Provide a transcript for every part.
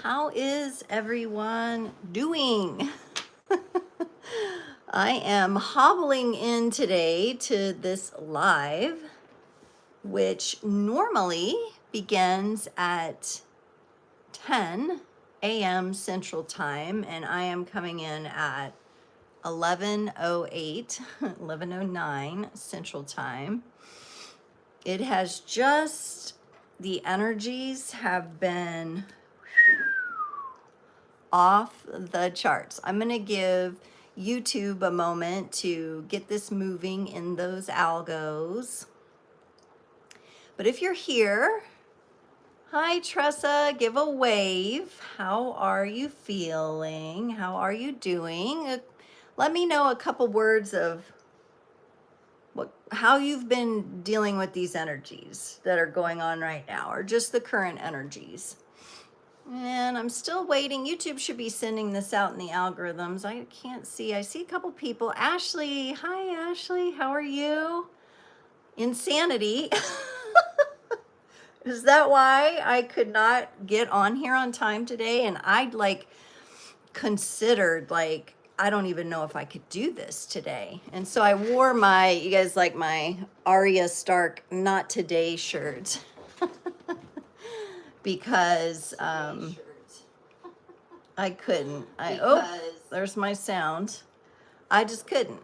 How is everyone doing? I am hobbling in today to this live, which normally begins at 10 a.m. Central Time, and I am coming in at 11:08, 11:09 Central Time. It has just, the energies have been off the charts. I'm going to give YouTube a moment to get this moving in those algos. But if you're here, hi Tressa, give a wave. How are you feeling? How are you doing? Let me know a couple words of how you've been dealing with these energies that are going on right now, or just the current energies. And I'm still waiting. YouTube should be sending this out in the algorithms. I can't see. I see a couple people. Ashley. Hi, Ashley. How are you? Insanity. Is that why I could not get on here on time today? And I'd considered I don't even know if I could do this today. And so I wore my, you guys like my Arya Stark Not Today shirt. Because I couldn't. There's my sound. I just couldn't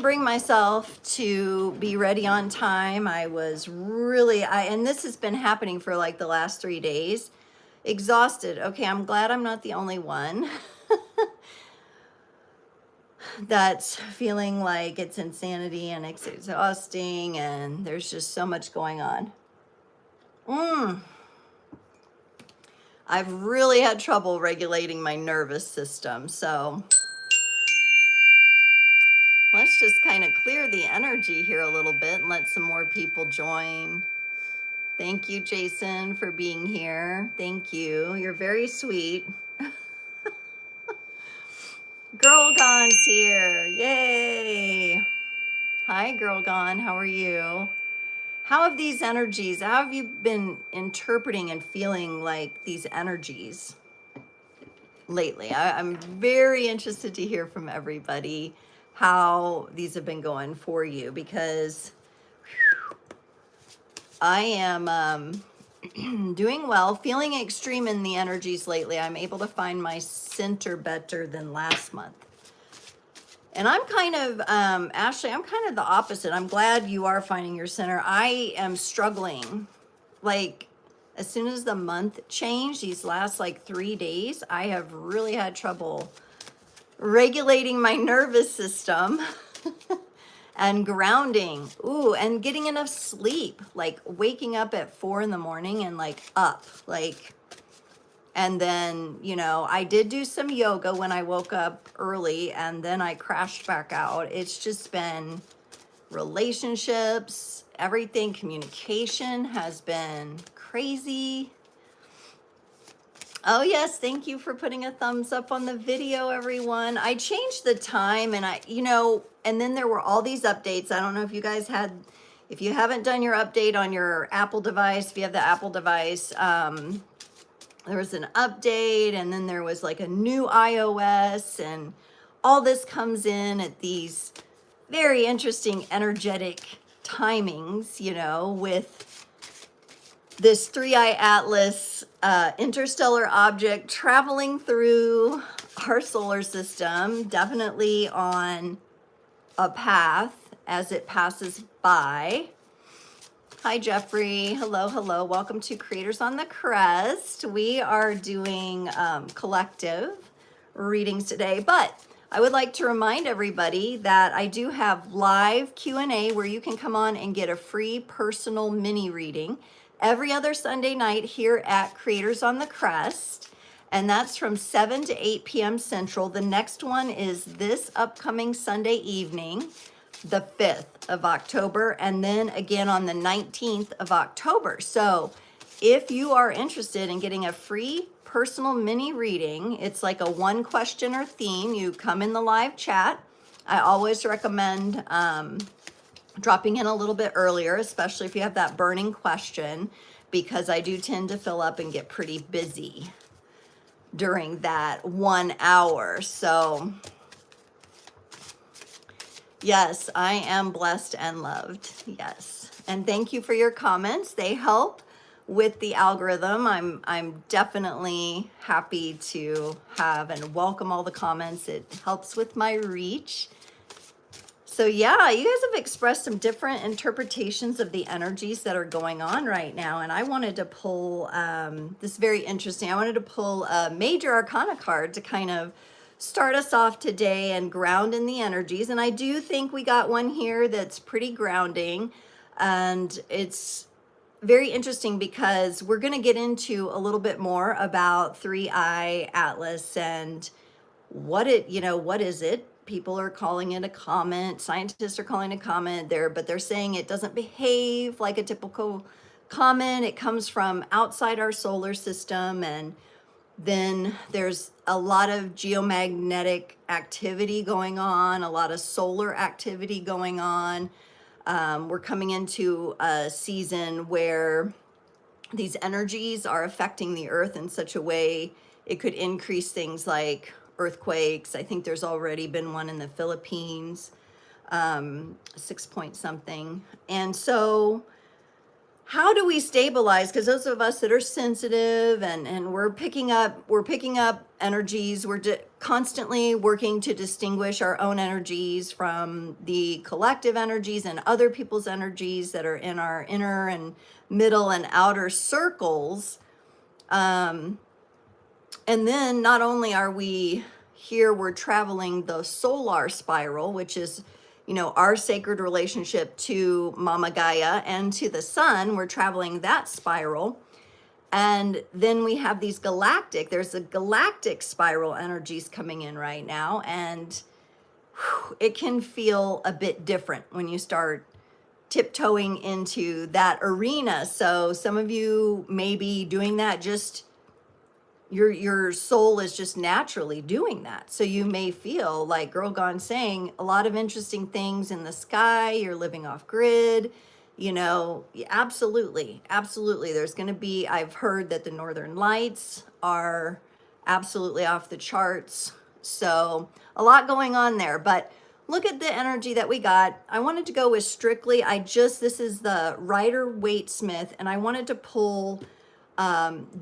bring myself to be ready on time. I was really, and this has been happening for like the last 3 days. Exhausted. Okay, I'm glad I'm not the only one that's feeling like it's insanity and it's exhausting and there's just so much going on. I've really had trouble regulating my nervous system, so let's just kind of clear the energy here a little bit and let some more people join. Thank you, Jason, for being here. Thank you. You're very sweet. Girl Gone's here. Yay. Hi, Girl Gone. How are you? How have these energies, how have you been interpreting and feeling like these energies lately? I'm very interested to hear from everybody how these have been going for you, because I am doing well, feeling extreme in the energies lately. I'm able to find my center better than last month. And I'm kind of, Ashley, I'm kind of the opposite. I'm glad you are finding your center. I am struggling. As soon as the month changed, these last 3 days, I have really had trouble regulating my nervous system and grounding. Ooh, and getting enough sleep, waking up at 4 in the morning and up, and then, I did do some yoga when I woke up early and then I crashed back out. It's just been relationships, everything, communication has been crazy. Oh yes, thank you for putting a thumbs up on the video, everyone. I changed the time and and then there were all these updates. I don't know if you guys if you haven't done your update on your Apple device, if you have the Apple device, there was an update, and then there was a new iOS, and all this comes in at these very interesting energetic timings, with this 3-eye atlas interstellar object traveling through our solar system, definitely on a path as it passes by. Hi, Jeffrey. Hello, hello. Welcome to Creators on the Crest. We are doing collective readings today, but I would like to remind everybody that I do have live Q&A where you can come on and get a free personal mini reading every other Sunday night here at Creators on the Crest, and that's from 7 to 8 p.m. Central. The next one is this upcoming Sunday evening, the 5th of October, and then again on the 19th of October. So if you are interested in getting a free personal mini reading, it's like a 1 question or theme. You come in the live chat. I always recommend dropping in a little bit earlier, especially if you have that burning question, because I do tend to fill up and get pretty busy during that 1 hour. So yes, I am blessed and loved. Yes. And thank you for your comments. They help with the algorithm. I'm definitely happy to have and welcome all the comments. It helps with my reach. So yeah, you guys have expressed some different interpretations of the energies that are going on right now. And I wanted to pull, this is very interesting. I wanted to pull a major arcana card to kind of start us off today and ground in the energies. And I do think we got one here that's pretty grounding. And it's very interesting because we're going to get into a little bit more about Three-Eye Atlas and what is it? People are calling it a comet. Scientists are calling it a comet there, but they're saying it doesn't behave like a typical comet. It comes from outside our solar system, and then there's a lot of geomagnetic activity going on, a lot of solar activity going on. We're coming into a season where these energies are affecting the earth in such a way it could increase things like earthquakes. I think there's already been one in the Philippines, 6 point something. And so how do we stabilize? Because those of us that are sensitive and we're picking up energies, we're constantly working to distinguish our own energies from the collective energies and other people's energies that are in our inner and middle and outer circles. And then not only are we here, we're traveling the solar spiral, which is, our sacred relationship to Mama Gaia and to the sun. We're traveling that spiral. And then we have there's a galactic spiral energies coming in right now. And it can feel a bit different when you start tiptoeing into that arena. So some of you may be doing that, just your soul is just naturally doing that. So you may feel like Girl Gone saying a lot of interesting things in the sky. You're living off grid, absolutely. There's going to be, I've heard that the Northern Lights are absolutely off the charts. So a lot going on there, but look at the energy that we got. I wanted to go with strictly, this is the Rider-Waite-Smith, and I wanted to pull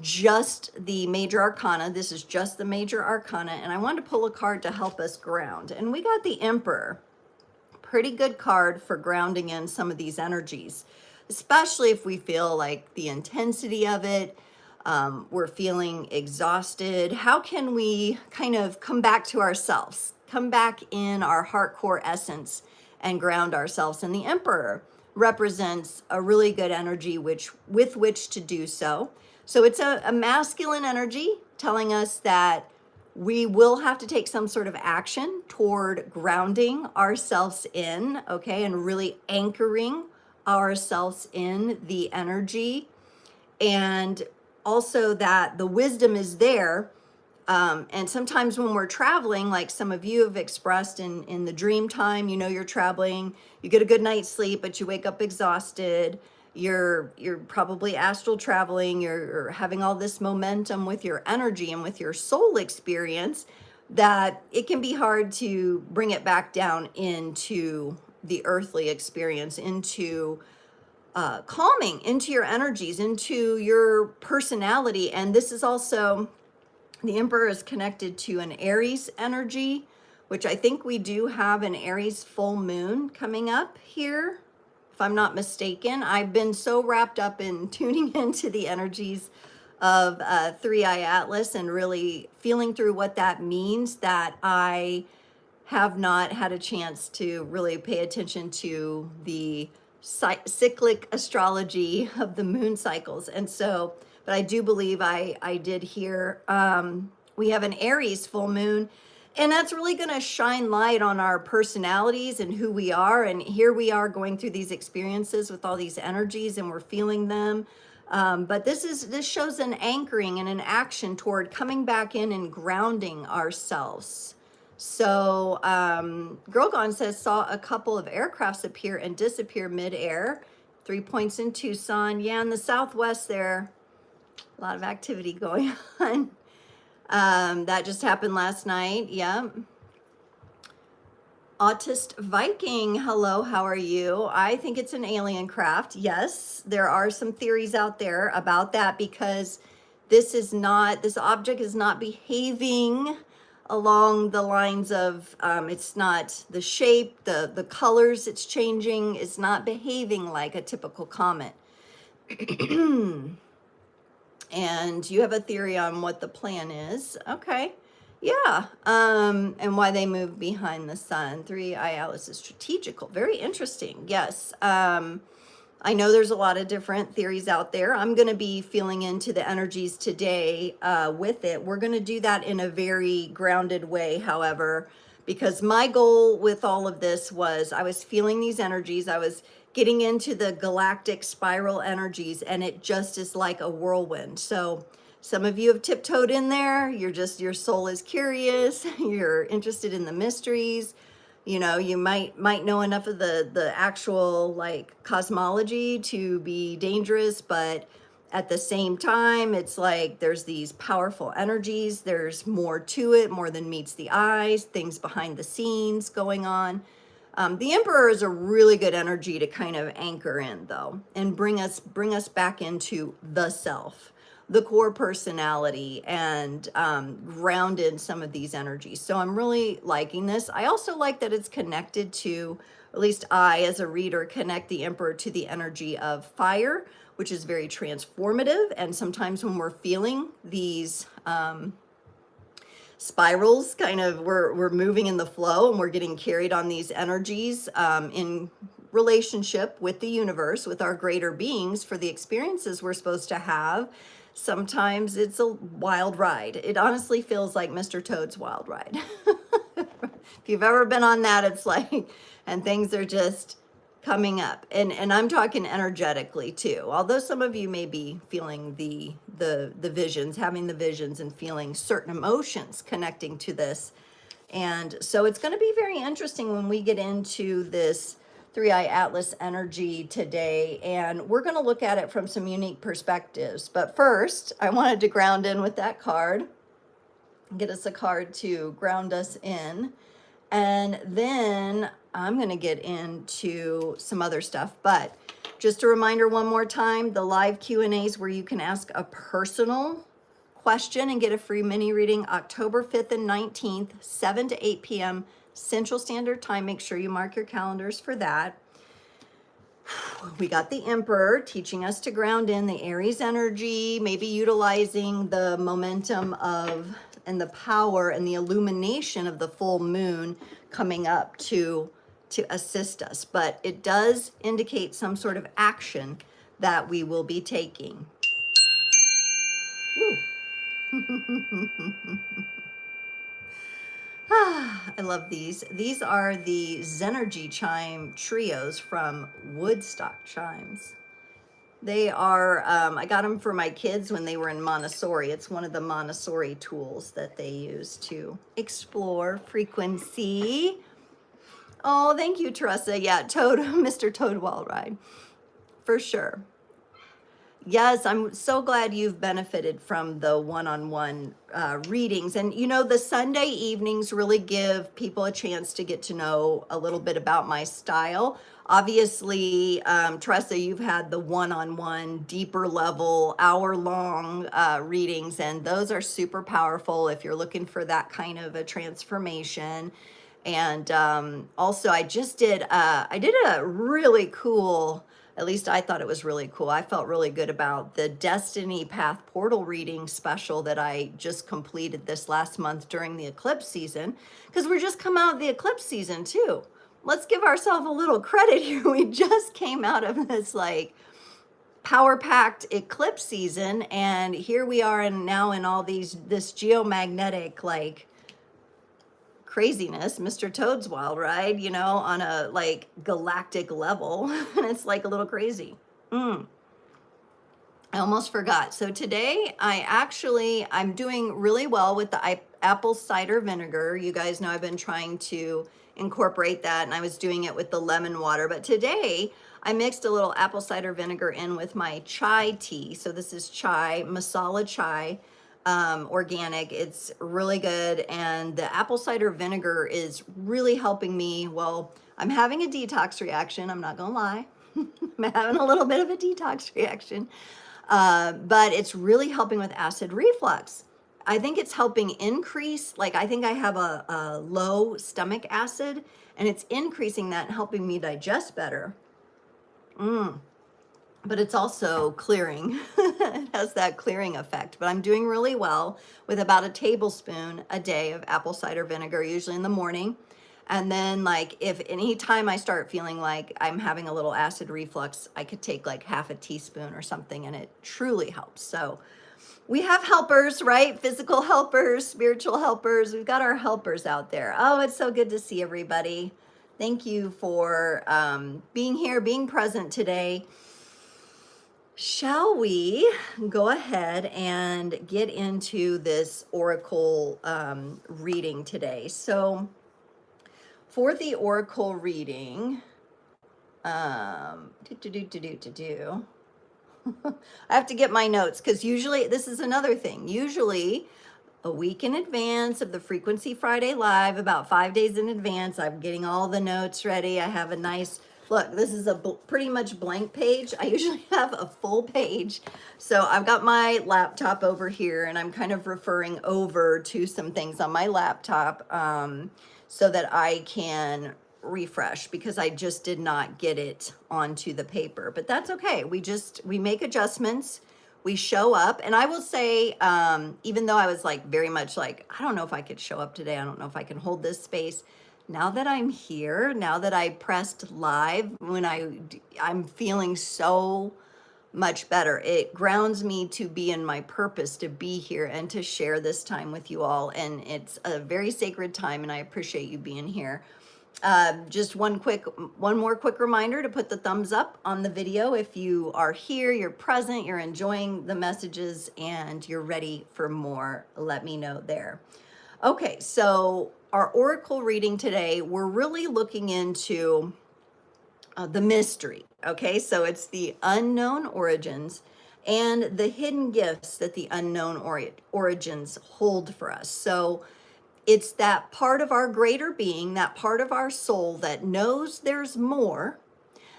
just the major arcana. This is just the major arcana, and I wanted to pull a card to help us ground. And we got the Emperor. Pretty good card for grounding in some of these energies, especially if we feel like the intensity of it. We're feeling exhausted. How can we kind of come back to ourselves, come back in our heart core essence and ground ourselves? And the Emperor represents a really good energy with which to do so. So it's a masculine energy telling us that we will have to take some sort of action toward grounding ourselves in, okay, and really anchoring ourselves in the energy. And also that the wisdom is there. And sometimes when we're traveling, like some of you have expressed in the dream time, you're traveling, you get a good night's sleep, but you wake up exhausted. You're probably astral traveling. You're having all this momentum with your energy and with your soul experience that it can be hard to bring it back down into the earthly experience, into calming, into your energies, into your personality. And this is also, the Emperor is connected to an Aries energy, which I think we do have an Aries full moon coming up here, if I'm not mistaken. I've been so wrapped up in tuning into the energies of Three-Eye Atlas and really feeling through what that means that I have not had a chance to really pay attention to the cyclic astrology of the moon cycles. And so, but I do believe I did hear we have an Aries full moon, and that's really going to shine light on our personalities and who we are. And here we are going through these experiences with all these energies, and we're feeling them. But this shows an anchoring and an action toward coming back in and grounding ourselves. So Girl Gone says, saw a couple of aircrafts appear and disappear midair. 3 points in Tucson. Yeah, in the Southwest there, a lot of activity going on. That just happened last night. Yeah. Autist Viking, hello, how are you? I think it's an alien craft. Yes, there are some theories out there about that because this object is not behaving along the lines of, it's not the shape, the colors it's changing, it's not behaving like a typical comet. And you have a theory on what the plan is. Okay. Yeah. And why they move behind the sun. 3i Atlas is strategical. Very interesting. Yes. I know there's a lot of different theories out there. I'm going to be feeling into the energies today with it. We're going to do that in a very grounded way, however, because my goal with all of this was I was feeling these energies. I was getting into the galactic spiral energies, and it just is like a whirlwind. So some of you have tiptoed in there. Your soul is curious. You're interested in the mysteries. You know, you might know enough of the actual like cosmology to be dangerous, but at the same time, it's like there's these powerful energies. There's more to it, more than meets the eyes, things behind the scenes going on. The Emperor is a really good energy to kind of anchor in, though, and bring us back into the self, the core personality, and ground in some of these energies. So I'm really liking this. I also like that it's connected to, at least I as a reader, connect the Emperor to the energy of fire, which is very transformative. And sometimes when we're feeling these spirals, kind of we're moving in the flow and we're getting carried on these energies in relationship with the universe, with our greater beings, for the experiences we're supposed to have. Sometimes it's a wild ride. It honestly feels like Mr. Toad's Wild Ride. If you've ever been on that, it's like, and things are just coming up, and I'm talking energetically too, although some of you may be feeling the visions, having the visions and feeling certain emotions connecting to this. And so it's going to be very interesting when we get into this 3i Atlas energy today, and we're going to look at it from some unique perspectives. But first, I wanted to ground in with that card, get us a card to ground us in, and then I'm going to get into some other stuff. But just a reminder one more time, the live Q&As where you can ask a personal question and get a free mini reading October 5th and 19th, 7 to 8 p.m. Central Standard Time. Make sure you mark your calendars for that. We got the Emperor teaching us to ground in the Aries energy, maybe utilizing the momentum of and the power and the illumination of the full moon coming up to assist us. But it does indicate some sort of action that we will be taking. I love these. These are the Zenergy chime trios from Woodstock Chimes. They are, I got them for my kids when they were in Montessori. It's one of the Montessori tools that they use to explore frequency. Oh, thank you, Teresa. Yeah, Toad, Mr. Toad Wild Ride, for sure. Yes, I'm so glad you've benefited from the one-on-one readings. And you know, the Sunday evenings really give people a chance to get to know a little bit about my style. Obviously, Teresa, you've had the one-on-one, deeper level, hour-long readings, and those are super powerful if you're looking for that kind of a transformation. And also, I did a really cool, at least I thought it was really cool. I felt really good about the Destiny Path portal reading special that I just completed this last month during the eclipse season, because we're just come out of the eclipse season too. Let's give ourselves a little credit here. We just came out of this like power-packed eclipse season, and here we are now in all this geomagnetic like craziness, Mr. Toad's Wild Ride, you know, on a like galactic level. And it's like a little crazy. I almost forgot. So today I'm doing really well with the apple cider vinegar. You guys know I've been trying to incorporate that, and I was doing it with the lemon water. But today I mixed a little apple cider vinegar in with my chai tea. So this is chai, masala chai, organic. It's really good. And the apple cider vinegar is really helping me. Well, I'm having a detox reaction. I'm not gonna lie. I'm having a little bit of a detox reaction. But it's really helping with acid reflux. I think it's helping increase, like I think I have a low stomach acid, and it's increasing that and helping me digest better. But it's also clearing. It has that clearing effect. But I'm doing really well with about a tablespoon a day of apple cider vinegar, usually in the morning. And then like if any time I start feeling like I'm having a little acid reflux, I could take like half a teaspoon or something, and it truly helps. So we have helpers, right? Physical helpers, spiritual helpers. We've got our helpers out there. Oh, it's so good to see everybody. Thank you for being here, being present today. Shall we go ahead and get into this oracle reading today? So for the oracle reading, I have to get my notes, because usually, this is another thing, usually a week in advance of the Frequency Friday Live, about 5 days in advance, I'm getting all the notes ready. I have a nice, look, this is a pretty much blank page. I usually have a full page. So I've got my laptop over here, and I'm kind of referring over to some things on my laptop so that I can refresh, because I just did not get it onto the paper. But that's okay. We make adjustments. We show up. And I will say, even though I was like very much like, I don't know if I could show up today, I don't know if I can hold this space. Now that I'm here, now that I pressed live, when I'm feeling so much better. It grounds me to be in my purpose, to be here and to share this time with you all. And it's a very sacred time, and I appreciate you being here. Just one more quick reminder to put the thumbs up on the video if you are here, you're present, you're enjoying the messages, and you're ready for more. Let me know there. Okay, so our oracle reading today, we're really looking into the mystery. Okay, so it's the unknown origins and the hidden gifts that the unknown origins hold for us. So it's that part of our greater being, that part of our soul that knows there's more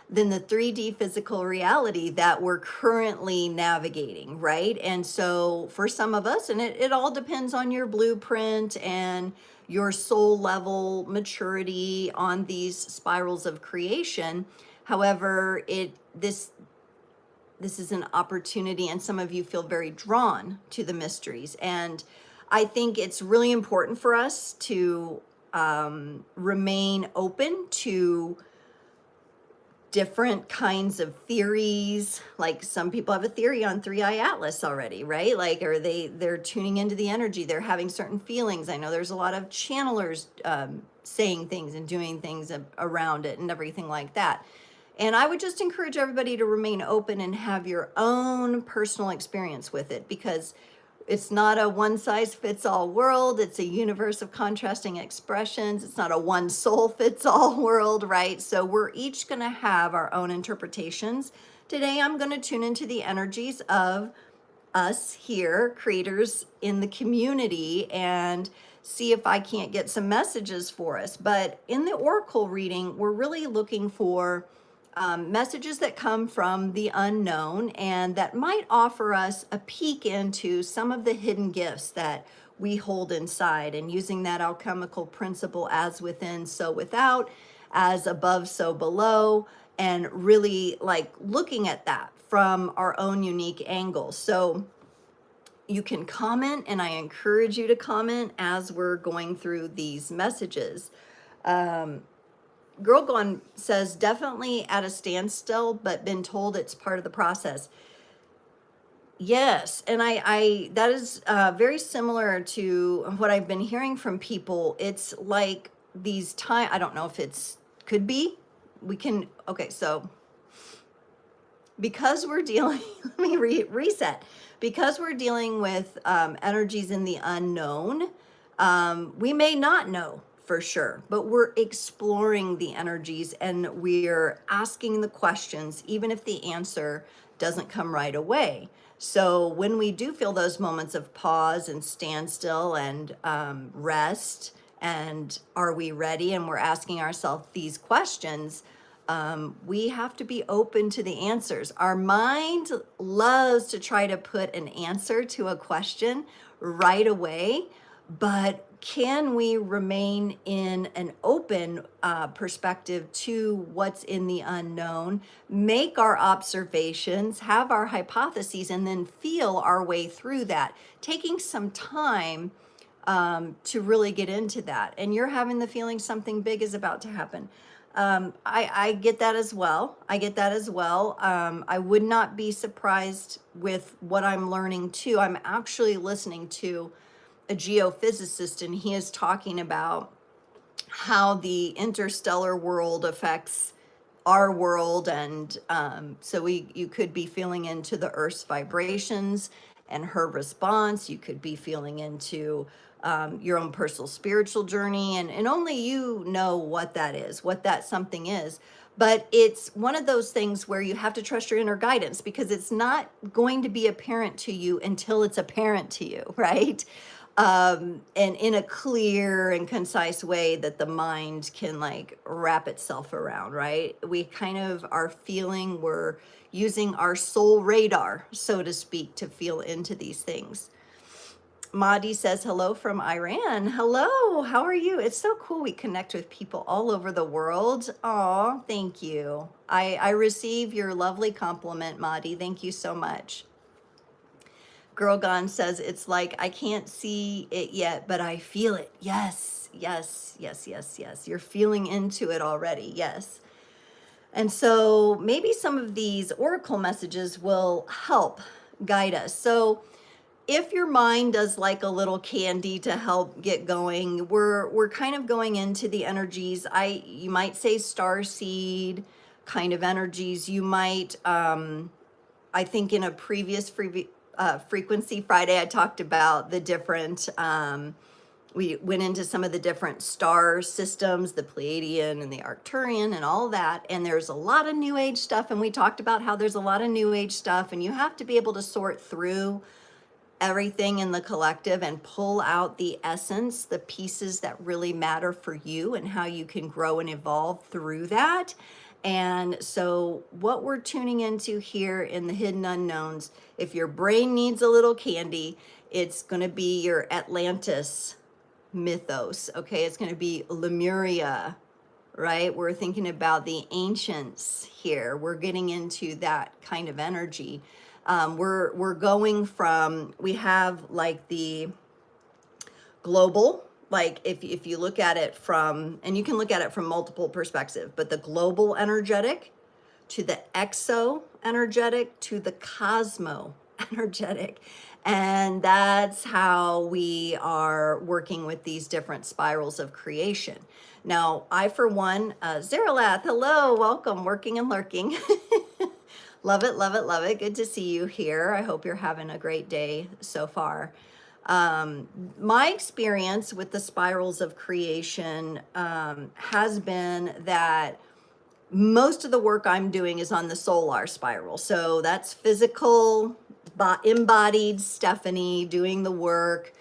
than the 3D physical reality that we're currently navigating, right? And so for some of us, and it all depends on your blueprint and your soul level maturity on these spirals of creation. However, this is an opportunity, and some of you feel very drawn to the mysteries. And I think it's really important for us to remain open to different kinds of theories. Like some people have a theory on 3i Atlas already, right? Like, or they're tuning into the energy, they're having certain feelings. I know there's a lot of channelers saying things and doing things around it and everything like that. And I would just encourage everybody to remain open and have your own personal experience with it, because it's not a one-size-fits-all world. It's a universe of contrasting expressions. It's not a one-soul-fits-all world, right? So we're each going to have our own interpretations. Today, I'm going to tune into the energies of us here, creators in the community, and see if I can't get some messages for us. But in the oracle reading, we're really looking for messages that come from the unknown and that might offer us a peek into some of the hidden gifts that we hold inside, and using that alchemical principle, as within, so without, as above, so below, and really like looking at that from our own unique angle. So you can comment, and I encourage you to comment as we're going through these messages. Girl Gone says, definitely at a standstill, but been told it's part of the process. Yes, and I that is very similar to what I've been hearing from people. It's like these time, I don't know if it's, could be, okay, so because we're dealing, let me reset. Because we're dealing with energies in the unknown, we may not know for sure. But we're exploring the energies and we're asking the questions, even if the answer doesn't come right away. So when we do feel those moments of pause and standstill and rest, and are we ready? And we're asking ourselves these questions. We have to be open to the answers. Our mind loves to try to put an answer to a question right away, but can we remain in an open perspective to what's in the unknown, make our observations, have our hypotheses, and then feel our way through that, taking some time to really get into that. And you're having the feeling something big is about to happen. I get that as well. I get that as well. I would not be surprised with what I'm learning too. I'm actually listening to a geophysicist, and he is talking about how the interstellar world affects our world. And so you could be feeling into the Earth's vibrations and her response. You could be feeling into your own personal spiritual journey, and only you know what that is, what that something is. But it's one of those things where you have to trust your inner guidance, because it's not going to be apparent to you until it's apparent to you, right? And in a clear and concise way that the mind can like wrap itself around, right? We kind of are feeling, we're using our soul radar, so to speak, to feel into these things. Mahdi says hello from Iran. Hello, how are you? It's so cool we connect with people all over the world. Oh, thank you. I receive your lovely compliment, Mahdi. Thank you so much. Girl Gone says, it's like, I can't see it yet, but I feel it. Yes, yes, yes, yes, yes. You're feeling into it already. Yes. And so maybe some of these oracle messages will help guide us. So if your mind does like a little candy to help get going, we're kind of going into the energies. You might say star seed kind of energies. You might, I think in a previous Frequency Friday, I talked about the different, we went into some of the different star systems, the Pleiadian and the Arcturian and all that. And there's a lot of New Age stuff. And we talked about how there's a lot of New Age stuff, and you have to be able to sort through everything in the collective and pull out the essence, the pieces that really matter for you and how you can grow and evolve through that. And so what we're tuning into here in the hidden unknowns, if your brain needs a little candy, it's going to be your Atlantis mythos. Okay, it's going to be Lemuria, right? We're thinking about the ancients here. We're getting into that kind of energy. We're going from, we have like the global, like if you look at it from, and you can look at it from multiple perspectives, but the global energetic to the exo energetic to the cosmo energetic. And that's how we are working with these different spirals of creation. Now, I, for one, Zeralath, hello, welcome, working and lurking. Love it, love it, love it. Good to see you here. I hope you're having a great day so far. My experience with the spirals of creation has been that most of the work I'm doing is on the solar spiral. So that's physical, embodied Stephanie doing the work,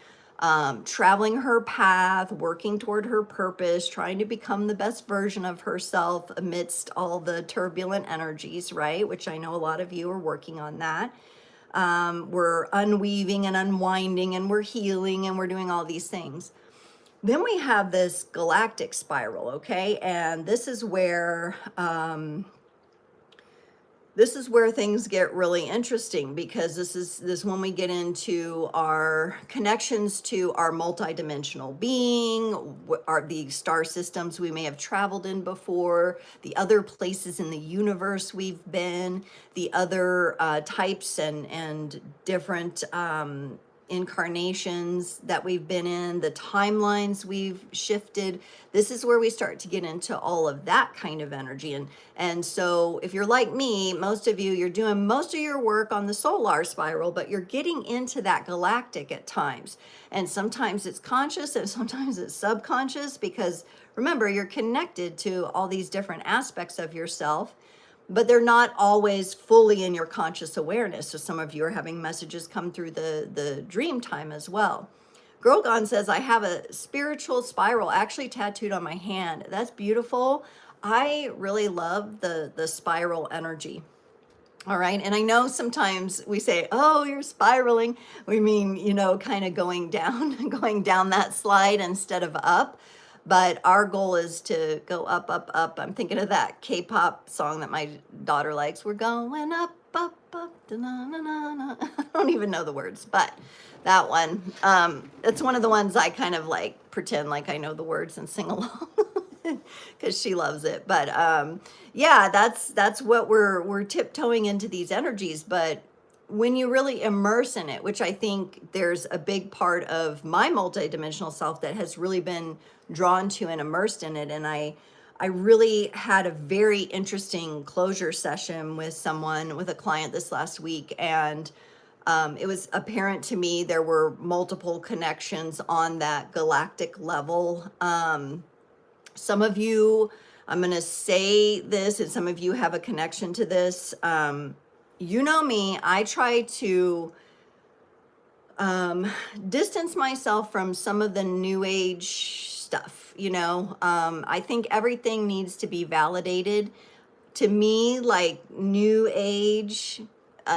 traveling her path, working toward her purpose, trying to become the best version of herself amidst all the turbulent energies, right? Which I know a lot of you are working on that. We're unweaving and unwinding, and we're healing, and we're doing all these things. Then we have this galactic spiral, okay? And this is where things get really interesting, because this is when we get into our connections to our multidimensional being, the star systems we may have traveled in before, the other places in the universe we've been, the other types and different incarnations that we've been in, the timelines we've shifted. This is where we start to get into all of that kind of energy. And so if you're like me, most of you, you're doing most of your work on the solar spiral, but you're getting into that galactic at times. And sometimes it's conscious and sometimes it's subconscious, because remember, you're connected to all these different aspects of yourself, but they're not always fully in your conscious awareness. So some of you are having messages come through the dream time as well. Grogan says, I have a spiritual spiral actually tattooed on my hand. That's beautiful. I really love the spiral energy. All right. And I know sometimes we say, oh, you're spiraling. We mean, you know, kind of going down, going down that slide instead of up. But our goal is to go up, up, up. I'm thinking of that K-pop song that my daughter likes. We're going up, up, up, da-na-na-na-na. I don't even know the words, but that one, it's one of the ones I kind of like pretend like I know the words and sing along because she loves it. But yeah, that's what we're tiptoeing into these energies. But when you really immerse in it, which I think there's a big part of my multidimensional self that has really been drawn to and immersed in it. And I really had a very interesting closure session with someone, with a client this last week. And it was apparent to me there were multiple connections on that galactic level. Some of you, I'm going to say this, and some of you have a connection to this. You know me, I try to distance myself from some of the new age stuff, you know. I think everything needs to be validated. To me, like new age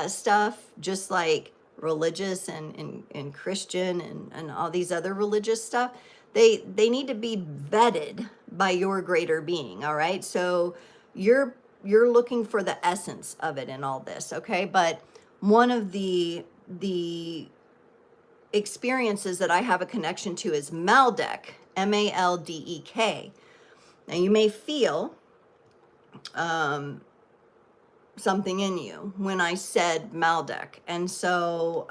stuff, just like religious and Christian and all these other religious stuff, they need to be vetted by your greater being. All right. So you're looking for the essence of it in all this. Okay. But one of the experiences that I have a connection to is Maldek, Maldek. Now you may feel something in you when I said Maldek. And so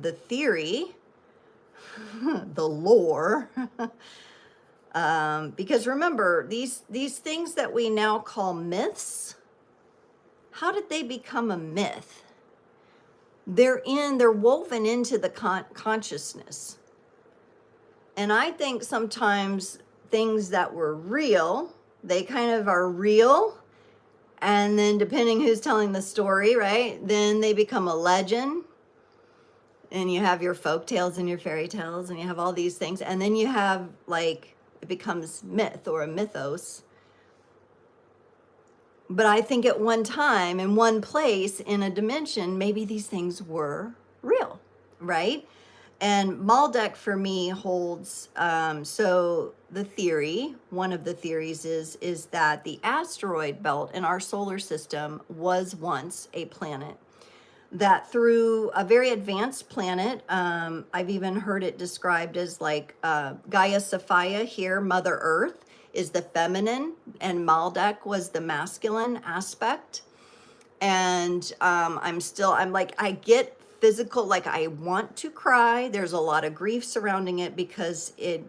the theory, the lore, because remember, these things that we now call myths, how did they become a myth? They're woven into the consciousness. And I think sometimes things that were real, they kind of are real. And then depending who's telling the story, right? Then they become a legend. And you have your folk tales and your fairy tales, and you have all these things. And then you have, like, it becomes myth or a mythos. But I think at one time, in one place, in a dimension, maybe these things were real, right? And Maldek for me holds, so the theory, one of the theories is that the asteroid belt in our solar system was once a planet. That through a very advanced planet, I've even heard it described as like Gaia Sophia here, Mother Earth, is the feminine, and Maldek was the masculine aspect. And I'm like, I get physical, like I want to cry. There's a lot of grief surrounding it because it,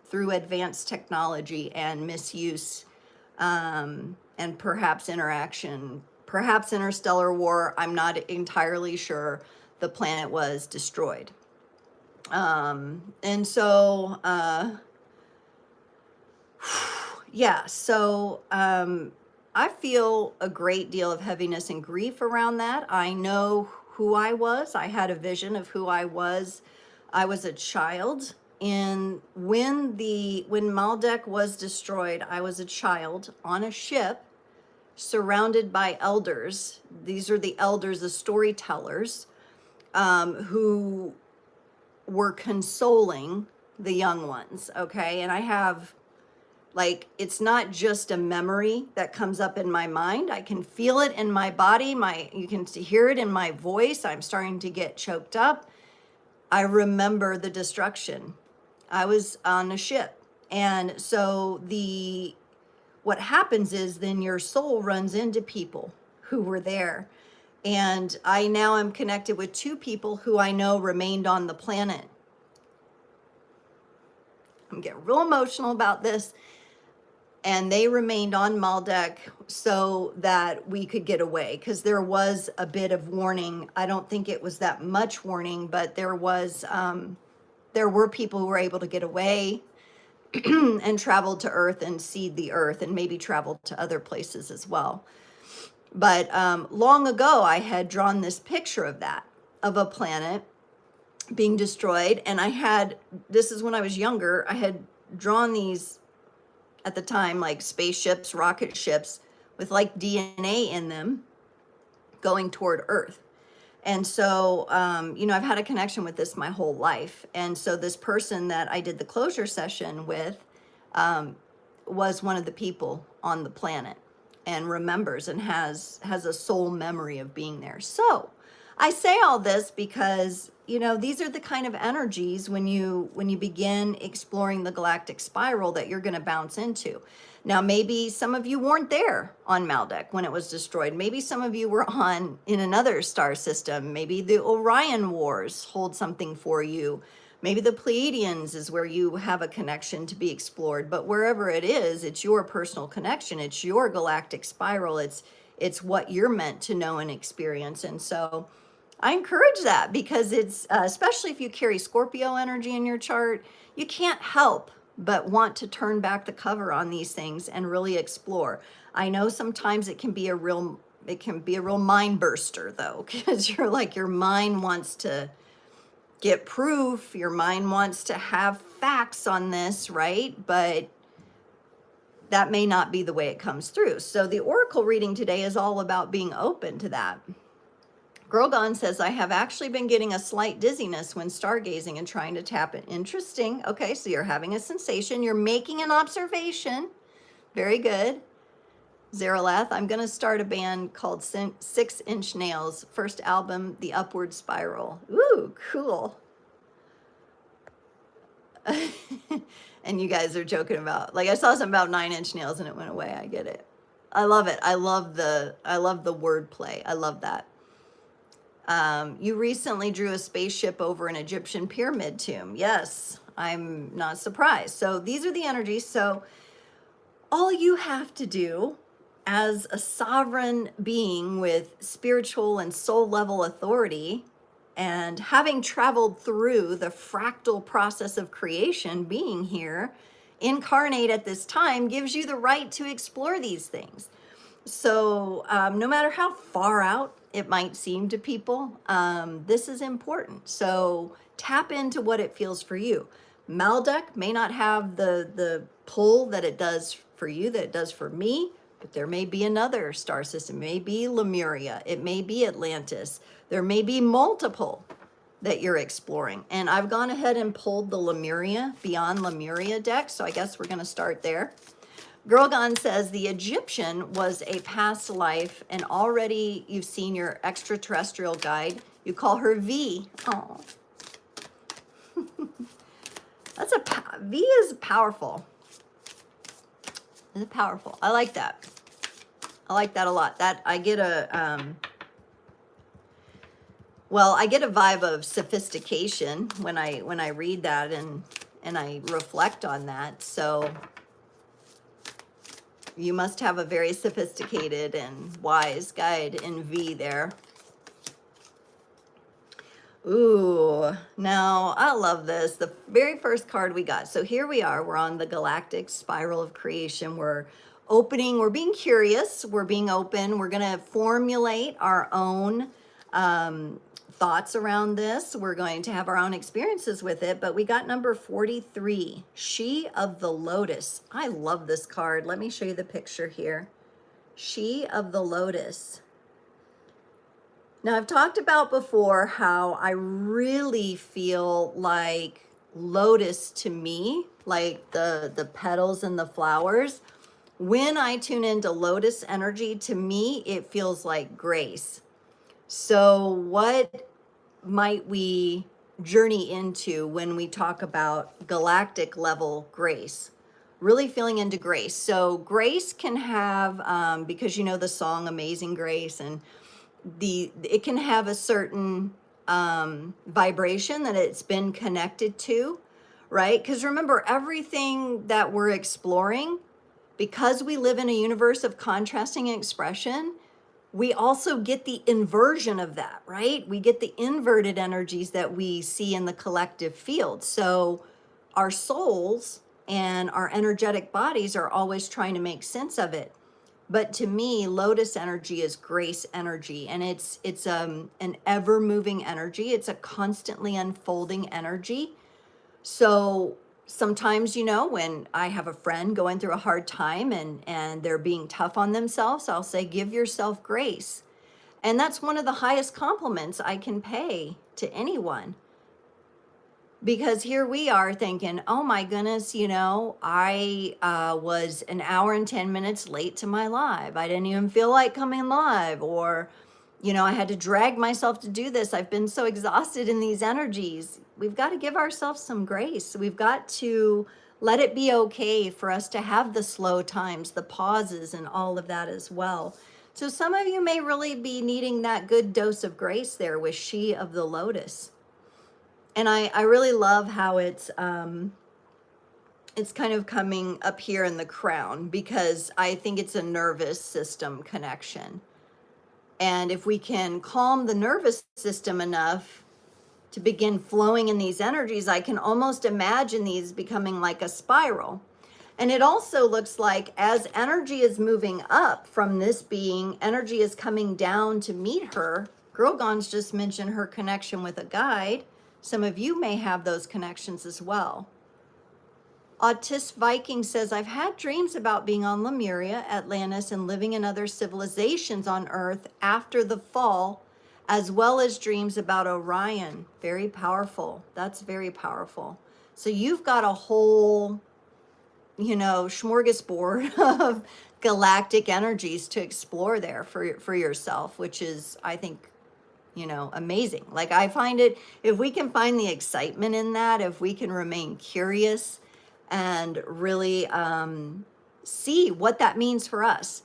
through advanced technology and misuse and perhaps interaction, perhaps interstellar war, I'm not entirely sure, the planet was destroyed. And so, yeah, so I feel a great deal of heaviness and grief around that. I know who I was. I had a vision of who I was. I was a child. And when Maldek was destroyed, I was a child on a ship surrounded by elders. These are the elders, the storytellers, who were consoling the young ones. Okay. And I have, like, it's not just a memory that comes up in my mind. I can feel it in my body. You can hear it in my voice. I'm starting to get choked up. I remember the destruction. I was on a ship. And so what happens is then your soul runs into people who were there. And I now am connected with 2 people who I know remained on the planet. I'm getting real emotional about this. And they remained on Maldek so that we could get away, because there was a bit of warning. I don't think it was that much warning, but there were people who were able to get away and travel to Earth and see the Earth, and maybe travel to other places as well. But long ago, I had drawn this picture of that, of a planet being destroyed. And this is when I was younger, I had drawn these at the time, like spaceships, rocket ships with like DNA in them going toward Earth. And so, I've had a connection with this my whole life. And so this person that I did the closure session with was one of the people on the planet, and remembers and has a soul memory of being there. So I say all this because, these are the kind of energies when you begin exploring the galactic spiral that you're going to bounce into. Now, maybe some of you weren't there on Maldek when it was destroyed. Maybe some of you were in another star system. Maybe the Orion Wars hold something for you. Maybe the Pleiadians is where you have a connection to be explored. But wherever it is, it's your personal connection. It's your galactic spiral. It's what you're meant to know and experience. And so I encourage that, because it's, especially if you carry Scorpio energy in your chart, you can't help but want to turn back the cover on these things and really explore. I know sometimes it can be a real mind burster though, because your mind wants to get proof, your mind wants to have facts on this, right? But that may not be the way it comes through. So the oracle reading today is all about being open to that. Grogan says, I have actually been getting a slight dizziness when stargazing and trying to tap it. Interesting. Okay, so you're having a sensation. You're making an observation. Very good. Zeralath, I'm going to start a band called 6 Inch Nails. First album, The Upward Spiral. Ooh, cool. And you guys are joking about, I saw something about 9 Inch Nails and it went away. I get it. I love it. I love the wordplay. I love that. You recently drew a spaceship over an Egyptian pyramid tomb. Yes, I'm not surprised. So these are the energies. So all you have to do as a sovereign being with spiritual and soul level authority, and having traveled through the fractal process of creation, being here, incarnate at this time, gives you the right to explore these things. So no matter how far out it might seem to people, this is important. So tap into what it feels for you. Maldek may not have the pull that it does for you, that it does for me, but there may be another star system. It may be Lemuria. It may be Atlantis. There may be multiple that you're exploring. And I've gone ahead and pulled the Lemuria, Beyond Lemuria deck. So I guess we're going to start there. Girlgon says the Egyptian was a past life, and already you've seen your extraterrestrial guide. You call her V. Oh, V is powerful. Is it powerful? I like that. I like that a lot. That I get a I get a vibe of sophistication when I read that and I reflect on that. So you must have a very sophisticated and wise guide in V there. Ooh, now I love this. The very first card we got. So here we are. We're on the galactic spiral of creation. We're opening. We're being curious. We're being open. We're going to formulate our own thoughts around this. We're going to have our own experiences with it, but we got number 43, She of the Lotus. I love this card. Let me show you the picture here. She of the Lotus. Now, I've talked about before how I really feel like lotus to me, like the petals and the flowers. When I tune into lotus energy, to me, it feels like grace. So what might we journey into when we talk about galactic level grace? Really feeling into grace. So grace can have, because you know the song Amazing Grace, and it can have a certain vibration that it's been connected to, right? Because remember, everything that we're exploring, because we live in a universe of contrasting expression, we also get the inversion of that, right? We get the inverted energies that we see in the collective field. So our souls and our energetic bodies are always trying to make sense of it. But to me, lotus energy is grace energy, and it's an ever moving energy. It's a constantly unfolding energy. So sometimes, when I have a friend going through a hard time and they're being tough on themselves, I'll say, give yourself grace. And that's one of the highest compliments I can pay to anyone. Because here we are thinking, oh my goodness, I was an hour and 10 minutes late to my live. I didn't even feel like coming live. Or, I had to drag myself to do this. I've been so exhausted in these energies. We've got to give ourselves some grace. We've got to let it be okay for us to have the slow times, the pauses, and all of that as well. So some of you may really be needing that good dose of grace there with She of the Lotus. And I really love how it's kind of coming up here in the crown, because I think it's a nervous system connection. And if we can calm the nervous system enough to begin flowing in these energies, I can almost imagine these becoming like a spiral. And it also looks like as energy is moving up from this being, energy is coming down to meet her. Girl Gone's just mentioned her connection with a guide. Some of you may have those connections as well. Autist Viking says, I've had dreams about being on Lemuria, Atlantis, and living in other civilizations on Earth after the fall, as well as dreams about Orion. Very powerful. That's very powerful. So you've got a whole, smorgasbord of galactic energies to explore there for yourself, which is, I think, amazing. Like, I find it, if we can find the excitement in that, if we can remain curious and really see what that means for us,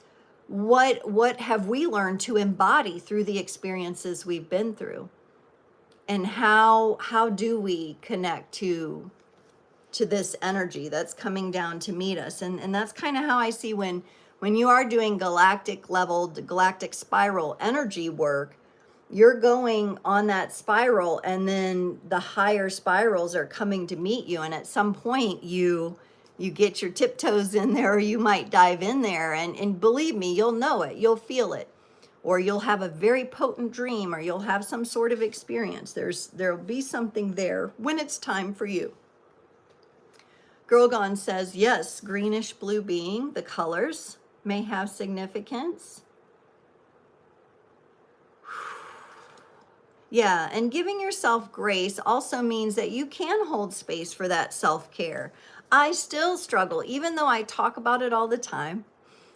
what have we learned to embody through the experiences we've been through, and how do we connect to this energy that's coming down to meet us. And that's kind of how I see when you are doing galactic leveled, galactic spiral energy work, you're going on that spiral, and then the higher spirals are coming to meet you. And at some point you get your tiptoes in there, or you might dive in there, and believe me, you'll know it, you'll feel it, or you'll have a very potent dream, or you'll have some sort of experience. There'll be something there when it's time for you. Girl Gone says, yes, greenish blue being, the colors may have significance. Yeah, and giving yourself grace also means that you can hold space for that self-care. I still struggle, even though I talk about it all the time.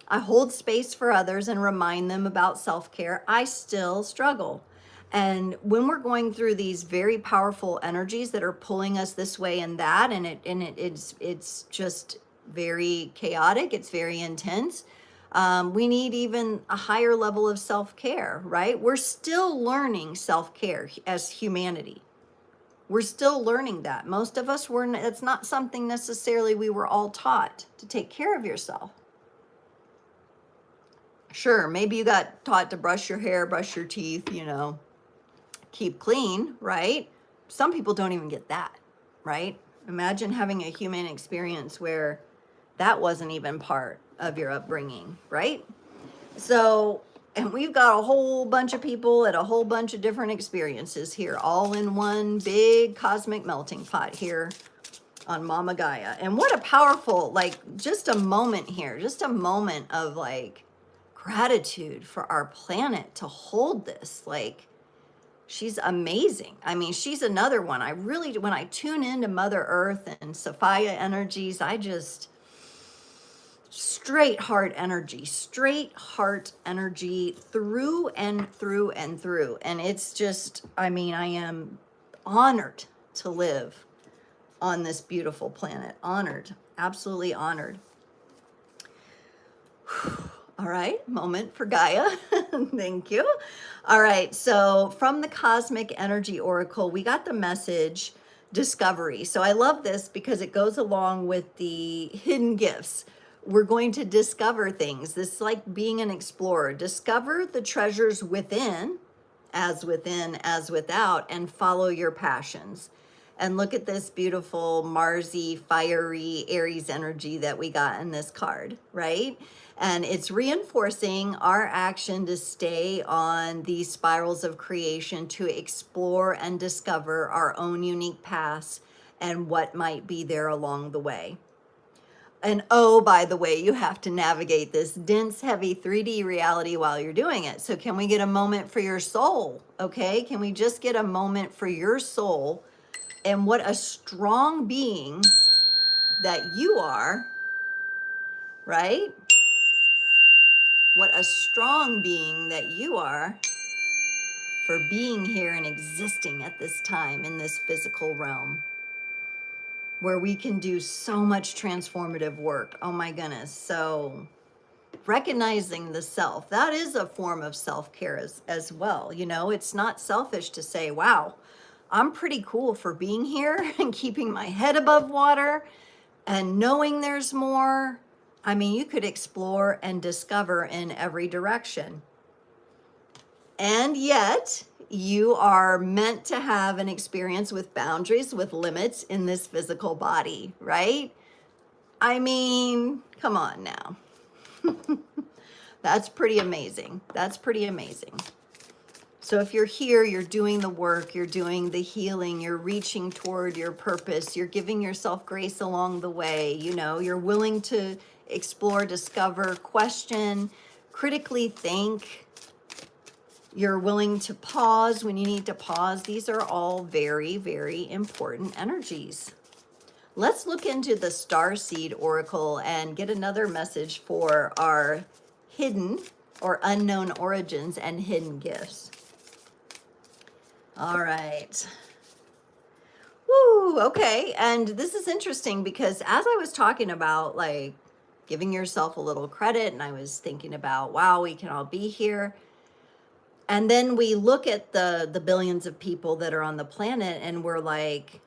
I hold space for others and remind them about self-care. I still struggle. And when we're going through these very powerful energies that are pulling us this way and that, and it's just very chaotic, it's very intense. We need even a higher level of self-care, right? We're still learning self-care as humanity. We're still learning that. Most of us it's not something necessarily we were all taught, to take care of yourself. Sure, maybe you got taught to brush your hair, brush your teeth, keep clean, right? Some people don't even get that, right? Imagine having a human experience where that wasn't even part of your upbringing, right? So, and we've got a whole bunch of people at a whole bunch of different experiences here, all in one big cosmic melting pot here on Mama Gaia. And what a powerful, just a moment here, just a moment of gratitude for our planet to hold this. She's amazing. I mean, she's another one. When I tune into Mother Earth and Sophia energies, straight heart energy through and through and through. And it's just, I am honored to live on this beautiful planet. Honored, absolutely honored. All right, moment for Gaia. Thank you. All right, so from the Cosmic Energy Oracle, we got the message discovery. So I love this because it goes along with the hidden gifts. We're going to discover things. This is like being an explorer. Discover the treasures within as without, and follow your passions. And look at this beautiful Marsy, fiery Aries energy that we got in this card, right? And it's reinforcing our action to stay on these spirals of creation, to explore and discover our own unique paths and what might be there along the way. And oh, by the way, you have to navigate this dense, heavy 3D reality while you're doing it. So can we get a moment for your soul? Okay, can we just get a moment for your soul and what a strong being that you are, right? What a strong being that you are for being here and existing at this time in this physical realm where we can do so much transformative work. Oh my goodness. So recognizing the self, that is a form of self-care as well. You know, it's not selfish to say, wow, I'm pretty cool for being here and keeping my head above water and knowing there's more. I mean, you could explore and discover in every direction. And yet, you are meant to have an experience with boundaries, with limits in this physical body, right? I mean, come on now. That's pretty amazing. That's pretty amazing. So if you're here, you're doing the work, you're doing the healing, you're reaching toward your purpose, you're giving yourself grace along the way, you know, you're willing to explore, discover, question, critically think, you're willing to pause when you need to pause. These are all very, very important energies. Let's look into the Starseed Oracle and get another message for our hidden or unknown origins and hidden gifts. All right. Woo, okay. And this is interesting because as I was talking about like giving yourself a little credit, and I was thinking about, wow, we can all be here. And then we look at the billions of people that are on the planet and we're like,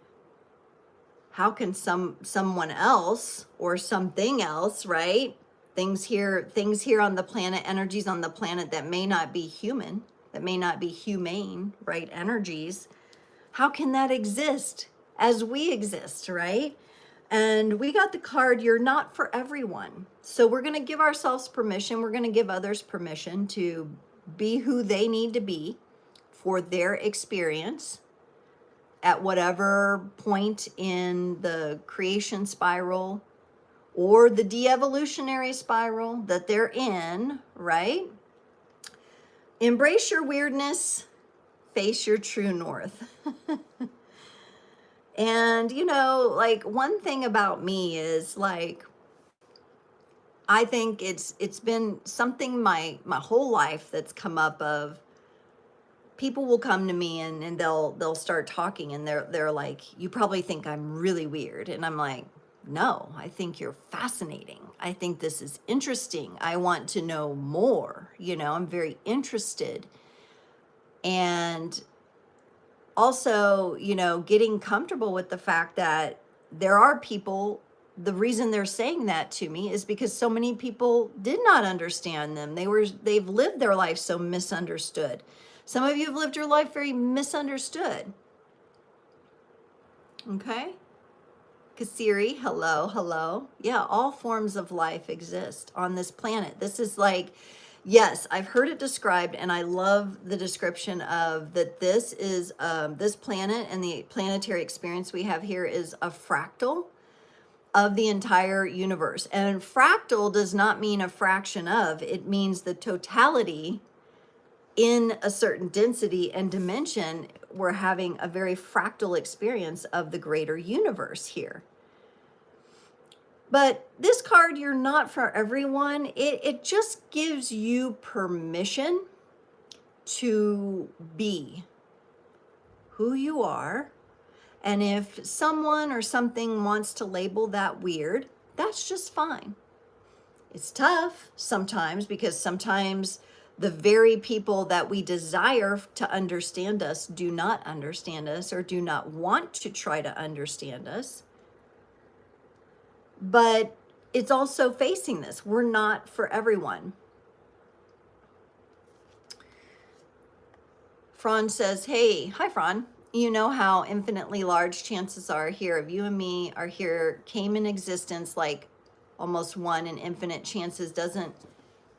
how can someone else or something else, right? Things here on the planet, energies on the planet that may not be human, that may not be humane, right? Energies. How can that exist as we exist, right? And we got the card, you're not for everyone. So we're going to give ourselves permission. We're going to give others permission to be who they need to be for their experience at whatever point in the creation spiral or the de-evolutionary spiral that they're in, right? Embrace your weirdness, face your true north. And, you know, like one thing about me is like, I think it's been something my whole life that's come up of people will come to me and they'll start talking and they're like, you probably think I'm really weird. And I'm like, no, I think you're fascinating. I think this is interesting. I want to know more. You know, I'm very interested. And also, you know, getting comfortable with the fact that there are people, the reason they're saying that to me is because so many people did not understand them. They've lived their life so misunderstood. Some of you have lived your life very misunderstood. Okay? Kasiri, hello, hello. Yeah, all forms of life exist on this planet. This is like, yes, I've heard it described, and I love the description of that this is, this planet and the planetary experience we have here is a fractal of the entire universe. And fractal does not mean a fraction of, it means the totality in a certain density and dimension. We're having a very fractal experience of the greater universe here. But this card, you're not for everyone. It just gives you permission to be who you are. And if someone or something wants to label that weird, that's just fine. It's tough sometimes because sometimes The very people that we desire to understand us do not understand us or do not want to try to understand us. But it's also facing this. We're not for everyone. Fran says, hey, hi, Fran. You know how infinitely large chances are here of you and me are here, came in existence like almost one in infinite chances. Doesn't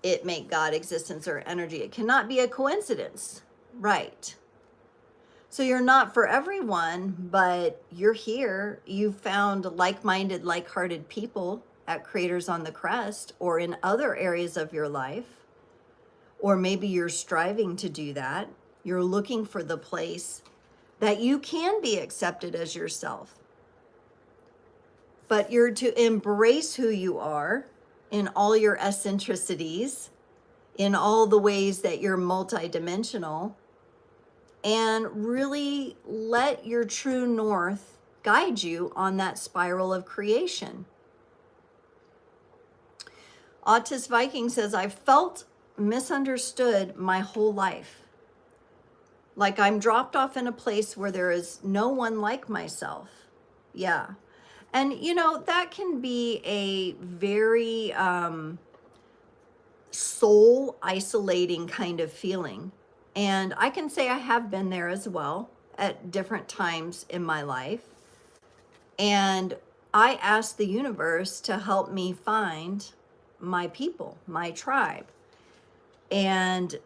it make God existence or energy? It cannot be a coincidence. Right. So you're not for everyone, but you're here. You found like-minded, like-hearted people at Creators on the Crest or in other areas of your life. Or maybe you're striving to do that. You're looking for the place that you can be accepted as yourself. But you're to embrace who you are in all your eccentricities, in all the ways that you're multidimensional, and really let your true north guide you on that spiral of creation. Autist Viking says, I've felt misunderstood my whole life. Like I'm dropped off in a place where there is no one like myself. Yeah. And you know, that can be a very soul isolating kind of feeling. And I can say I have been there as well at different times in my life. And I asked the universe to help me find my people, my tribe. And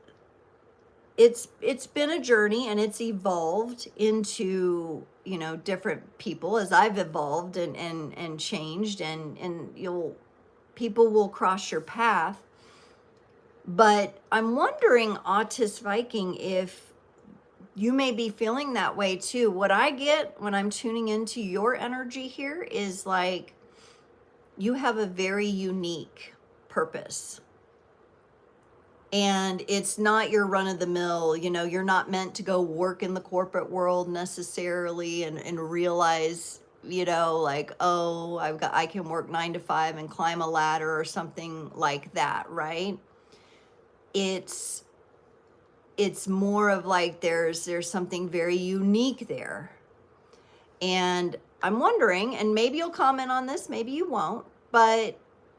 it's been a journey, and it's evolved into, you know, different people as I've evolved and changed, and people will cross your path. But I'm wondering, Autist Viking, if you may be feeling that way too. What I get when I'm tuning into your energy here is like you have a very unique purpose. And it's not your run-of-the-mill, you know, you're not meant to go work in the corporate world necessarily and realize, you know, like, oh, I can work 9 to 5 and climb a ladder or something like that, right? It's more of like there's something very unique there. And I'm wondering, and maybe you'll comment on this, maybe you won't, but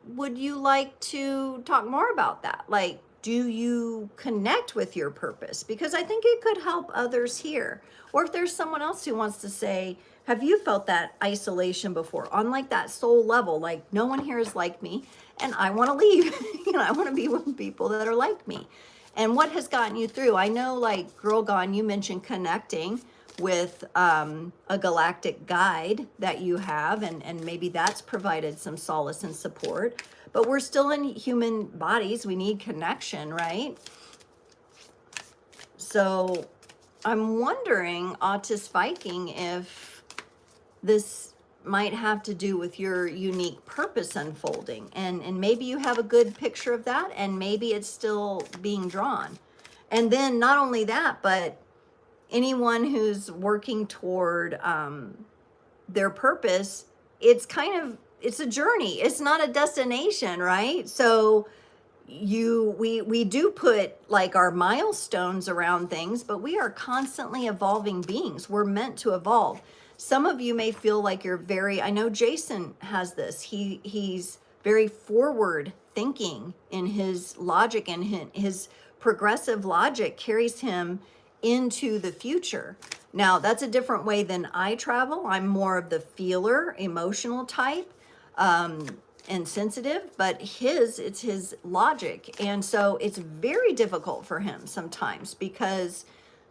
would you like to talk more about that? Like, do you connect with your purpose? Because I think it could help others here. Or if there's someone else who wants to say, have you felt that isolation before on like that soul level? Like no one here is like me and I want to leave. You know, I want to be with people that are like me. And what has gotten you through? I know, like Girl Gone, you mentioned connecting with a galactic guide that you have, and maybe that's provided some solace and support. But we're still in human bodies. We need connection, right? So I'm wondering, Autist Viking, if this might have to do with your unique purpose unfolding. And maybe you have a good picture of that, and maybe it's still being drawn. And then not only that, but anyone who's working toward their purpose, it's a journey. It's not a destination, right? So we do put like our milestones around things, but we are constantly evolving beings. We're meant to evolve. Some of you may feel like you're I know Jason has this. He's very forward thinking in his logic, and his progressive logic carries him into the future. Now, that's a different way than I travel. I'm more of the feeler, emotional type, and sensitive, but it's his logic. And so it's very difficult for him sometimes, because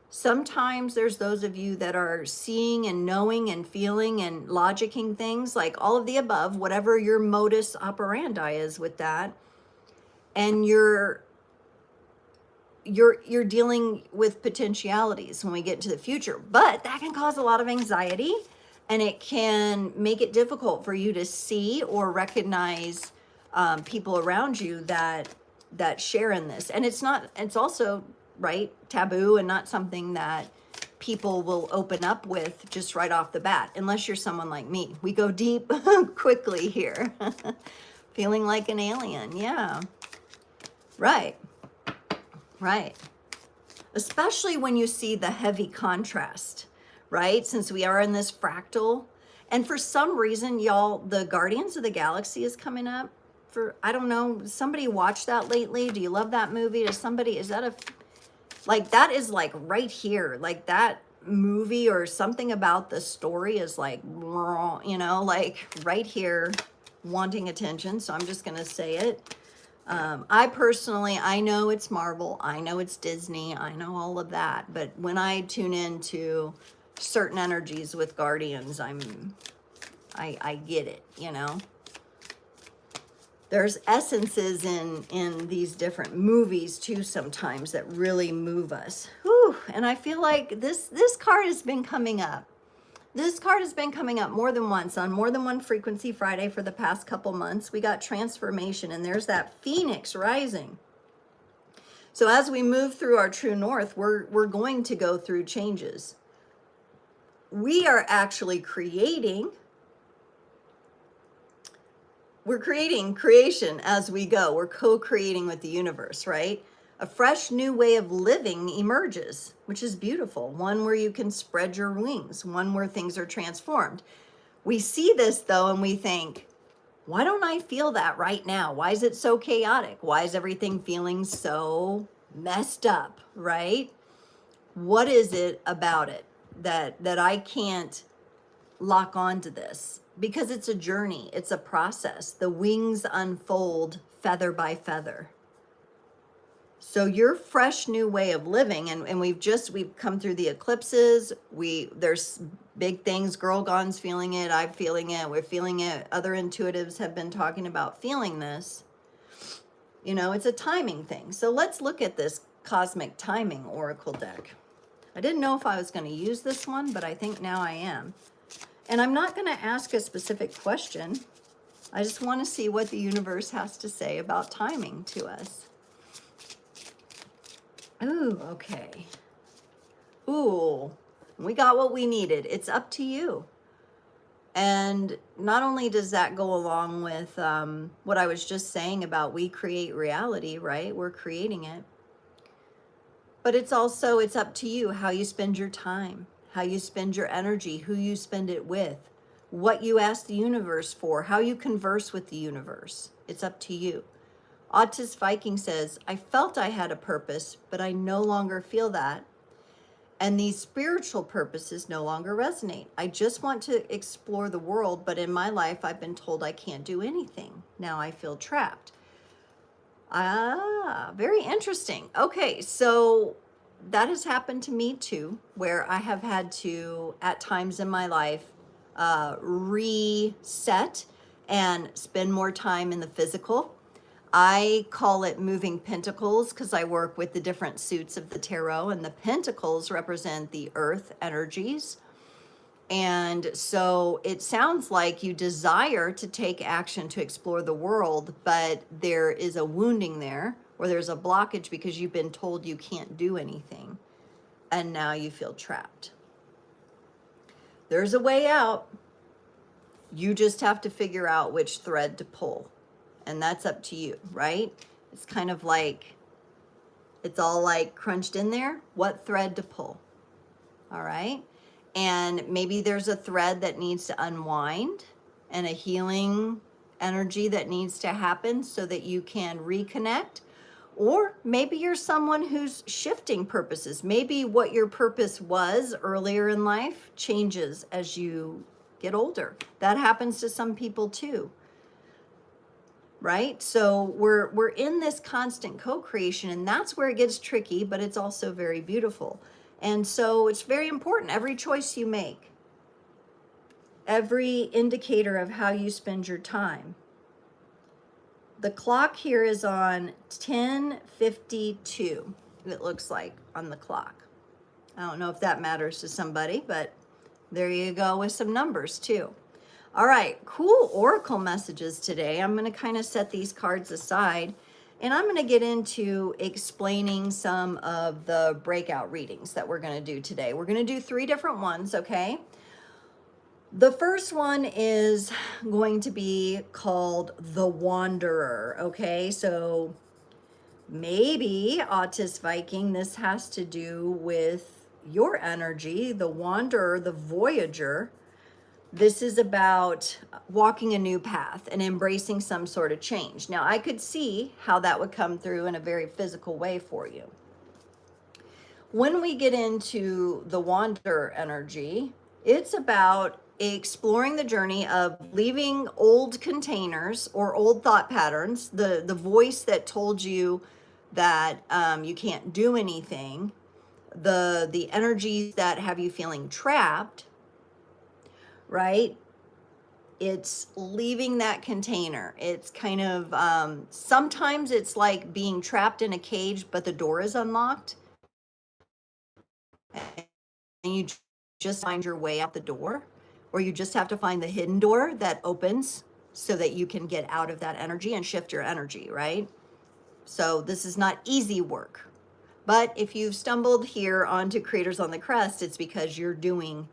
sometimes there's those of you that are seeing and knowing and feeling and logicking things, like all of the above, whatever your modus operandi is with that. And you're dealing with potentialities when we get to the future, but that can cause a lot of anxiety, and it can make it difficult for you to see or recognize people around you that share in this. And it's also, right, taboo, and not something that people will open up with just right off the bat, unless you're someone like me. We go deep quickly here. Feeling like an alien. Yeah, right. Right. Especially when you see the heavy contrast, right? Since we are in this fractal. And for some reason, y'all, the Guardians of the Galaxy is coming up. For, I don't know, somebody watched that lately? Do you love that movie? Does somebody, is that a, like, that is like right here. Like that movie or something about the story is like, you know, like right here, wanting attention. So I'm just going to say it. I personally, I know it's Marvel, I know it's Disney, I know all of that, but when I tune into certain energies with Guardians, I get it, you know. There's essences in these different movies too sometimes that really move us. Whew, and I feel like this card has been coming up. This card has been coming up more than once on more than one Frequency Friday for the past couple months. We got transformation, and there's that Phoenix rising. So as we move through our true north, we're going to go through changes. We are actually creating creation as we go. We're co-creating with the universe, right? A fresh new way of living emerges, which is beautiful. One where you can spread your wings, one where things are transformed. We see this though, and we think, why don't I feel that right now? Why is it so chaotic? Why is everything feeling so messed up, right? What is it about it that I can't lock onto this? Because it's a journey, it's a process. The wings unfold feather by feather. So your fresh new way of living, and we've come through the eclipses. There's big things. Girl Gone's feeling it. I'm feeling it. We're feeling it. Other intuitives have been talking about feeling this. You know, it's a timing thing. So let's look at this cosmic timing oracle deck. I didn't know if I was going to use this one, but I think now I am. And I'm not going to ask a specific question. I just want to see what the universe has to say about timing to us. Ooh, okay. Ooh, we got what we needed. It's up to you. And not only does that go along with what I was just saying about we create reality, right? We're creating it. But it's also, it's up to you how you spend your time, how you spend your energy, who you spend it with, what you ask the universe for, how you converse with the universe. It's up to you. Autist Viking says, I felt I had a purpose, but I no longer feel that. And these spiritual purposes no longer resonate. I just want to explore the world, but in my life, I've been told I can't do anything. Now I feel trapped. Ah, very interesting. Okay, so that has happened to me too, where I have had to, at times in my life, reset and spend more time in the physical. I call it moving pentacles because I work with the different suits of the tarot, and the pentacles represent the earth energies. And so it sounds like you desire to take action to explore the world, but there is a wounding there, or there's a blockage because you've been told you can't do anything. And now you feel trapped. There's a way out. You just have to figure out which thread to pull. And that's up to you, right? It's kind of like, it's all like crunched in there. What thread to pull? All right. And maybe there's a thread that needs to unwind and a healing energy that needs to happen so that you can reconnect. Or maybe you're someone who's shifting purposes. Maybe what your purpose was earlier in life changes as you get older. That happens to some people too. Right? So we're in this constant co-creation, and that's where it gets tricky, but it's also very beautiful. And so it's very important. Every choice you make, every indicator of how you spend your time. The clock here is on 10:52. It looks like on the clock. I don't know if that matters to somebody, but there you go with some numbers too. All right, cool oracle messages today. I'm going to kind of set these cards aside, and I'm going to get into explaining some of the breakout readings that we're going to do today. We're going to do 3 different ones, okay? The first one is going to be called The Wanderer, okay? So Maybe, Autist Viking, this has to do with your energy, the Wanderer, the Voyager. This is about walking a new path and embracing some sort of change. Now, I could see how that would come through in a very physical way for you. When we get into the Wanderer energy, it's about exploring the journey of leaving old containers or old thought patterns, the voice that told you that you can't do anything, the energies that have you feeling trapped, right? It's leaving that container. It's kind of sometimes it's like being trapped in a cage, but the door is unlocked and you just find your way out the door, or you just have to find the hidden door that opens so that you can get out of that energy and shift your energy, right? So this is not easy work. But if you've stumbled here onto Creators on the Crest, it's because you're doing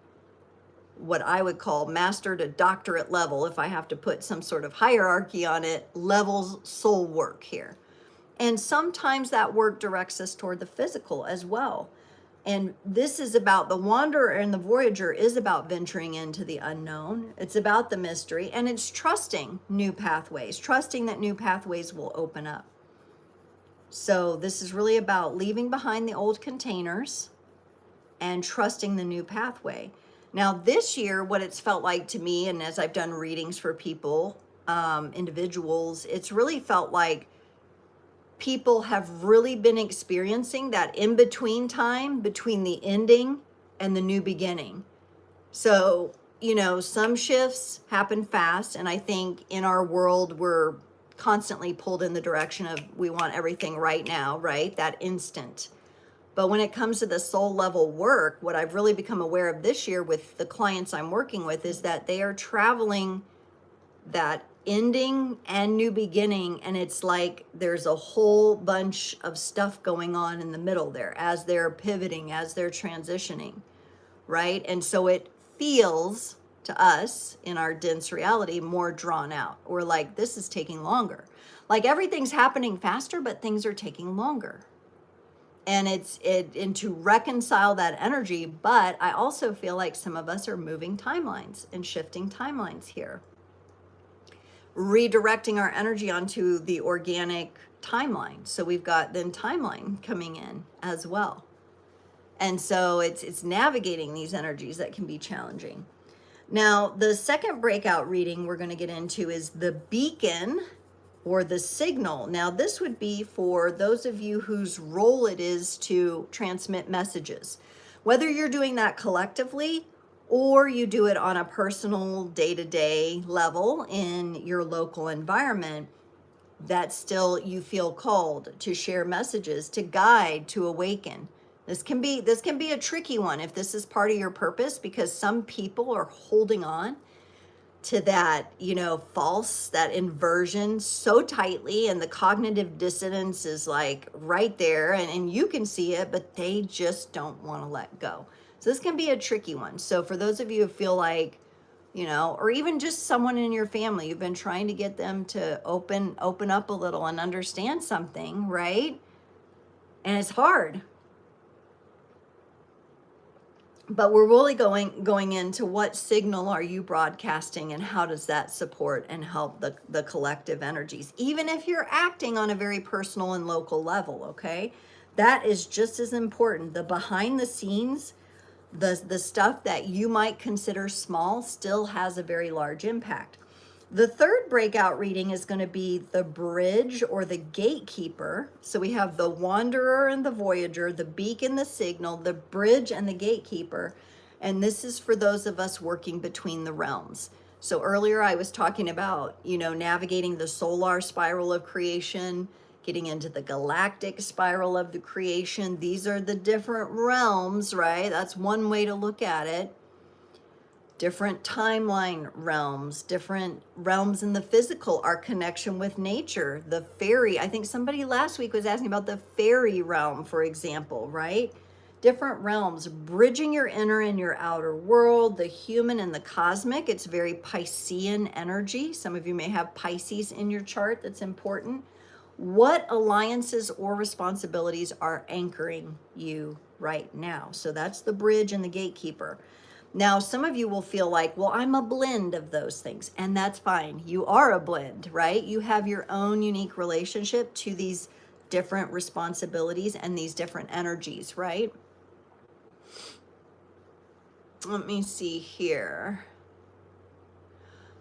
what I would call master to doctorate level, if I have to put some sort of hierarchy on it, levels soul work here. And sometimes that work directs us toward the physical as well. And this is about the Wanderer and the Voyager is about venturing into the unknown. It's about the mystery, and it's trusting new pathways, trusting that new pathways will open up. So this is really about leaving behind the old containers and trusting the new pathway. Now, this year, what it's felt like to me, and as I've done readings for people, individuals, it's really felt like people have really been experiencing that in-between time between the ending and the new beginning. So, you know, some shifts happen fast, and I think in our world, we're constantly pulled in the direction of we want everything right now, right? That instant. But when it comes to the soul level work, what I've really become aware of this year with the clients I'm working with is that they are traveling that ending and new beginning, and it's like there's a whole bunch of stuff going on in the middle there as they're pivoting, as they're transitioning, right? And so it feels to us in our dense reality more drawn out. We're like, this is taking longer. Like everything's happening faster, but things are taking longer. And and to reconcile that energy, but I also feel like some of us are moving timelines and shifting timelines here, redirecting our energy onto the organic timeline. So we've got then timeline coming in as well. And so it's navigating these energies that can be challenging. Now, the second breakout reading we're going to get into is the beacon or the signal. Now, this would be for those of you whose role it is to transmit messages, whether you're doing that collectively or you do it on a personal day-to-day level in your local environment, that still you feel called to share messages, to guide, to awaken. This can be a tricky one if this is part of your purpose, because some people are holding on to that, you know, false, that inversion so tightly, and the cognitive dissonance is like right there, and you can see it, but they just don't want to let go. So this can be a tricky one. So for those of you who feel like, you know, or even just someone in your family, you've been trying to get them to open up a little and understand something, right? And it's hard. But we're really going into what signal are you broadcasting, and how does that support and help the collective energies, even if you're acting on a very personal and local level, okay? That is just as important. The behind the scenes, the stuff that you might consider small still has a very large impact. The third breakout reading is going to be the bridge or the gatekeeper. So we have the Wanderer and the Voyager, the beacon, the signal, the bridge, and the gatekeeper. And this is for those of us working between the realms. So earlier I was talking about, you know, navigating the solar spiral of creation, getting into the galactic spiral of the creation. These are the different realms, right? That's one way to look at it. Different timeline realms, different realms in the physical, our connection with nature, the fairy. I think somebody last week was asking about the fairy realm, for example, right? Different realms, bridging your inner and your outer world, the human and the cosmic. It's very Piscean energy. Some of you may have Pisces in your chart. That's important. What alliances or responsibilities are anchoring you right now? So that's the bridge and the gatekeeper. Now, some of you will feel like, well, I'm a blend of those things, and that's fine. You are a blend, right? You have your own unique relationship to these different responsibilities and these different energies, right? Let me see here.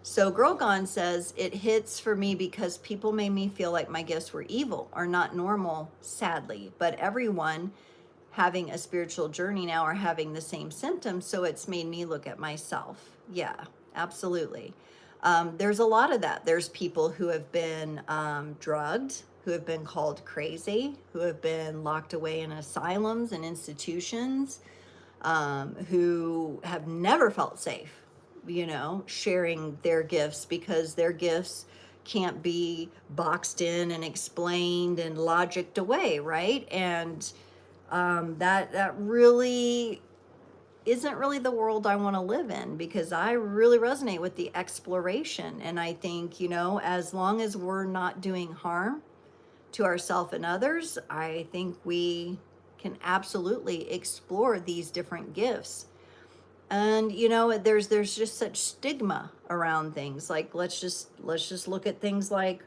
So Girl Gone says, it hits for me because people made me feel like my gifts were evil or not normal, sadly. But everyone having a spiritual journey now are having the same symptoms. So it's made me look at myself. Yeah, absolutely. There's a lot of that. There's people who have been drugged, who have been called crazy, who have been locked away in asylums and institutions, who have never felt safe, sharing their gifts because their gifts can't be boxed in and explained and logicked away, right? And that really isn't really the world I want to live in, because I really resonate with the exploration. And I think, as long as we're not doing harm to ourselves and others, I think we can absolutely explore these different gifts. And there's just such stigma around things. Like, let's just look at things like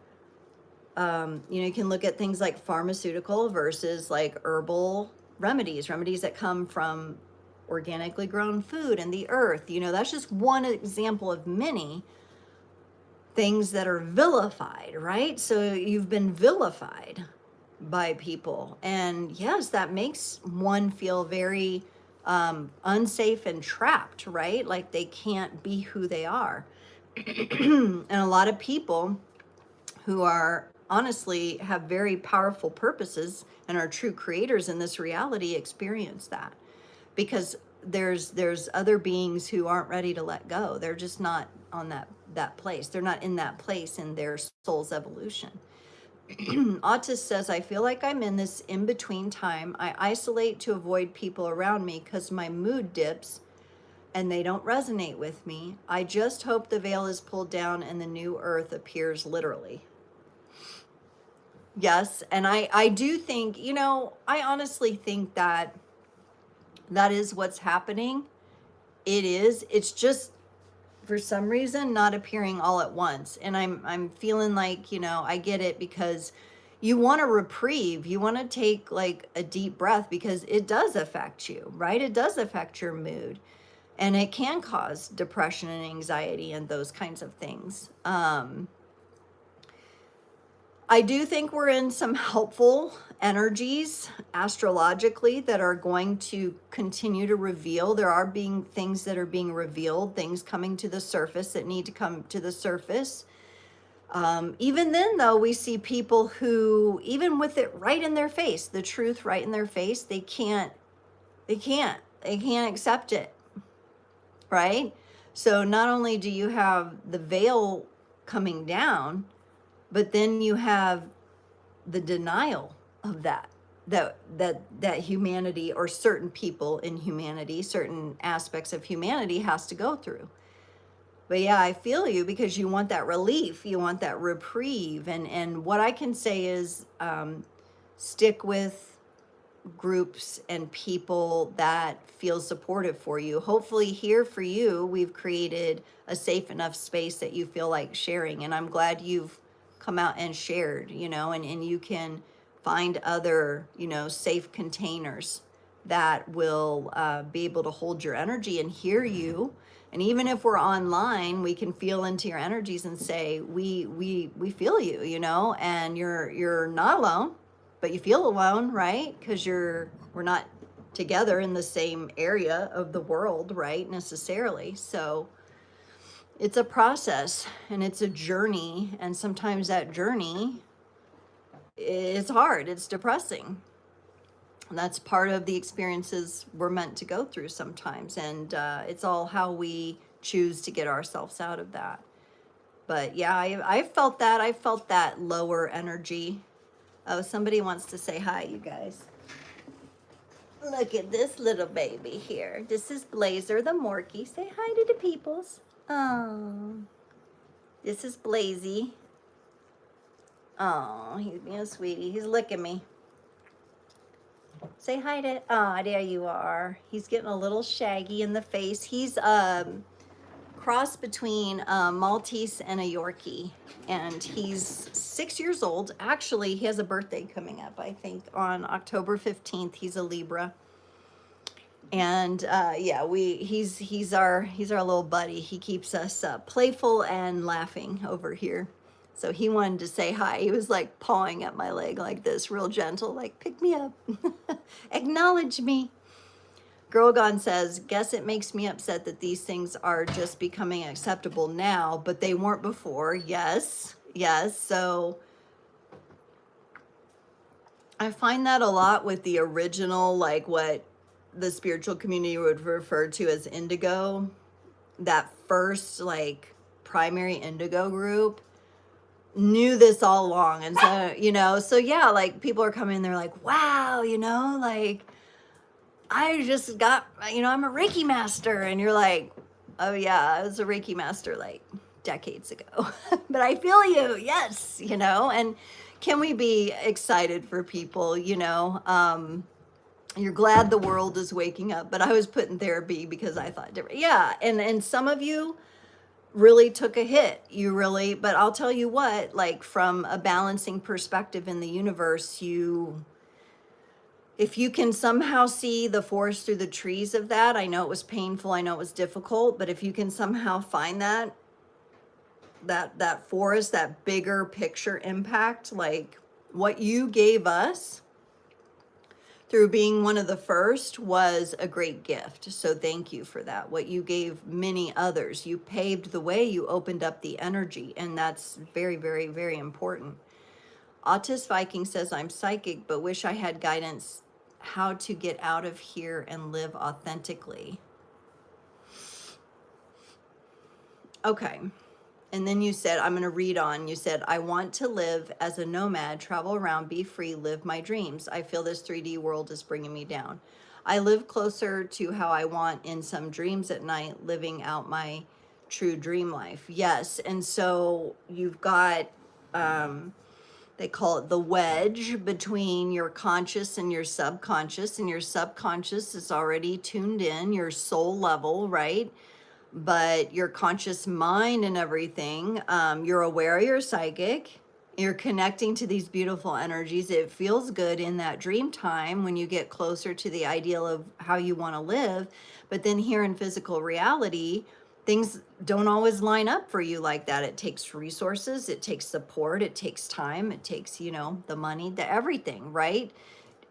you can look at things like pharmaceutical versus like herbal remedies that come from organically grown food and the earth. That's just one example of many things that are vilified, right? So you've been vilified by people. And yes, that makes one feel very unsafe and trapped, right? Like they can't be who they are. And a lot of people who are honestly have very powerful purposes and are true creators in this reality experience that, because there's other beings who aren't ready to let go. They're just not on that place. They're not in that place in their soul's evolution. Autist says, I feel like I'm in this in-between time. I isolate to avoid people around me because my mood dips and they don't resonate with me. I just hope the veil is pulled down and the new earth appears literally. Yes, and I do think, I honestly think that is what's happening. It's just for some reason not appearing all at once. And I'm feeling like, I get it, because you want a reprieve. You want to take like a deep breath, because it does affect you, right? It does affect your mood, and it can cause depression and anxiety and those kinds of things. I do think we're in some helpful energies astrologically that are going to continue to reveal. There are things that are being revealed, things coming to the surface that need to come to the surface. Even then, though, we see people who, even with it right in their face, the truth right in their face, they can't accept it, right? So not only do you have the veil coming down, but then you have the denial of that humanity, or certain people in humanity, certain aspects of humanity, has to go through. But yeah, I feel you, because you want that relief, you want that reprieve. And what I can say is stick with groups and people that feel supportive for you. Hopefully here for you, we've created a safe enough space that you feel like sharing. And I'm glad you've come out and shared, and you can find other, safe containers that will be able to hold your energy and hear you. And even if we're online, we can feel into your energies and say, we feel you, and you're not alone, but you feel alone, right? Because we're not together in the same area of the world, right? Necessarily. So it's a process and it's a journey. And sometimes that journey is hard. It's depressing. And that's part of the experiences we're meant to go through sometimes. And it's all how we choose to get ourselves out of that. But yeah, I felt that. I felt that lower energy. Oh, somebody wants to say hi, you guys. Look at this little baby here. This is Blazer the Morkie. Say hi to the peoples. Oh, this is Blazy. Oh, he's being a sweetie. He's licking me. Say hi to, ah, there you are. He's getting a little shaggy in the face. He's cross between a Maltese and a Yorkie, and he's 6 years old. Actually, he has a birthday coming up, I think, on October 15th. He's a Libra. And yeah, he's our little buddy. He keeps us playful and laughing over here. So he wanted to say hi. He was like pawing at my leg like this, real gentle, like pick me up, acknowledge me. Girl Gone says, guess it makes me upset that these things are just becoming acceptable now, but they weren't before. Yes, yes. So I find that a lot with the original, like what the spiritual community would refer to as indigo, that first like primary indigo group knew this all along. And so, so yeah, like people are coming, they're like, wow, like I just got, I'm a Reiki master. And you're like, oh yeah, I was a Reiki master like decades ago, but I feel you. Yes. And can we be excited for people, you're glad the world is waking up, but I was put in therapy because I thought different. Yeah. And some of you really took a hit. But I'll tell you what, like from a balancing perspective in the universe, if you can somehow see the forest through the trees of that, I know it was painful, I know it was difficult, but if you can somehow find that forest, that bigger picture impact, like what you gave us through being one of the first was a great gift. So thank you for that. What you gave many others, you paved the way, you opened up the energy, and that's very, very, very important. Autist Viking says, I'm psychic, but wish I had guidance how to get out of here and live authentically. Okay. And then you said, I'm going to read on. You said, I want to live as a nomad, travel around, be free, live my dreams. I feel this 3D world is bringing me down. I live closer to how I want in some dreams at night, living out my true dream life. Yes. And so you've got, they call it the wedge between your conscious and your subconscious, and your subconscious is already tuned in, your soul level, right? But your conscious mind and everything, you're aware, you're psychic, you're connecting to these beautiful energies. It feels good in that dream time when you get closer to the ideal of how you want to live. But then here in physical reality, things don't always line up for you like that. It takes resources, it takes support, it takes time, it takes, the money, the everything, right?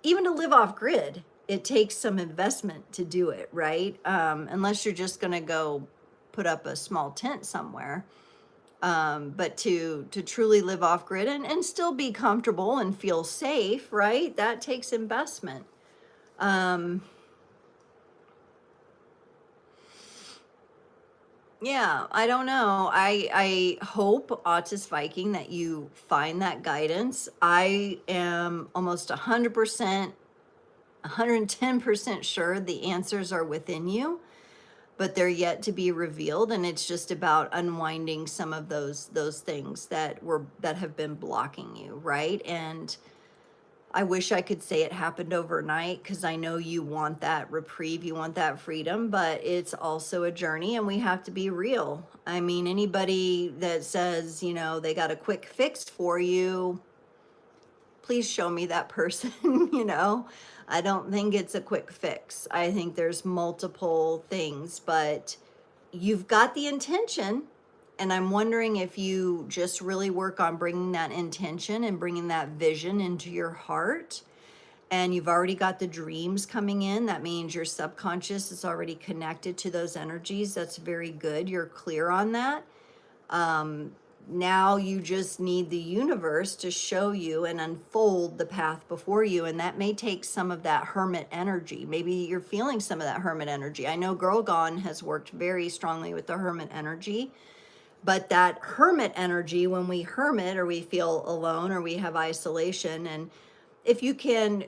Even to live off grid, it takes some investment to do it, right? Unless you're just going to go put up a small tent somewhere. But to truly live off grid and still be comfortable and feel safe, right? That takes investment. Yeah, I don't know. I hope, Autist Viking, that you find that guidance. I am almost 100%, 110% sure the answers are within you, but they're yet to be revealed, and it's just about unwinding some of those things that have been blocking you, right? And I wish I could say it happened overnight, because I know you want that reprieve, you want that freedom, but it's also a journey, and we have to be real. I mean, anybody that says, they got a quick fix for you, please show me that person. I don't think it's a quick fix. I think there's multiple things, but you've got the intention. And I'm wondering if you just really work on bringing that intention and bringing that vision into your heart. And you've already got the dreams coming in. That means your subconscious is already connected to those energies. That's very good. You're clear on that. Now you just need the universe to show you and unfold the path before you. And that may take some of that hermit energy. Maybe you're feeling some of that hermit energy. I know Girl Gone has worked very strongly with the hermit energy, but that hermit energy, when we hermit or we feel alone or we have isolation, and if you can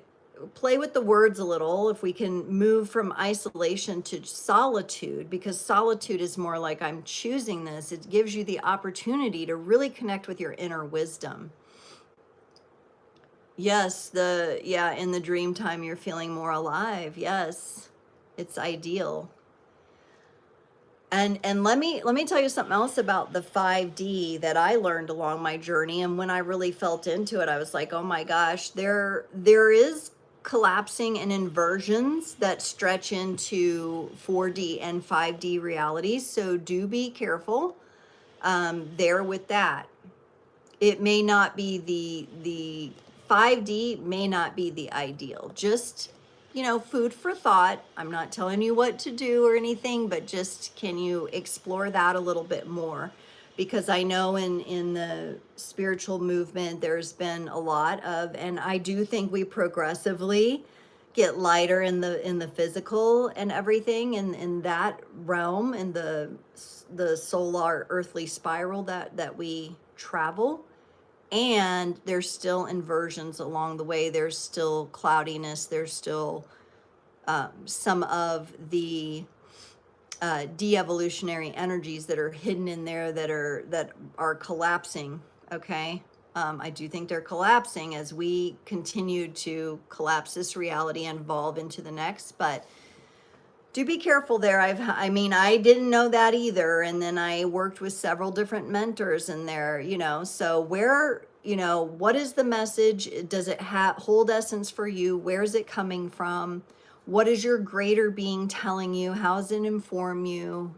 play with the words a little, if we can move from isolation to solitude, because solitude is more like I'm choosing this, it gives you the opportunity to really connect with your inner wisdom. Yes, yeah, in the dream time you're feeling more alive. Yes. It's ideal. And let me tell you something else about the 5D that I learned along my journey. And when I really felt into it, I was like, oh my gosh, there is collapsing and inversions that stretch into 4D and 5D realities. So do be careful there with that. It may not be the 5D may not be the ideal. Just, food for thought. I'm not telling you what to do or anything, but just can you explore that a little bit more? Because I know in the spiritual movement there's been a lot of, and I do think we progressively get lighter in the physical and everything in that realm, in the solar earthly spiral that we travel. And there's still inversions along the way. There's still cloudiness. There's still some of the de-evolutionary energies that are hidden in there that are collapsing. Okay, I do think they're collapsing as we continue to collapse this reality and evolve into the next. But do be careful there. I didn't know that either. And then I worked with several different mentors in there, so what is the message? Does it hold essence for you? Where is it coming from? What is your greater being telling you? How does it inform you?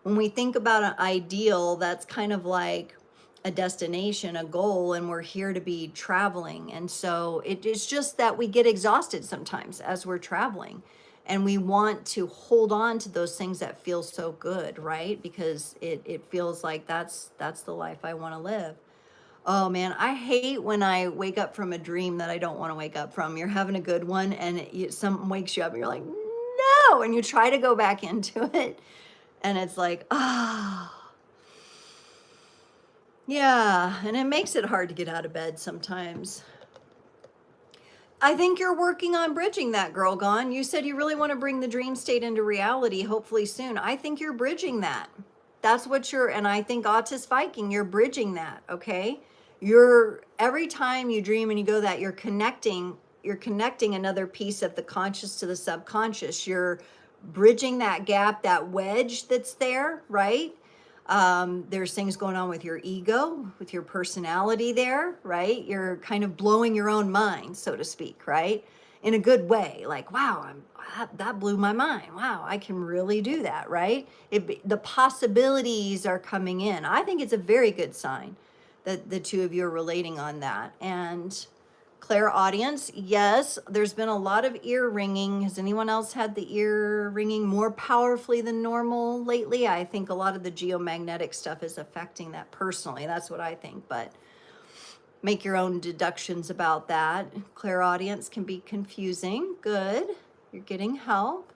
When we think about an ideal, that's kind of like a destination, a goal, and we're here to be traveling. And so it is just that we get exhausted sometimes as we're traveling. And we want to hold on to those things that feel so good, right? Because it feels like that's the life I want to live. Oh man, I hate when I wake up from a dream that I don't want to wake up from. You're having a good one and something wakes you up and you're like, no, and you try to go back into it and it's like, yeah, and it makes it hard to get out of bed sometimes. I think you're working on bridging that, Girl Gone. You said you really want to bring the dream state into reality, hopefully soon. I think you're bridging that. That's what and I think Autist Viking, you're bridging that, okay? Every time you dream and you go that, you're connecting another piece of the conscious to the subconscious. You're bridging that gap, that wedge that's there, right? There's things going on with your ego, with your personality there, right? You're kind of blowing your own mind, so to speak, right? In a good way, like, wow, that blew my mind. Wow, I can really do that, right? The possibilities are coming in. I think it's a very good sign that the two of you are relating on that. And Claire audience, yes, there's been a lot of ear ringing. Has anyone else had the ear ringing more powerfully than normal lately? I think a lot of the geomagnetic stuff is affecting that personally. That's what I think, but make your own deductions about that. Claire audience can be confusing. Good. You're getting help.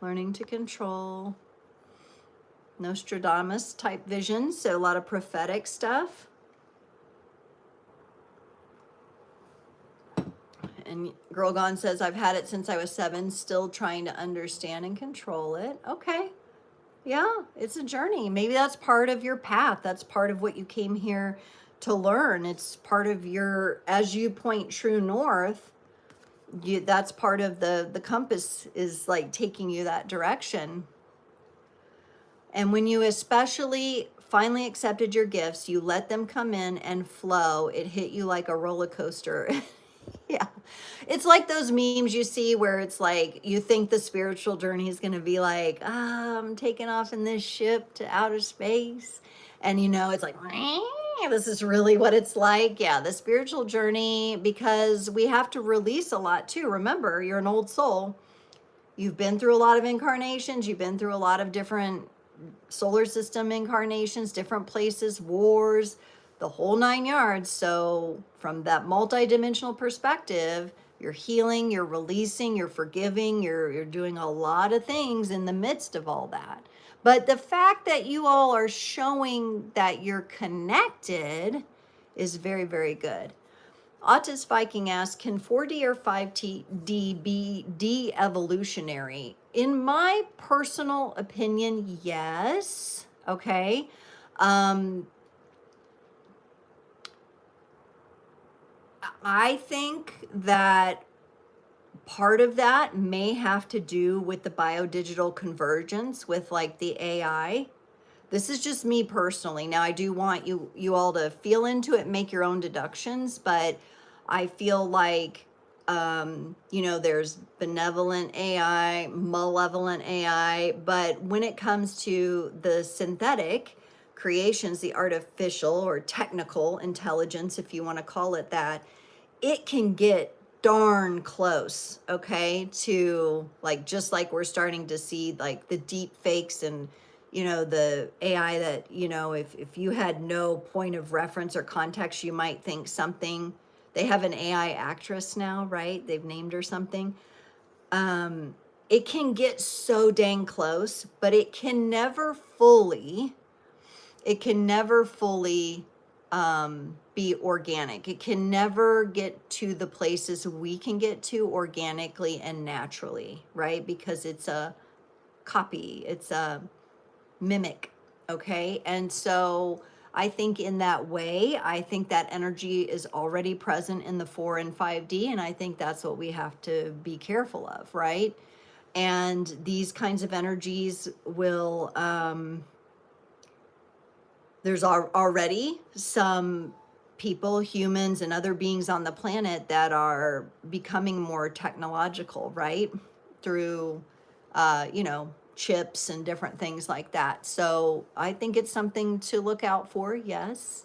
Learning to control. Nostradamus type visions, so a lot of prophetic stuff. And Girl Gone says, I've had it since I was 7, still trying to understand and control it. Okay. Yeah, it's a journey. Maybe that's part of your path. That's part of what you came here to learn. It's part of as you point true north, that's part of the compass is like taking you that direction. And when you especially finally accepted your gifts, you let them come in and flow. It hit you like a roller coaster. Yeah. It's like those memes you see where it's like you think the spiritual journey is going to be like, I'm taking off in this ship to outer space. And it's like, this is really what it's like. Yeah, the spiritual journey, because we have to release a lot too. Remember, you're an old soul. You've been through a lot of incarnations. You've been through a lot of different solar system incarnations, different places, wars, the whole 9 yards. So from that multidimensional perspective, you're healing, you're releasing, you're forgiving, you're doing a lot of things in the midst of all that. But the fact that you all are showing that you're connected is very, very good. Autist Viking asks, can 4D or 5D be de-evolutionary? In my personal opinion, yes. Okay. I think that part of that may have to do with the biodigital convergence with like the AI. This is just me personally. Now I do want you all to feel into it, make your own deductions, but I feel like you know, there's benevolent AI, malevolent AI, but when it comes to the synthetic creations, the artificial or technical intelligence, if you want to call it that, it can get darn close, okay, to like, just like we're starting to see like the deep fakes and, you know, the AI that, you know, if you had no point of reference or context, you might think something. They have an AI actress now, right? They've named her something. It can get so dang close, but it can never fully be organic. It can never get to the places we can get to organically and naturally, right? Because it's a copy, it's a mimic, okay? And so I think in that way, I think that energy is already present in the 4 and 5D, and I think that's what we have to be careful of, right? And these kinds of energies will there's already some people, humans, and other beings on the planet that are becoming more technological, right? Through, you know, chips and different things like that. So I think it's something to look out for, yes.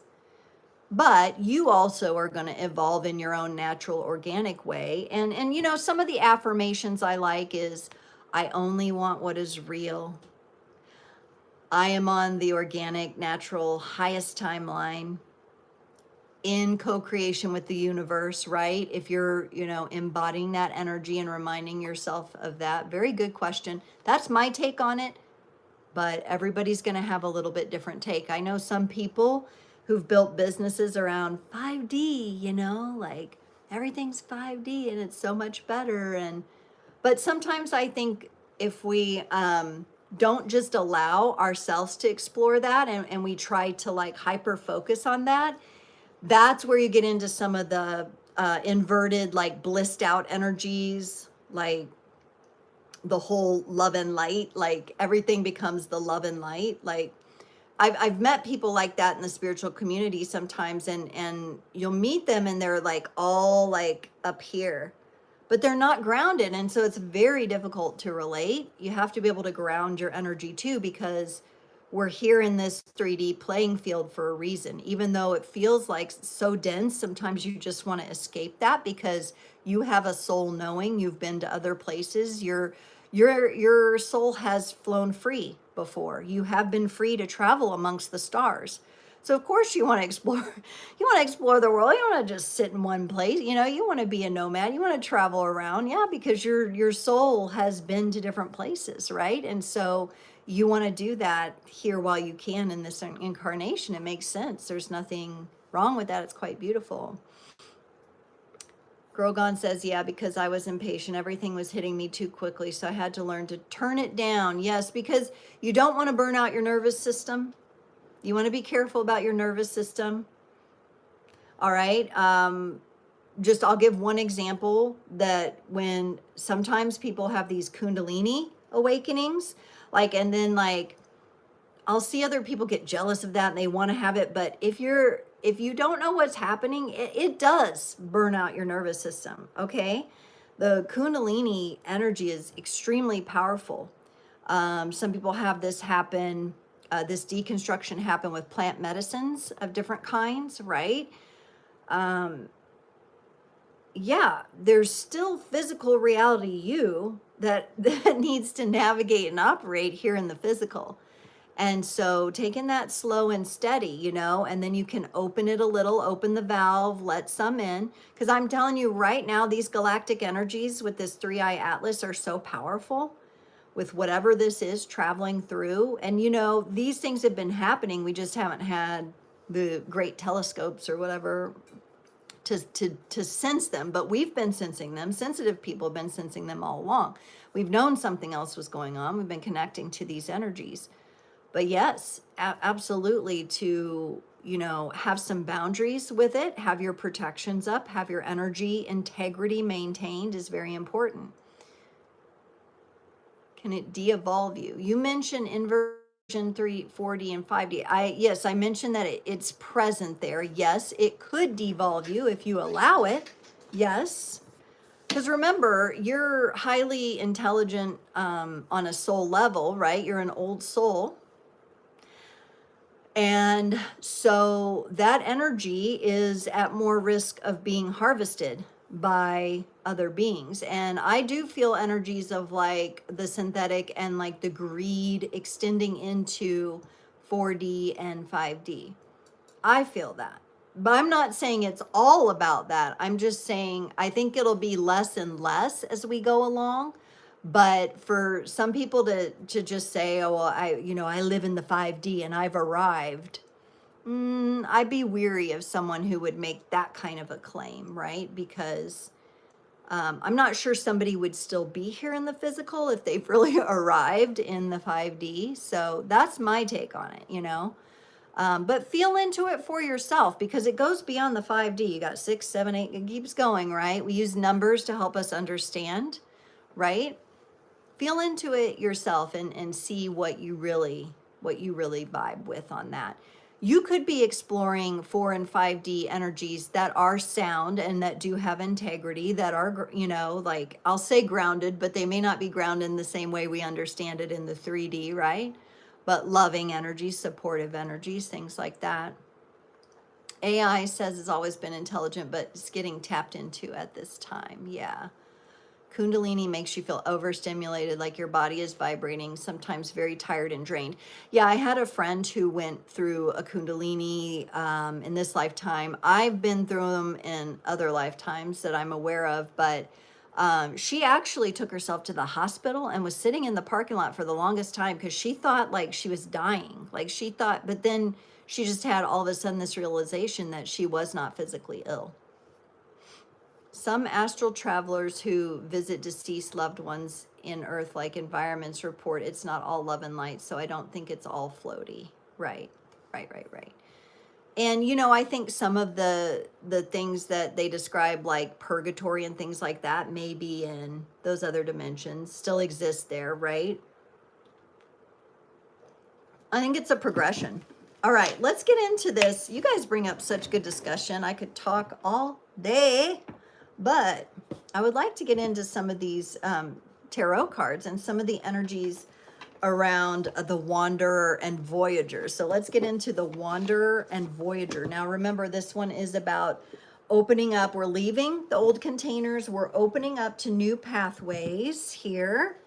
But you also are going to evolve in your own natural, organic way. And you know, some of the affirmations I like is, I only want what is real. I am on the organic, natural, highest timeline in co-creation with the universe, right? If you're, you know, embodying that energy and reminding yourself of that. Very good question. That's my take on it, but everybody's going to have a little bit different take. I know some people who've built businesses around 5D, you know, like everything's 5D and it's so much better. But sometimes I think if we don't just allow ourselves to explore that, and we try to like hyper focus on that, that's where you get into some of the inverted, like blissed out energies, like the whole love and light, like everything becomes the love and light. Like I've met people like that in the spiritual community sometimes, and you'll meet them and they're like all like up here, but they're not grounded. And so it's very difficult to relate. You have to be able to ground your energy too, because we're here in this 3D playing field for a reason. Even though it feels like so dense, sometimes you just want to escape that because you have a soul knowing, you've been to other places. Your soul has flown free before. You have been free to travel amongst the stars. So of course you want to explore, you want to explore the world. You don't want to just sit in one place. You know, you want to be a nomad. You want to travel around. Yeah, because your soul has been to different places, right? And so you want to do that here while you can in this incarnation. It makes sense. There's nothing wrong with that. It's quite beautiful. Grogan says, yeah, because I was impatient. Everything was hitting me too quickly. So I had to learn to turn it down. Yes, because you don't want to burn out your nervous system. You want to be careful about your nervous system. All right. Just I'll give one example, that when sometimes people have these Kundalini awakenings, like, and then like I'll see other people get jealous of that and they want to have it. But if you don't know what's happening, it does burn out your nervous system. Okay. The Kundalini energy is extremely powerful. Some people have this happen, this deconstruction happen with plant medicines of different kinds, right? Yeah, there's still physical reality you that needs to navigate and operate here in the physical. And so taking that slow and steady, you know, and then you can open it a little, open the valve, let some in. Because I'm telling you right now, these galactic energies with this 3-eye atlas are so powerful with whatever this is traveling through. And, you know, these things have been happening. We just haven't had the great telescopes or whatever to sense them, but we've been sensing them. Sensitive people have been sensing them all along. We've known something else was going on. We've been connecting to these energies. But yes, absolutely, to, you know, have some boundaries with it, have your protections up, have your energy integrity maintained is very important. Can it de-evolve you? You mentioned inversion 3, 4D, and 5D. Yes, I mentioned that it's present there. Yes, it could devolve you if you allow it. Yes. Because remember, you're highly intelligent on a soul level, right? You're an old soul. And so that energy is at more risk of being harvested by other beings. And I do feel energies of like the synthetic and like the greed extending into 4D and 5D. I feel that. But I'm not saying it's all about that. I'm just saying I think it'll be less and less as we go along. But for some people to just say, oh, well, I live in the 5D and I've arrived. I'd be weary of someone who would make that kind of a claim, right? Because I'm not sure somebody would still be here in the physical if they've really arrived in the 5D. So that's my take on it, you know? But feel into it for yourself because it goes beyond the 5D. You got 6, 7, 8, it keeps going, right? We use numbers to help us understand, right? Feel into it yourself and see what you really vibe with on that. You could be exploring 4 and 5D energies that are sound and that do have integrity, that are, you know, like I'll say grounded, but they may not be grounded in the same way we understand it in the 3D, right? But loving energies, supportive energies, things like that. AI says it's always been intelligent, but it's getting tapped into at this time. Yeah. Kundalini makes you feel overstimulated, like your body is vibrating, sometimes very tired and drained. Yeah, I had a friend who went through a Kundalini in this lifetime. I've been through them in other lifetimes that I'm aware of, but she actually took herself to the hospital and was sitting in the parking lot for the longest time because she thought like she was dying. Like she thought, but then she just had all of a sudden this realization that she was not physically ill. Some astral travelers who visit deceased loved ones in Earth-like environments report it's not all love and light, so I don't think it's all floaty. Right. And you know, I think some of the things that they describe, like purgatory and things like that, may be in those other dimensions, still exist there, right? I think it's a progression. All right, let's get into this. You guys bring up such good discussion. I could talk all day. But I would like to get into some of these tarot cards and some of the energies around the Wanderer and Voyager. So let's get into the Wanderer and Voyager. Now remember, this one is about opening up. We're leaving the old containers. We're opening up to new pathways here.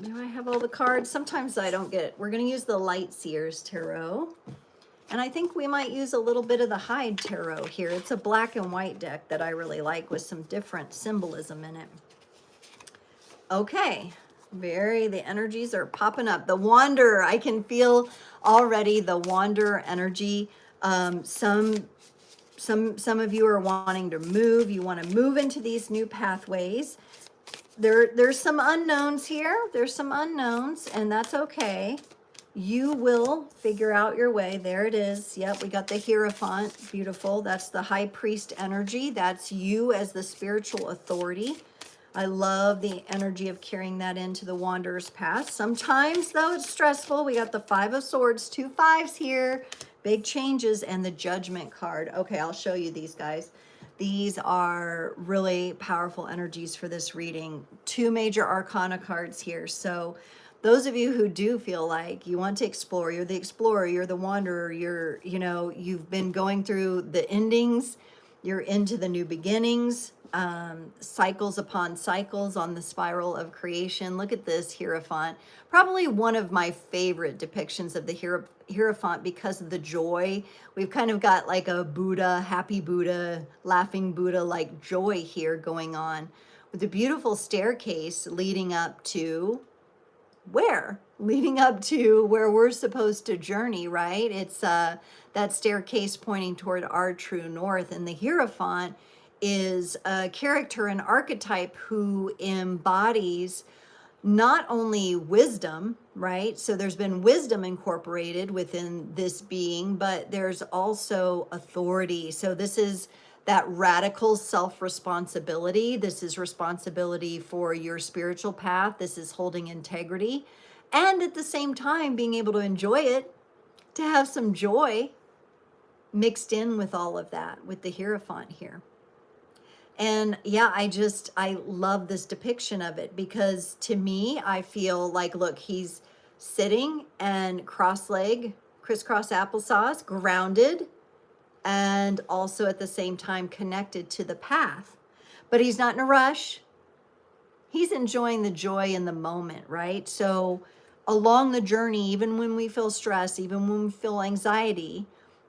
Do I have all the cards? Sometimes I don't get it. We're going to use the Light Seers Tarot. And I think we might use a little bit of the Hide Tarot here. It's a black and white deck that I really like with some different symbolism in it. Okay, the energies are popping up. The Wanderer, I can feel already the Wanderer energy. Some of you are wanting to move. You want to move into these new pathways. There's some unknowns here. There's some unknowns, and that's okay. You will figure out your way. There it is. Yep, we got the Hierophant. Beautiful. That's the High Priest energy. That's you as the spiritual authority. I love the energy of carrying that into the Wanderer's Path. Sometimes, though, it's stressful. We got the Five of Swords, 2 5s here. Big changes, and the Judgment card. Okay, I'll show you these guys. These are really powerful energies for this reading. 2 major arcana cards here. So those of you who do feel like you want to explore, you're the explorer, you're the wanderer, you've been going through the endings, you're into the new beginnings, cycles upon cycles on the spiral of creation. Look at this Hierophant. Probably one of my favorite depictions of the Hierophant because of the joy. We've kind of got like a Buddha, happy Buddha, laughing Buddha like joy here going on with a beautiful staircase leading up to where we're supposed to journey, right? It's that staircase pointing toward our true north. And the Hierophant is a character, an archetype who embodies not only wisdom, right? So there's been wisdom incorporated within this being, but there's also authority. So this is that radical self-responsibility. This is responsibility for your spiritual path. This is holding integrity. And at the same time, being able to enjoy it, to have some joy mixed in with all of that, with the Hierophant here. And yeah, I love this depiction of it, because to me, I feel like, look, he's sitting and cross-leg, crisscross applesauce, grounded, and also at the same time connected to the path. But he's not in a rush. He's enjoying the joy in the moment, right? So along the journey, even when we feel stress, even when we feel anxiety,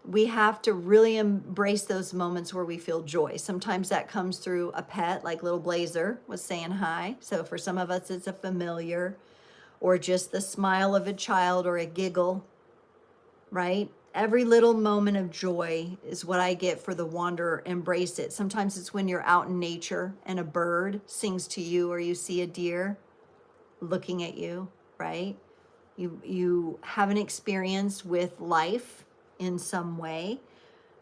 we have to really embrace those moments where we feel joy. Sometimes that comes through a pet, like little Blazer was saying hi. So for some of us, it's a familiar, or just the smile of a child, or a giggle, right? Every little moment of joy is what I get for the wanderer. Embrace it. Sometimes it's when you're out in nature and a bird sings to you, or you see a deer looking at you, right? You have an experience with life in some way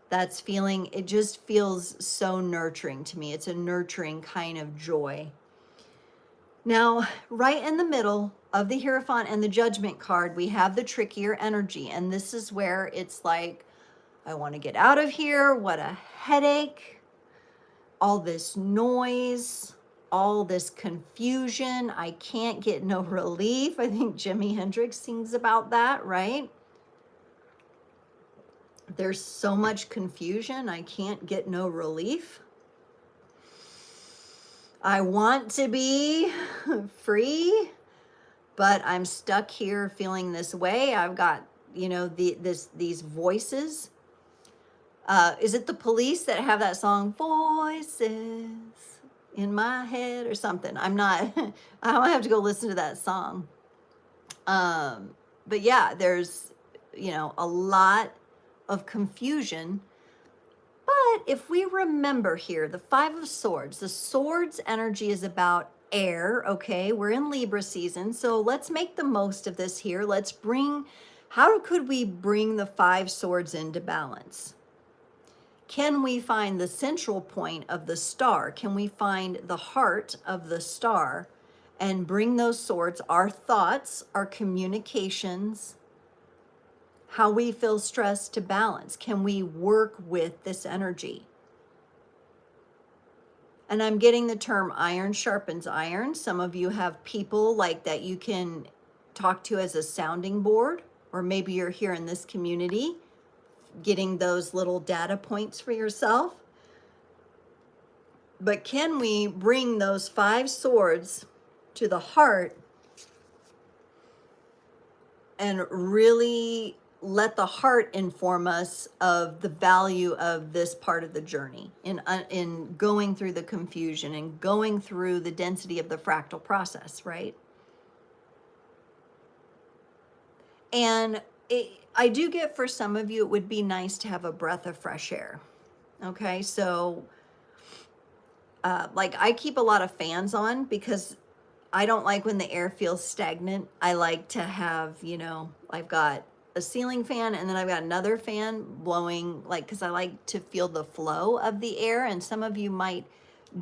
that's feeling, it just feels so nurturing to me. It's a nurturing kind of joy. Now, right in the middle of the Hierophant and the Judgment card, we have the trickier energy. And this is where it's like, I want to get out of here. What a headache. All this noise, all this confusion. I can't get no relief. I think Jimi Hendrix sings about that, right? There's so much confusion. I can't get no relief. I want to be free, but I'm stuck here feeling this way. I've got, you know, these voices. Is it the Police that have that song, Voices in My Head, or something? I'm not, I don't have to go listen to that song. But yeah, there's, you know, a lot of confusion. But if we remember here, the Five of Swords, the Swords energy is about air, okay? We're in Libra season, so let's make the most of this here. Let's bring, how could we bring the Five Swords into balance? Can we find the central point of the star? Can we find the heart of the star and bring those swords, our thoughts, our communications, how we feel stressed, to balance? Can we work with this energy? And I'm getting the term iron sharpens iron. Some of you have people like that you can talk to as a sounding board, or maybe you're here in this community getting those little data points for yourself. But can we bring those five swords to the heart and really let the heart inform us of the value of this part of the journey in going through the confusion and going through the density of the fractal process, right? And I do get, for some of you, it would be nice to have a breath of fresh air. Okay, so like I keep a lot of fans on because I don't like when the air feels stagnant. I like to have, you know, I've got a ceiling fan and then I've got another fan blowing, like, because I like to feel the flow of the air, and some of you might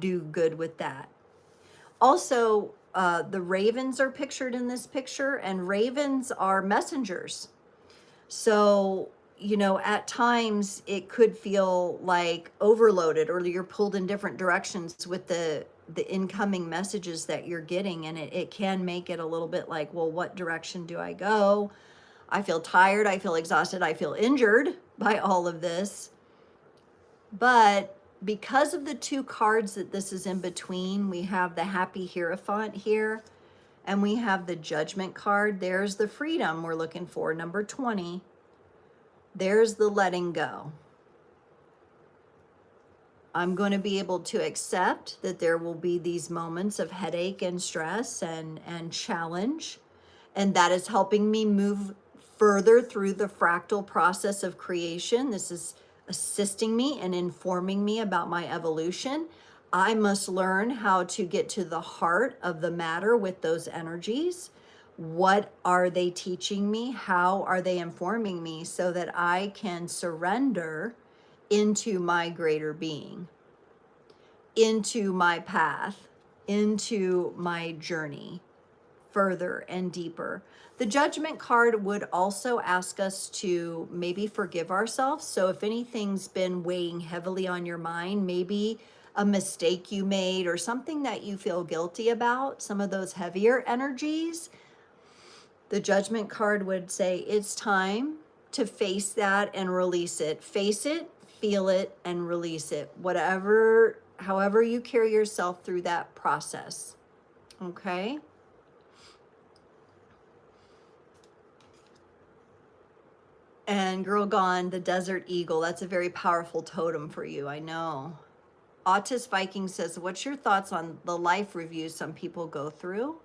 do good with that. Also, the ravens are pictured in this picture, and ravens are messengers. So, you know, at times it could feel like overloaded, or you're pulled in different directions with the incoming messages that you're getting, and it can make it a little bit like, well, what direction do I go? I feel tired, I feel exhausted, I feel injured by all of this. But because of the two cards that this is in between, we have the Happy Hierophant here, and we have the Judgment card. There's the freedom we're looking for, number 20. There's the letting go. I'm going to be able to accept that there will be these moments of headache and stress and challenge, and that is helping me move further through the fractal process of creation. This is assisting me and informing me about my evolution. I must learn how to get to the heart of the matter with those energies. What are they teaching me? How are they informing me so that I can surrender into my greater being, into my path, into my journey further and deeper? The judgment card would also ask us to maybe forgive ourselves. So if anything's been weighing heavily on your mind, maybe a mistake you made or something that you feel guilty about, some of those heavier energies, the judgment card would say it's time to face that and release it. Face it, feel it, and release it. Whatever, however you carry yourself through that process. Okay? And Girl Gone, the Desert Eagle, that's a very powerful totem for you, I know. Autist Viking says, what's your thoughts on the life reviews some people go through?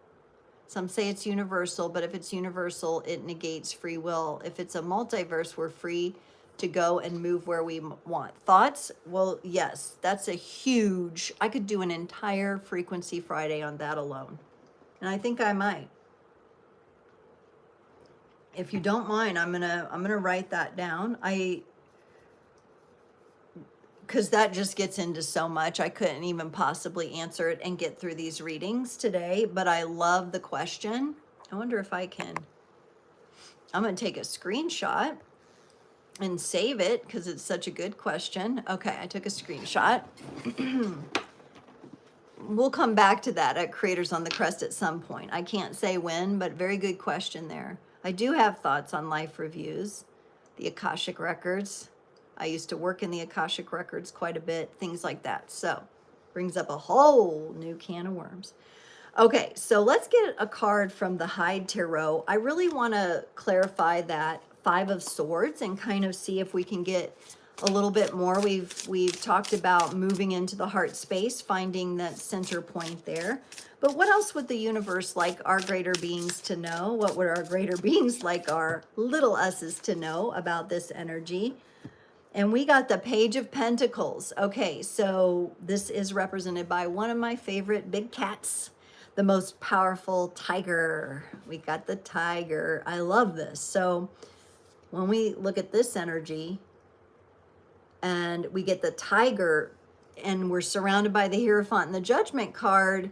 Some say it's universal, but if it's universal, it negates free will. If it's a multiverse, we're free to go and move where we want. Thoughts? Well, yes, that's a huge, I could do an entire Frequency Friday on that alone. And I think I might. If you don't mind, I'm gonna write that down. Because that just gets into so much. I couldn't even possibly answer it and get through these readings today, but I love the question. I wonder if I can. I'm gonna take a screenshot and save it because it's such a good question. Okay, I took a screenshot. We'll come back to that at Creators on the Crest at some point. I can't say when, but very good question there. I do have thoughts on life reviews, the Akashic Records. I used to work in the Akashic Records quite a bit, things like that. So, brings up a whole new can of worms. Okay, so let's get a card from the Hyde Tarot. I really want to clarify that Five of Swords and kind of see if we can get a little bit more. We've talked about moving into the heart space, finding that center point there. But what else would the universe like our greater beings to know? What would our greater beings like our little us's to know about this energy? And we got the Page of Pentacles. Okay, so this is represented by one of my favorite big cats, the most powerful tiger. We got the tiger. I love this. So when we look at this energy and we get the tiger and we're surrounded by the Hierophant and the Judgment card,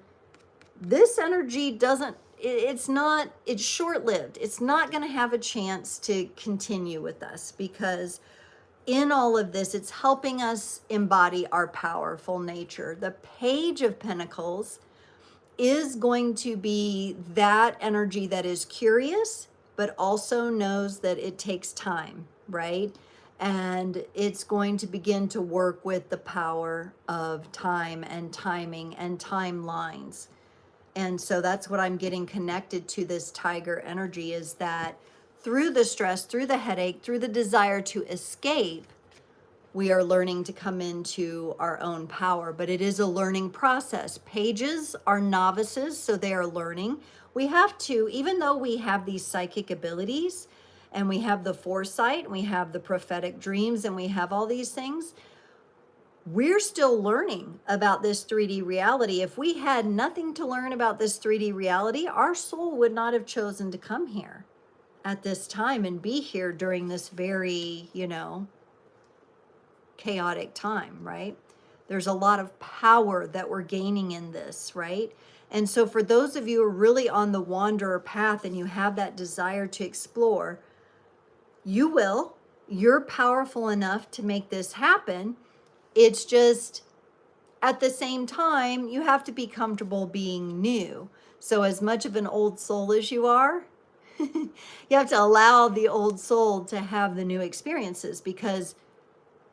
this energy doesn't, it's short-lived. It's not going to have a chance to continue with us because in all of this, it's helping us embody our powerful nature. The Page of Pentacles is going to be that energy that is curious, but also knows that it takes time, right? And it's going to begin to work with the power of time and timing and timelines. And so that's what I'm getting connected to this tiger energy, is that through the stress, through the headache, through the desire to escape, we are learning to come into our own power. But it is a learning process. Pages are novices, so they are learning. We have to, even though we have these psychic abilities and we have the foresight, and we have the prophetic dreams, and we have all these things, we're still learning about this 3D reality. If we had nothing to learn about this 3D reality, our soul would not have chosen to come here at this time and be here during this very, chaotic time, right? There's a lot of power that we're gaining in this, right? And so for those of you who are really on the wanderer path and you have that desire to explore, you're powerful enough to make this happen. It's just at the same time, you have to be comfortable being new. So as much of an old soul as you are, you have to allow the old soul to have the new experiences, because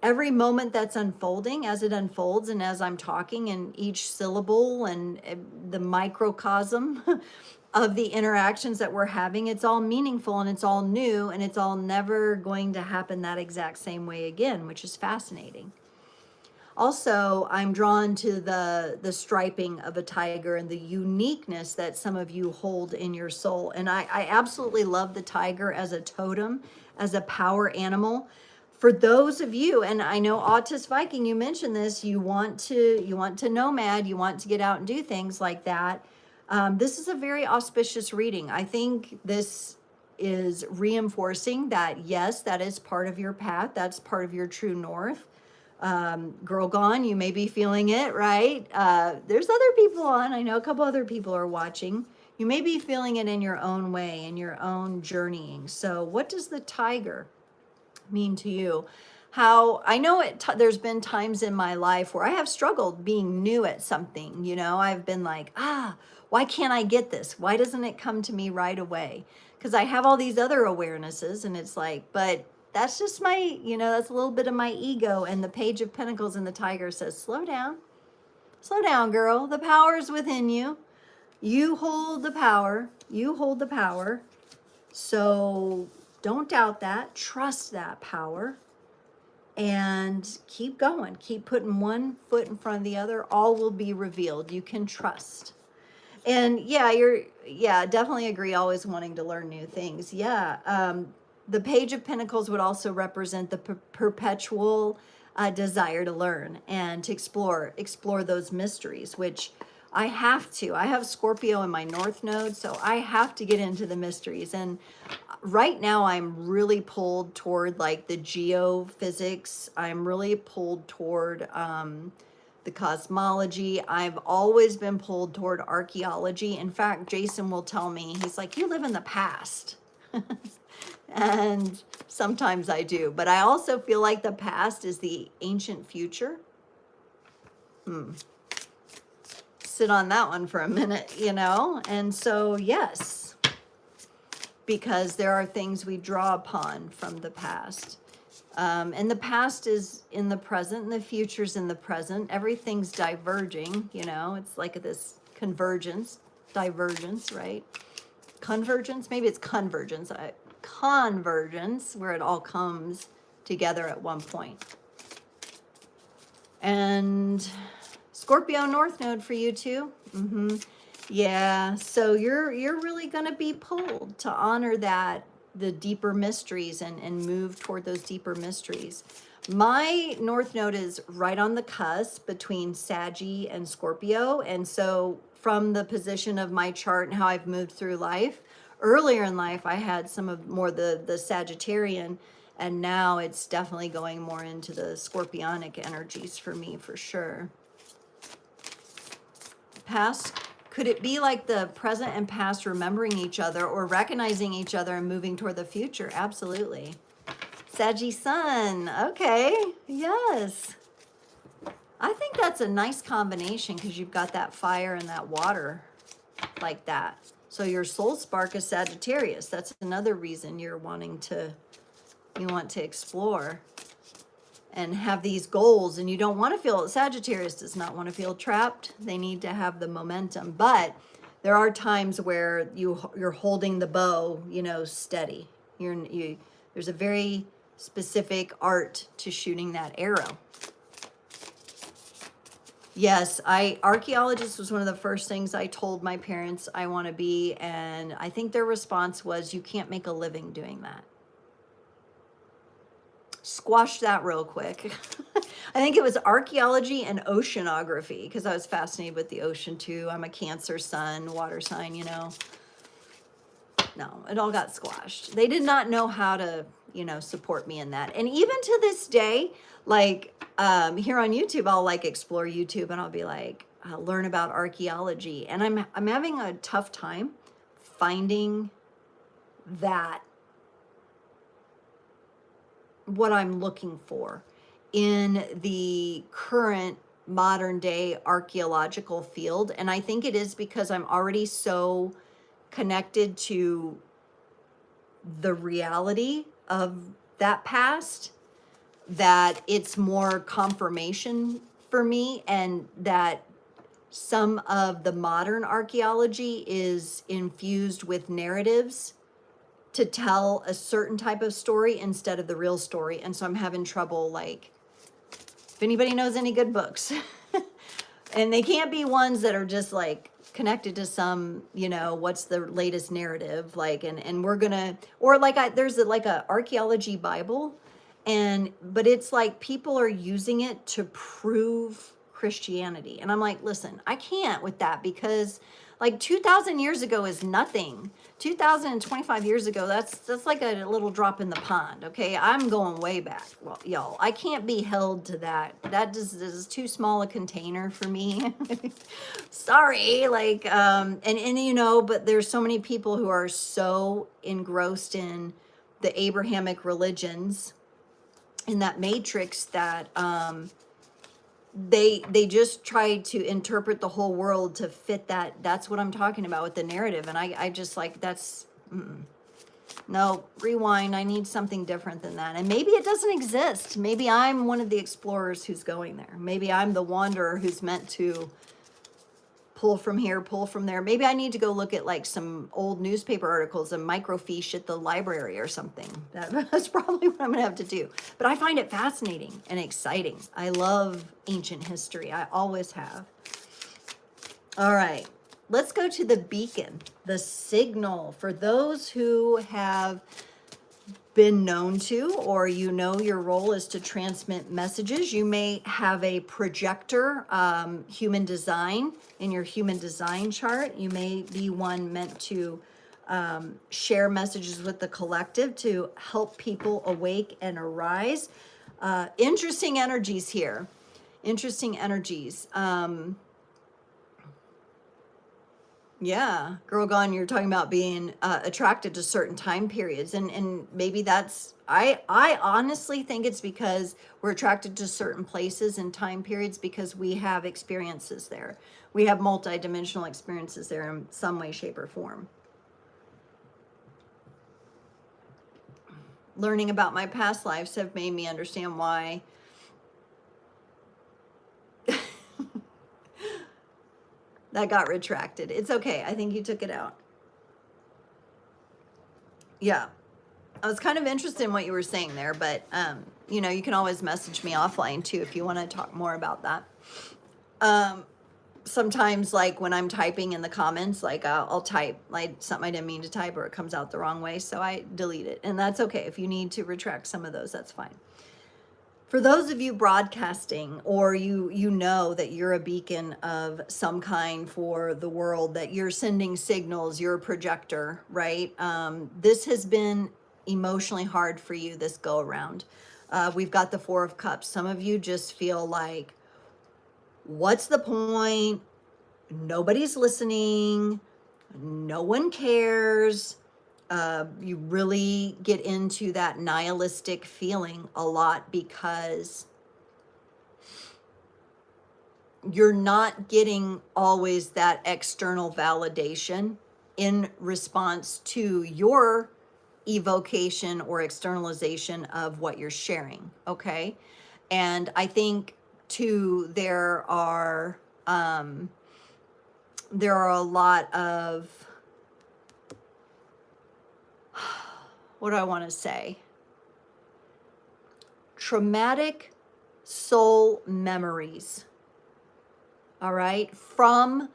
every moment that's unfolding, as it unfolds and as I'm talking, and each syllable and the microcosm of the interactions that we're having, it's all meaningful and it's all new, and it's all never going to happen that exact same way again, which is fascinating. Also, I'm drawn to the striping of a tiger and the uniqueness that some of you hold in your soul. And I absolutely love the tiger as a totem, as a power animal. for those of you, and I know Autist Viking, you mentioned this, you want to nomad, you want to get out and do things like that. This is a very auspicious reading. I think this is reinforcing that, yes, that is part of your path. That's part of your true north. Girl Gone, you may be feeling it, right? There's other people on. I know a couple other people are watching. You may be feeling it in your own way, in your own journeying. So what does the tiger mean to you? How I know there's been times in my life where I have struggled being new at something. I've been like, why can't I get this? Why doesn't it come to me right away? Because I have all these other awarenesses, and it's like, but that's just my, that's a little bit of my ego. And the Page of Pentacles in the Tiger says, slow down, girl. The power is within you. You hold the power. You hold the power. So don't doubt that. Trust that power. And keep going. Keep putting one foot in front of the other. All will be revealed. You can trust. And definitely agree. Always wanting to learn new things. The Page of Pentacles would also represent the perpetual desire to learn and to explore those mysteries, which I have to. I have Scorpio in my North Node, so I have to get into the mysteries. And right now I'm really pulled toward like the geophysics. I'm really pulled toward the cosmology. I've always been pulled toward archaeology. In fact, Jason will tell me, he's like, you live in the past. And sometimes I do, but I also feel like the past is the ancient future. Sit on that one for a minute, and so yes, because there are things we draw upon from the past, and the past is in the present and the future's in the present. Everything's diverging, it's like this divergence, right? Convergence, maybe it's convergence. Convergence, where it all comes together at one point. And Scorpio North Node for you too. Yeah, so you're really going to be pulled to honor the deeper mysteries and move toward those deeper mysteries. My North Node is right on the cusp between Saggy and Scorpio, and so from the position of my chart and how I've moved through life, earlier in life I had some of more the Sagittarian, and now it's definitely going more into the Scorpionic energies for me, for sure. Past, could it be like the present and past remembering each other or recognizing each other and moving toward the future? Absolutely. Saggy Sun, okay, yes. I think that's a nice combination because you've got that fire and that water like that. So your soul spark is Sagittarius. That's another reason you want to explore and have these goals, and you don't want to feel, Sagittarius does not want to feel trapped. They need to have the momentum, but there are times where you're holding the bow, steady. There's a very specific art to shooting that arrow. Yes, archaeologist was one of the first things I told my parents I want to be, and I think their response was, you can't make a living doing that. Squash that real quick. I think it was archaeology and oceanography because I was fascinated with the ocean too. I'm a Cancer sun, water sign, No, it all got squashed. They did not know how to, support me in that. And even to this day, like here on YouTube, I'll like explore YouTube and I'll be like, I'll learn about archaeology. And I'm having a tough time finding that, what I'm looking for in the current modern day archaeological field. And I think it is because I'm already so connected to the reality of that past that it's more confirmation for me, and that some of the modern archaeology is infused with narratives to tell a certain type of story instead of the real story. And so I'm having trouble, like, if anybody knows any good books, and they can't be ones that are just like connected to some, what's the latest narrative, like, and we're gonna, or like there's like a archaeology Bible, But it's like people are using it to prove Christianity. And I'm like, listen, I can't with that, because like 2000 years ago is nothing. 2025 years ago, that's like a little drop in the pond. Okay, I'm going way back. Well, y'all, I can't be held to that. That just is too small a container for me. Sorry, like and you know, but there's so many people who are so engrossed in the Abrahamic religions, in that matrix, that they just try to interpret the whole world to fit that. That's what I'm talking about with the narrative. And I just like, that's no, rewind. I need something different than that. And maybe it doesn't exist. Maybe I'm one of the explorers who's going there. Maybe I'm the wanderer who's meant to pull from here, pull from there. Maybe I need to go look at like some old newspaper articles and microfiche at the library or something. That's probably what I'm gonna have to do. But I find it fascinating and exciting. I love ancient history. I always have. All right, let's go to the beacon, the signal. For those who have been known to, or you know your role is to transmit messages, you may have a projector, human design, in your human design chart. You may be one meant to share messages with the collective to help people awake and arise. Interesting energies here. Interesting energies. Yeah, Girl Gone, you're talking about being attracted to certain time periods, and maybe that's, I honestly think it's because we're attracted to certain places and time periods because we have experiences there. We have multidimensional experiences there in some way, shape, or form. Learning about my past lives have made me understand why that got retracted. It's okay. I think you took it out. Yeah. I was kind of interested in what you were saying there, but you know, you can always message me offline too if you want to talk more about that. Sometimes, like when I'm typing in the comments, like I'll type like something I didn't mean to type, or it comes out the wrong way, so I delete it, and that's okay. If you need to retract some of those, that's fine. For those of you broadcasting, or you know that you're a beacon of some kind for the world, that you're sending signals, you're a projector, right? This has been emotionally hard for you this go around. We've got the Four of Cups. Some of you just feel like, what's the point? Nobody's listening. No one cares. You really get into that nihilistic feeling a lot because you're not getting always that external validation in response to your evocation or externalization of what you're sharing. Okay. And I think too, there are a lot of, what do I want to say? Traumatic soul memories. All right. From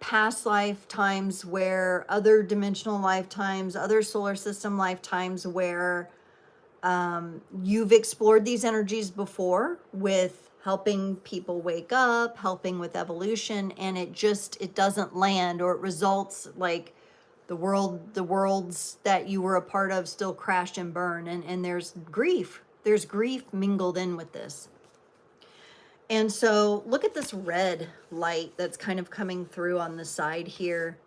past lifetimes, where other dimensional lifetimes, other solar system lifetimes, where you've explored these energies before with helping people wake up, helping with evolution, and it doesn't land, or it results like the worlds that you were a part of still crash and burn, and there's grief mingled in with this. And so look at this red light that's kind of coming through on the side here.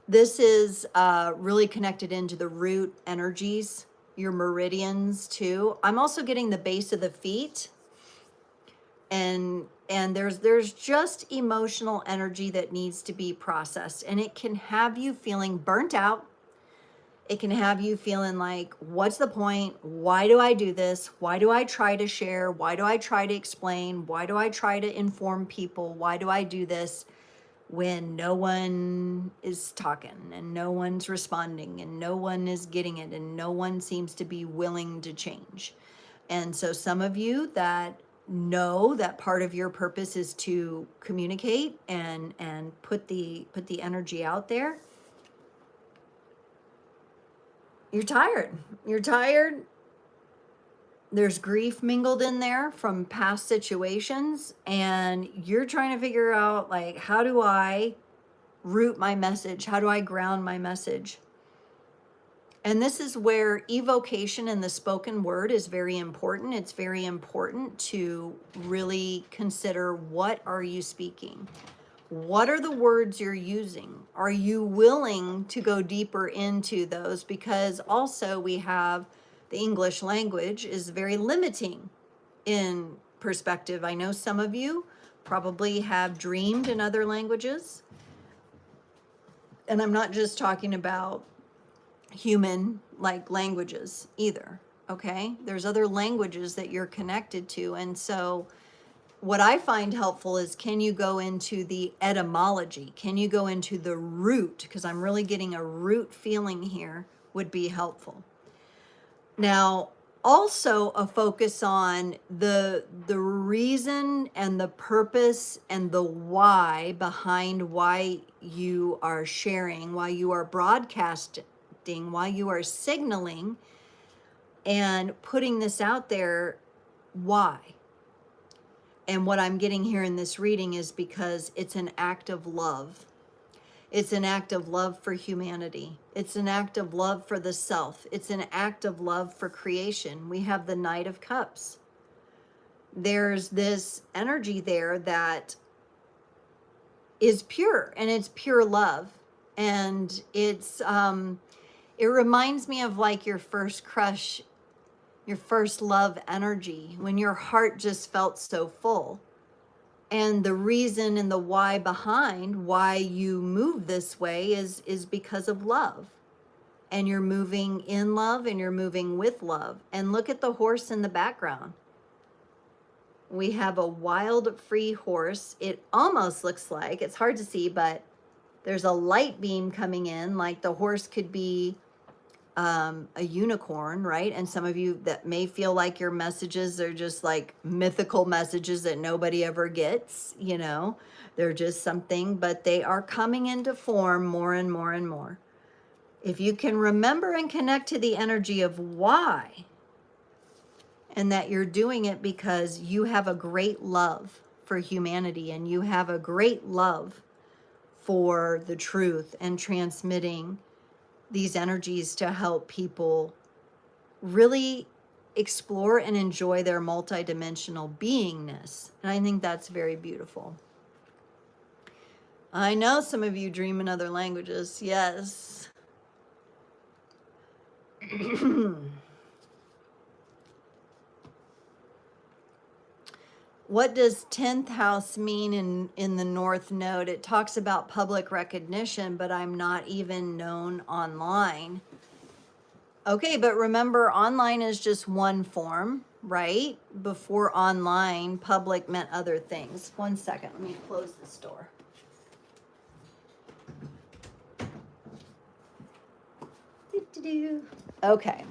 This is really connected into the root energies, your meridians too. I'm also getting the base of the feet, and there's just emotional energy that needs to be processed, and it can have you feeling burnt out. It can have you feeling like, what's the point? Why do I do this? Why do I try to share? Why do I try to explain? Why do I try to inform people? Why do I do this when no one is talking and no one's responding and no one is getting it and no one seems to be willing to change? And so some of you that know that part of your purpose is to communicate and put the energy out there. You're tired. there's grief mingled in there from past situations, and you're trying to figure out, like, how do I root my message? How do I ground my message? And this is where evocation in the spoken word is very important. It's very important to really consider, what are you speaking? What are the words you're using? Are you willing to go deeper into those? Because also we have the English language is very limiting in perspective. I know some of you probably have dreamed in other languages. And I'm not just talking about human like languages either. Okay. There's other languages that you're connected to. And so what I find helpful is, can you go into the etymology? Can you go into the root? Because I'm really getting a root feeling here, would be helpful. Now, also a focus on the reason and the purpose and the why behind why you are sharing, why you are broadcasting, why you are signaling and putting this out there. Why? And what I'm getting here in this reading is because it's an act of love. It's an act of love for humanity. It's an act of love for the self. It's an act of love for creation. We have the Knight of Cups. There's this energy there that is pure, and it's pure love. And it's, it reminds me of like your first crush, your first love energy, when your heart just felt so full. And the reason and the why behind why you move this way is because of love. And you're moving in love, and you're moving with love. And look at the horse in the background. We have a wild, free horse. It almost looks like, it's hard to see, but there's a light beam coming in, like the horse could be a unicorn, right? And some of you that may feel like your messages are just like mythical messages that nobody ever gets, you know, they're just something, but they are coming into form more and more and more. If you can remember and connect to the energy of why, and that you're doing it because you have a great love for humanity, and you have a great love for the truth and transmitting these energies to help people really explore and enjoy their multidimensional beingness. And I think that's very beautiful. I know some of you dream in other languages. Yes. What does 10th house mean in the North Node? It talks about public recognition, but I'm not even known online. Okay, but remember, online is just one form, right? Before online, public meant other things. 1 second, let me close this door. Okay.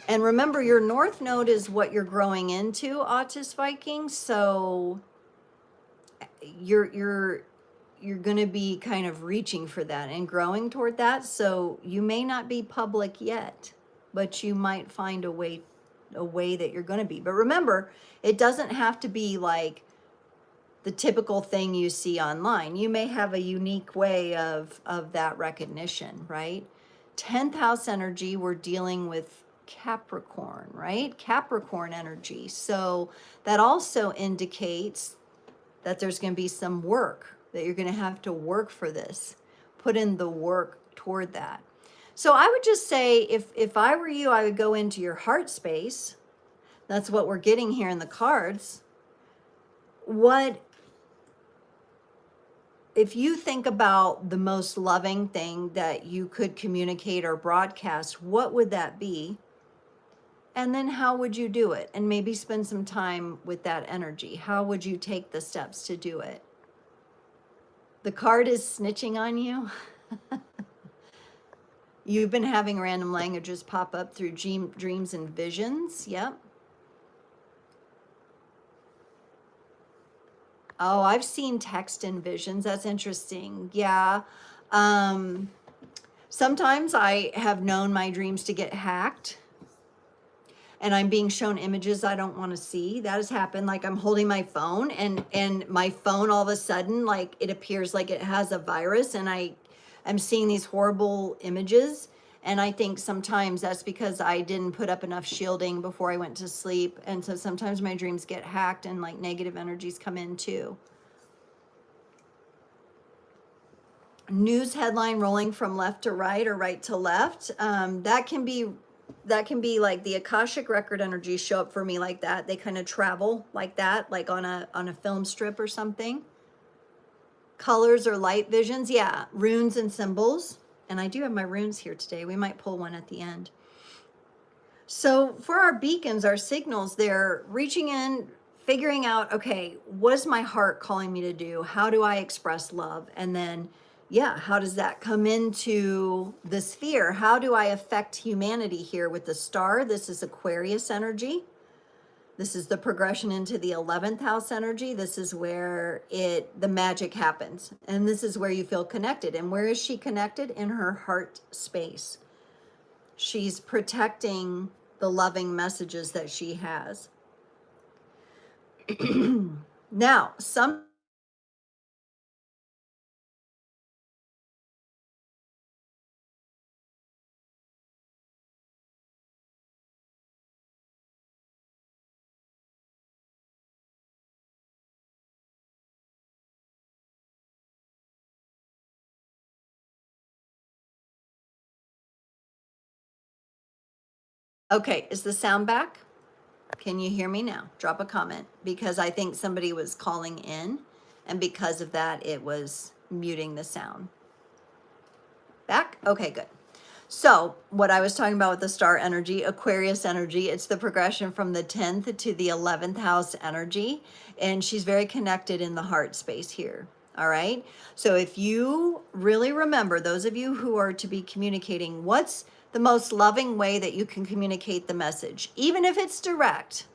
And remember, your North Node is what you're growing into, Autist Viking. So you're going to be kind of reaching for that and growing toward that. So you may not be public yet, but you might find a way that you're going to be. But remember, it doesn't have to be like the typical thing you see online. You may have a unique way of that recognition, right? 10th house energy, we're dealing with Capricorn, right? Capricorn energy. So that also indicates that there's going to be some work, that you're going to have to work for this, put in the work toward that. So I would just say, if I were you, I would go into your heart space. That's what we're getting here in the cards. If you think about the most loving thing that you could communicate or broadcast, what would that be? And then how would you do it? And maybe spend some time with that energy. How would you take the steps to do it? The card is snitching on you. You've been having random languages pop up through dreams and visions. Yep. Oh, I've seen text and visions. That's interesting. Yeah. Sometimes I have known my dreams to get hacked and I'm being shown images I don't want to see. That has happened. Like I'm holding my phone and my phone all of a sudden, like it appears like it has a virus and I'm seeing these horrible images. And I think sometimes that's because I didn't put up enough shielding before I went to sleep. And so sometimes my dreams get hacked and like negative energies come in too. News headline rolling from left to right or right to left. That can be like the Akashic record energies show up for me like that. They kind of travel like that, like on a film strip or something. Colors or light visions, yeah, runes and symbols. And I do have my runes here today. We might pull one at the end. So for our beacons, our signals, they're reaching in, figuring out, okay, what is my heart calling me to do? How do I express love? And then, yeah, how does that come into the sphere? How do I affect humanity here with the star? This is Aquarius energy. This is the progression into the 11th house energy. This is where the magic happens. And this is where you feel connected. And where is she connected? In her heart space. She's protecting the loving messages that she has. Now, okay, is the sound back? Can you hear me now? Drop a comment, because I think somebody was calling in, and because of that, it was muting the sound. Back? Okay, good. So what I was talking about with the star energy, Aquarius energy, it's the progression from the 10th to the 11th house energy. And she's very connected in the heart space here. All right. So if you really remember, those of you who are to be communicating, what's the most loving way that you can communicate the message, even if it's direct?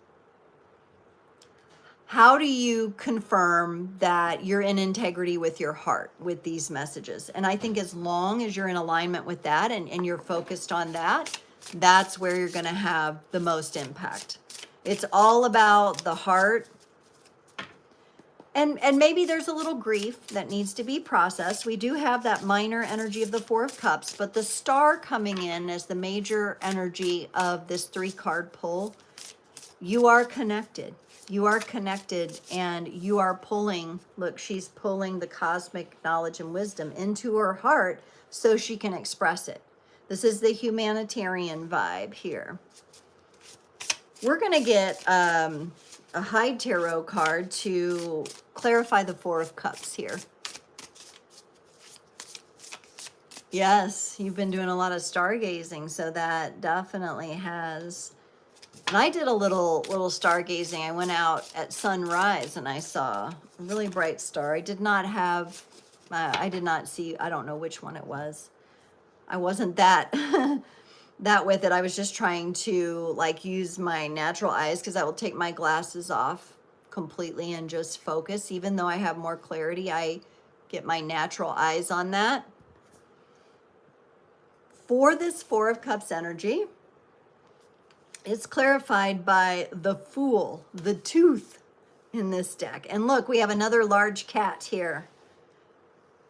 How do you confirm that you're in integrity with your heart with these messages? And I think as long as you're in alignment with that and you're focused on that, that's where you're going to have the most impact. It's all about the heart. And maybe there's a little grief that needs to be processed. We do have that minor energy of the Four of Cups, but the star coming in as the major energy of this 3-card pull, you are connected. You are connected and you are pulling, look, she's pulling the cosmic knowledge and wisdom into her heart so she can express it. This is the humanitarian vibe here. We're going to get a high tarot card to clarify the Four of Cups here. Yes, you've been doing a lot of stargazing, so that definitely has. And I did a little stargazing. I went out at sunrise and I saw a really bright star. I did not see, I don't know which one it was. I wasn't that with it. I was just trying to like use my natural eyes, because I will take my glasses off completely and just focus. Even though I have more clarity, I get my natural eyes on that. For this Four of Cups energy, it's clarified by the Fool, the tooth in this deck. And look, we have another large cat here.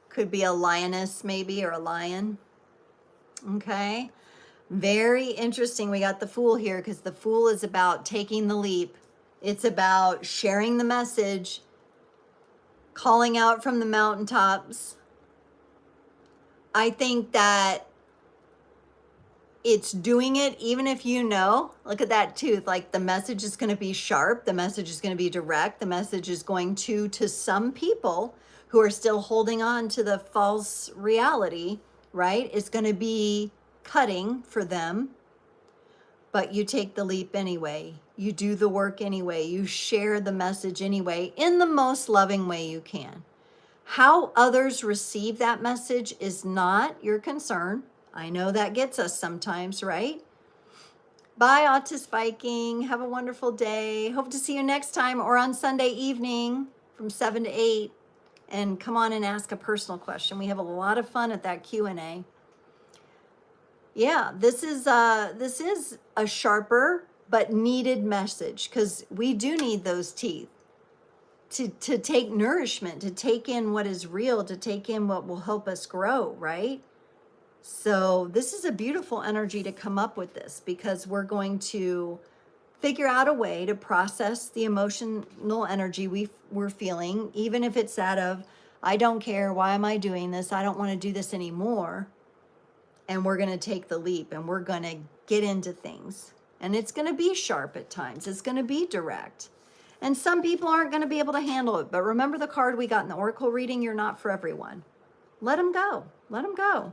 Could be a lioness maybe, or a lion. Okay. Very interesting. We got the Fool here because the Fool is about taking the leap. It's about sharing the message, calling out from the mountaintops. I think that it's doing it even if you know, look at that tooth, like the message is going to be sharp, the message is going to be direct, the message is going to some people who are still holding on to the false reality, right? It's going to be cutting for them, but you take the leap anyway. You do the work anyway. You share the message anyway in the most loving way you can. How others receive that message is not your concern. I know that gets us sometimes, right? Bye, Autistic Viking. Have a wonderful day. Hope to see you next time or on Sunday evening from 7 to 8. And come on and ask a personal question. We have a lot of fun at that Q&A. Yeah, this is a sharper but needed message, because we do need those teeth to take nourishment, to take in what is real, to take in what will help us grow, right? So this is a beautiful energy to come up with this, because we're going to figure out a way to process the emotional energy we're feeling, even if it's that of, I don't care, why am I doing this? I don't want to do this anymore. And we're going to take the leap, and we're going to get into things. And it's going to be sharp at times. It's going to be direct. And some people aren't going to be able to handle it. But remember the card we got in the Oracle reading, you're not for everyone. Let them go. Let them go.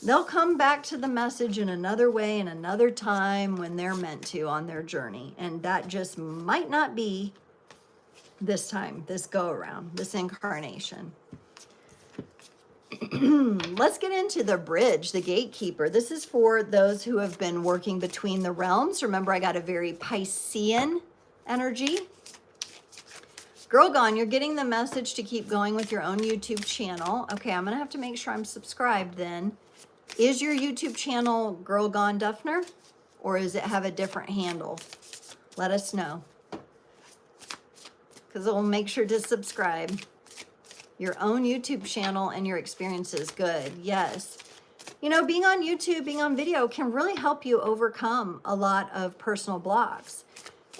They'll come back to the message in another way, in another time, when they're meant to on their journey. And that just might not be this time, this go around, this incarnation. Let's get into the bridge, the gatekeeper. This is for those who have been working between the realms. Remember, I got a very Piscean energy. Girl Gone, you're getting the message to keep going with your own YouTube channel. Okay, I'm going to have to make sure I'm subscribed then. Is your YouTube channel Girl Gone Duffner, or does it have a different handle? Let us know, because we'll make sure to subscribe. Your own YouTube channel and your experiences. Good. Yes. You know, being on YouTube, being on video can really help you overcome a lot of personal blocks.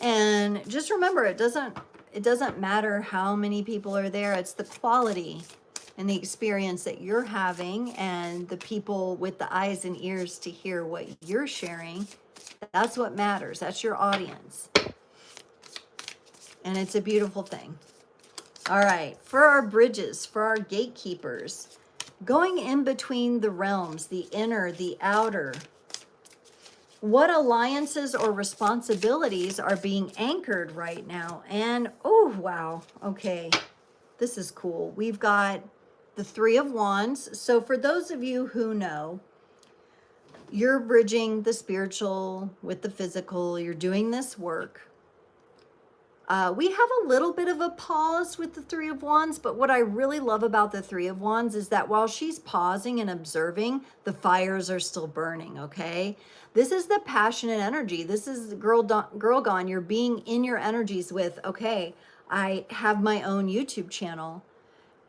And just remember, it doesn't matter how many people are there. It's the quality and the experience that you're having, and the people with the eyes and ears to hear what you're sharing. That's what matters. That's your audience. And it's a beautiful thing. All right, for our bridges, for our gatekeepers, going in between the realms, the inner, the outer, what alliances or responsibilities are being anchored right now? And, oh, wow, okay, this is cool. We've got the Three of Wands. So for those of you who know, you're bridging the spiritual with the physical, you're doing this work. We have a little bit of a pause with the Three of Wands, but what I really love about the Three of Wands is that while she's pausing and observing, the fires are still burning, okay? This is the passionate energy. This is the girl gone. You're being in your energies with, okay, I have my own YouTube channel,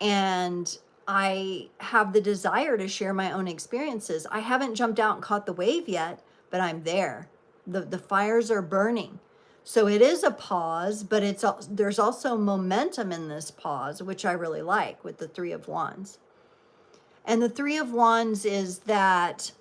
and I have the desire to share my own experiences. I haven't jumped out and caught the wave yet, but I'm there. The fires are burning. So it is a pause, but there's also momentum in this pause, which I really like with the Three of Wands. And the Three of Wands is that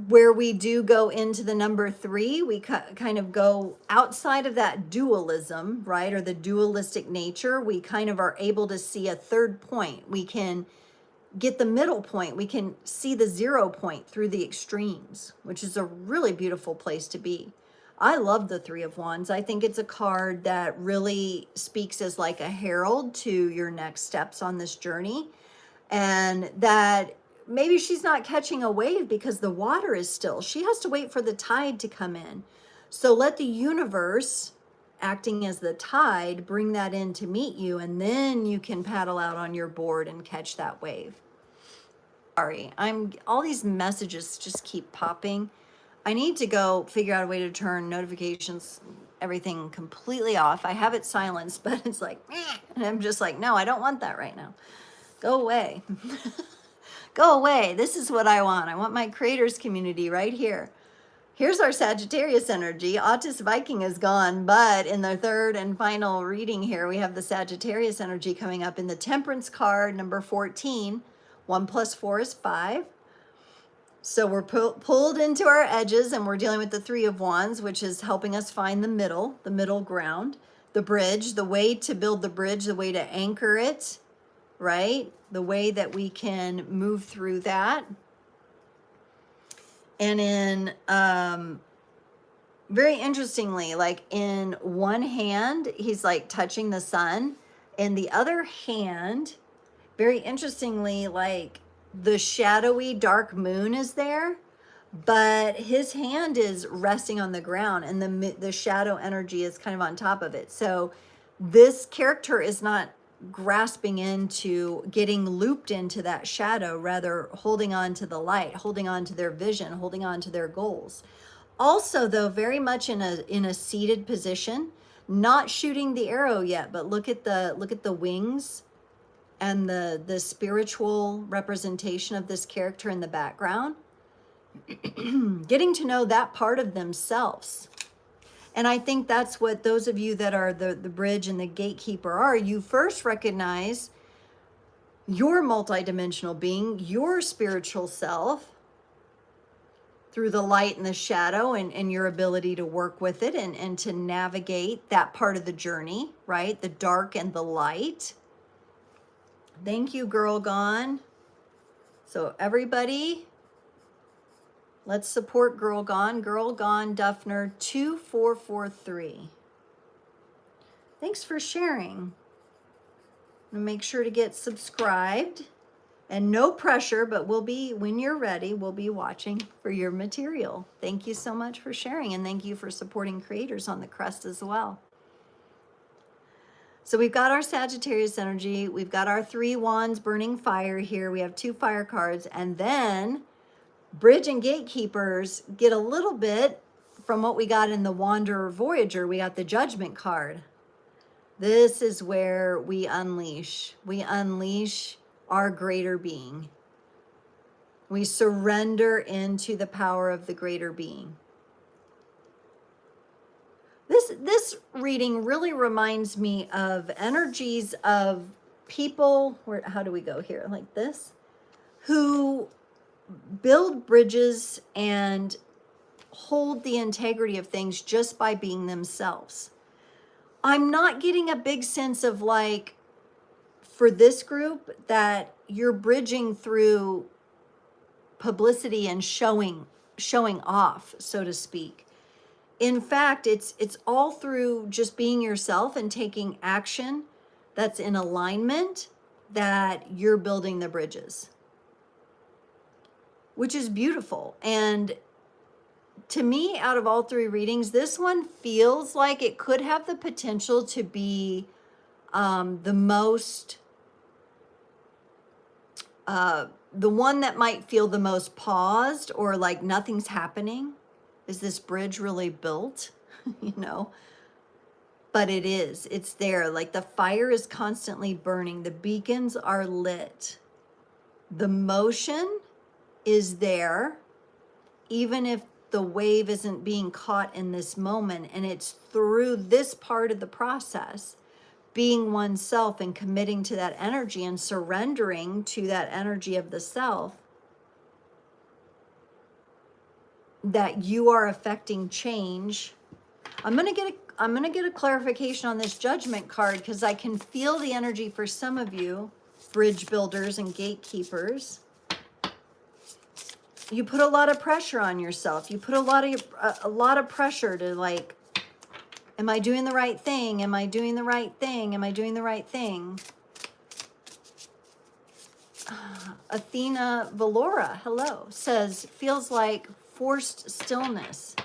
where we do go into the number 3, we kind of go outside of that dualism, right? Or the dualistic nature. We kind of are able to see a third point. We can get the middle point. We can see the 0 point through the extremes, which is a really beautiful place to be. I love the Three of Wands. I think it's a card that really speaks as like a herald to your next steps on this journey. And that maybe she's not catching a wave because the water is still. She has to wait for the tide to come in. So let the universe, acting as the tide, bring that in to meet you, and then you can paddle out on your board and catch that wave. Sorry, all these messages just keep popping. I need to go figure out a way to turn notifications, everything completely off. I have it silenced, but it's like, and I'm just like, no, I don't want that right now. Go away. Go away. This is what I want. I want my creators community right here. Here's our Sagittarius energy. Autist Viking is gone, but in the third and final reading here, we have the Sagittarius energy coming up in the Temperance card, number 14. 1 + 4 is 5. So we're pulled into our edges, and we're dealing with the Three of Wands, which is helping us find the middle ground, the bridge, the way to build the bridge, the way to anchor it, right? The way that we can move through that. And in, very interestingly, like in one hand, he's like touching the sun. In the other hand, very interestingly, like the shadowy dark moon is there, but his hand is resting on the ground, and the shadow energy is kind of on top of it. So this character is not grasping into, getting looped into that shadow, rather holding on to the light, holding on to their vision, holding on to their goals. Also, though, very much in a seated position, not shooting the arrow yet, but look at the wings and the spiritual representation of this character in the background. Getting to know that part of themselves. And I think that's what those of you that are the bridge and the gatekeeper are. You first recognize your multidimensional being, your spiritual self, through the light and the shadow, and your ability to work with it and to navigate that part of the journey, right? The dark and the light. Thank you, Girl Gone. So everybody, let's support Girl Gone. Girl Gone Duffner 2443. Thanks for sharing. And make sure to get subscribed. And no pressure, but we'll be, when you're ready, we'll be watching for your material. Thank you so much for sharing, and thank you for supporting creators on the Crest as well. So we've got our Sagittarius energy. We've got our 3 wands burning fire here. We have 2 fire cards, and then Bridge and Gatekeepers get a little bit from what we got in the Wanderer Voyager. We got the Judgment card. This is where we unleash. We unleash our greater being. We surrender into the power of the greater being. This reading really reminds me of energies of people, how do we go here? Like this, who build bridges and hold the integrity of things just by being themselves. I'm not getting a big sense of, like, for this group, that you're bridging through publicity and showing off, so to speak. In fact, it's all through just being yourself and taking action that's in alignment, that you're building the bridges, which is beautiful. And to me, out of all 3 readings, this one feels like it could have the potential to be the most, the one that might feel the most paused, or like nothing's happening. Is this bridge really built? You know, but it's there. Like the fire is constantly burning. The beacons are lit. The motion is there, even if the wave isn't being caught in this moment. And it's through this part of the process, being oneself and committing to that energy and surrendering to that energy of the self, that you are affecting change. I'm gonna get a clarification on this Judgment card, because I can feel the energy for some of you, bridge builders and gatekeepers. You put a lot of pressure on yourself. You put a lot of pressure to, like, am I doing the right thing? Am I doing the right thing? Am I doing the right thing? Athena Valora, hello, says, feels like forced stillness.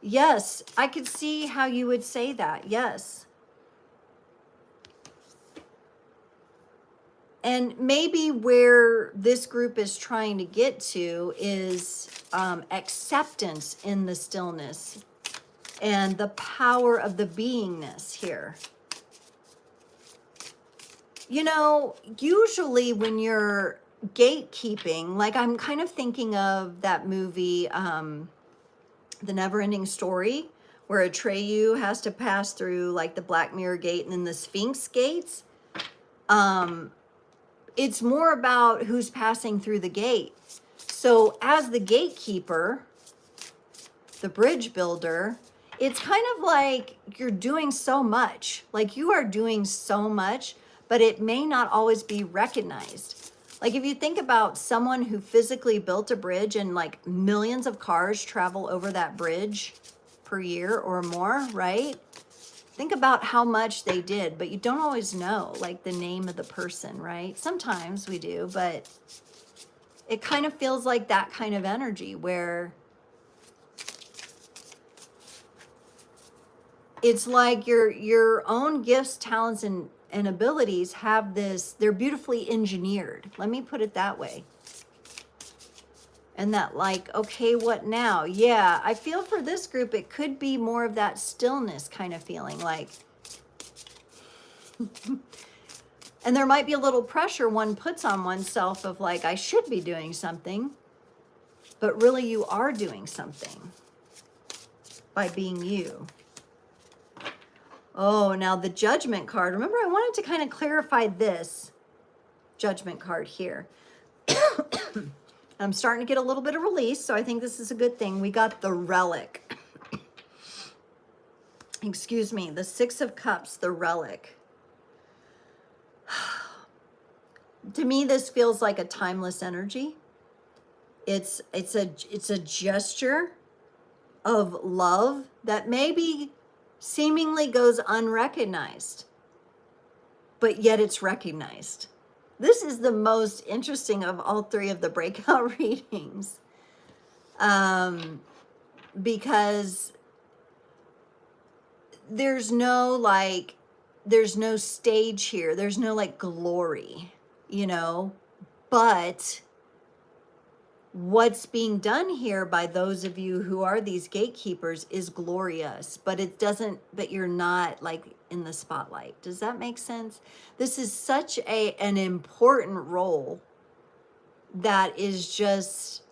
Yes, I could see how you would say that. Yes. And maybe where this group is trying to get to is acceptance in the stillness and the power of the beingness here. You know, usually when you're gatekeeping, like, I'm kind of thinking of that movie, The Never-Ending Story, where Atreyu has to pass through, like, the Black Mirror Gate and then the Sphinx gates. It's more about who's passing through the gate. So as the gatekeeper, the bridge builder, it's kind of like you're doing so much. Like, you are doing so much, but it may not always be recognized. Like, if you think about someone who physically built a bridge, and like millions of cars travel over that bridge per year or more, right? Think about how much they did, but you don't always know, like, the name of the person, right? Sometimes we do, but it kind of feels like that kind of energy, where it's like your own gifts, talents, and and abilities have this, they're beautifully engineered. Let me put it that way. And that like, okay, what now? Yeah, I feel for this group, it could be more of that stillness kind of feeling, like, and there might be a little pressure one puts on oneself of like, I should be doing something, but really you are doing something by being you. Oh, now the Judgment card. Remember, I wanted to kind of clarify this Judgment card here. I'm starting to get a little bit of release, so I think this is a good thing. We got the Relic. Excuse me, the Six of Cups, the Relic. To me, this feels like a timeless energy. It's a gesture of love that maybe seemingly goes unrecognized, but yet it's recognized. This is the most interesting of all three of the breakout readings, because there's no stage here. There's no like glory, you know, but what's being done here by those of you who are these gatekeepers is glorious, but it doesn't, but you're not like in the spotlight. Does that make sense? This is such an important role that is just,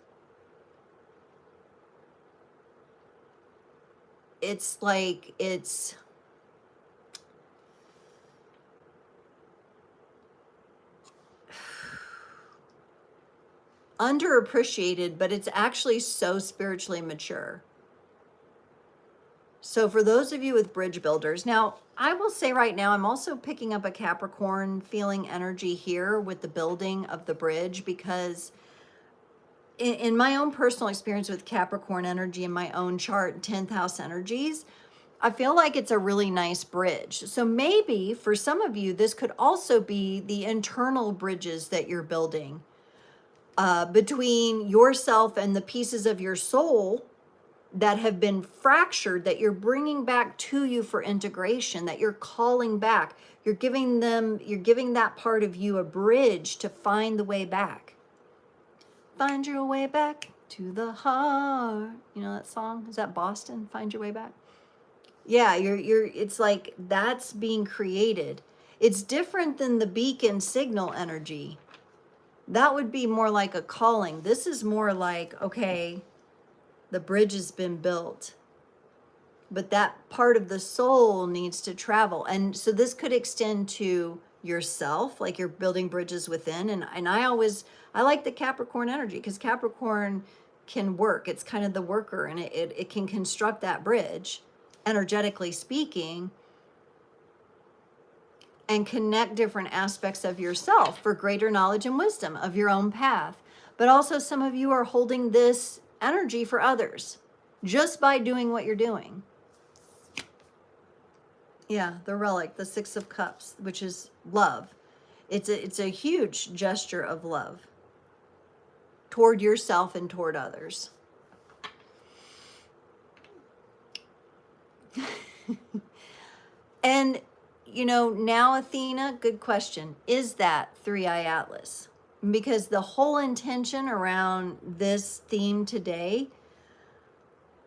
it's like, it's underappreciated, but it's actually so spiritually mature. So for those of you with bridge builders, now I will say right now, I'm also picking up a Capricorn feeling energy here with the building of the bridge, because in my own personal experience with Capricorn energy in my own chart, 10th house energies, I feel like it's a really nice bridge. So maybe for some of you, this could also be the internal bridges that you're building between yourself and the pieces of your soul that have been fractured, that you're bringing back to you for integration, that you're calling back. You're giving that part of you a bridge to find the way back. Find your way back to the heart. You know that song? Is that Boston? Find your way back? Yeah, it's like that's being created. It's different than the beacon signal energy. That would be more like a calling. This is more like, okay, the bridge has been built, but that part of the soul needs to travel. And so this could extend to yourself, like you're building bridges within. And I like the Capricorn energy, because Capricorn can work. It's kind of the worker, and it can construct that bridge, energetically speaking, and connect different aspects of yourself for greater knowledge and wisdom of your own path. But also some of you are holding this energy for others just by doing what you're doing. Yeah, the Relic, the Six of Cups, which is love. It's a huge gesture of love toward yourself and toward others. And you know, now Athena, good question. Is that Three-Eye Atlas? Because the whole intention around this theme today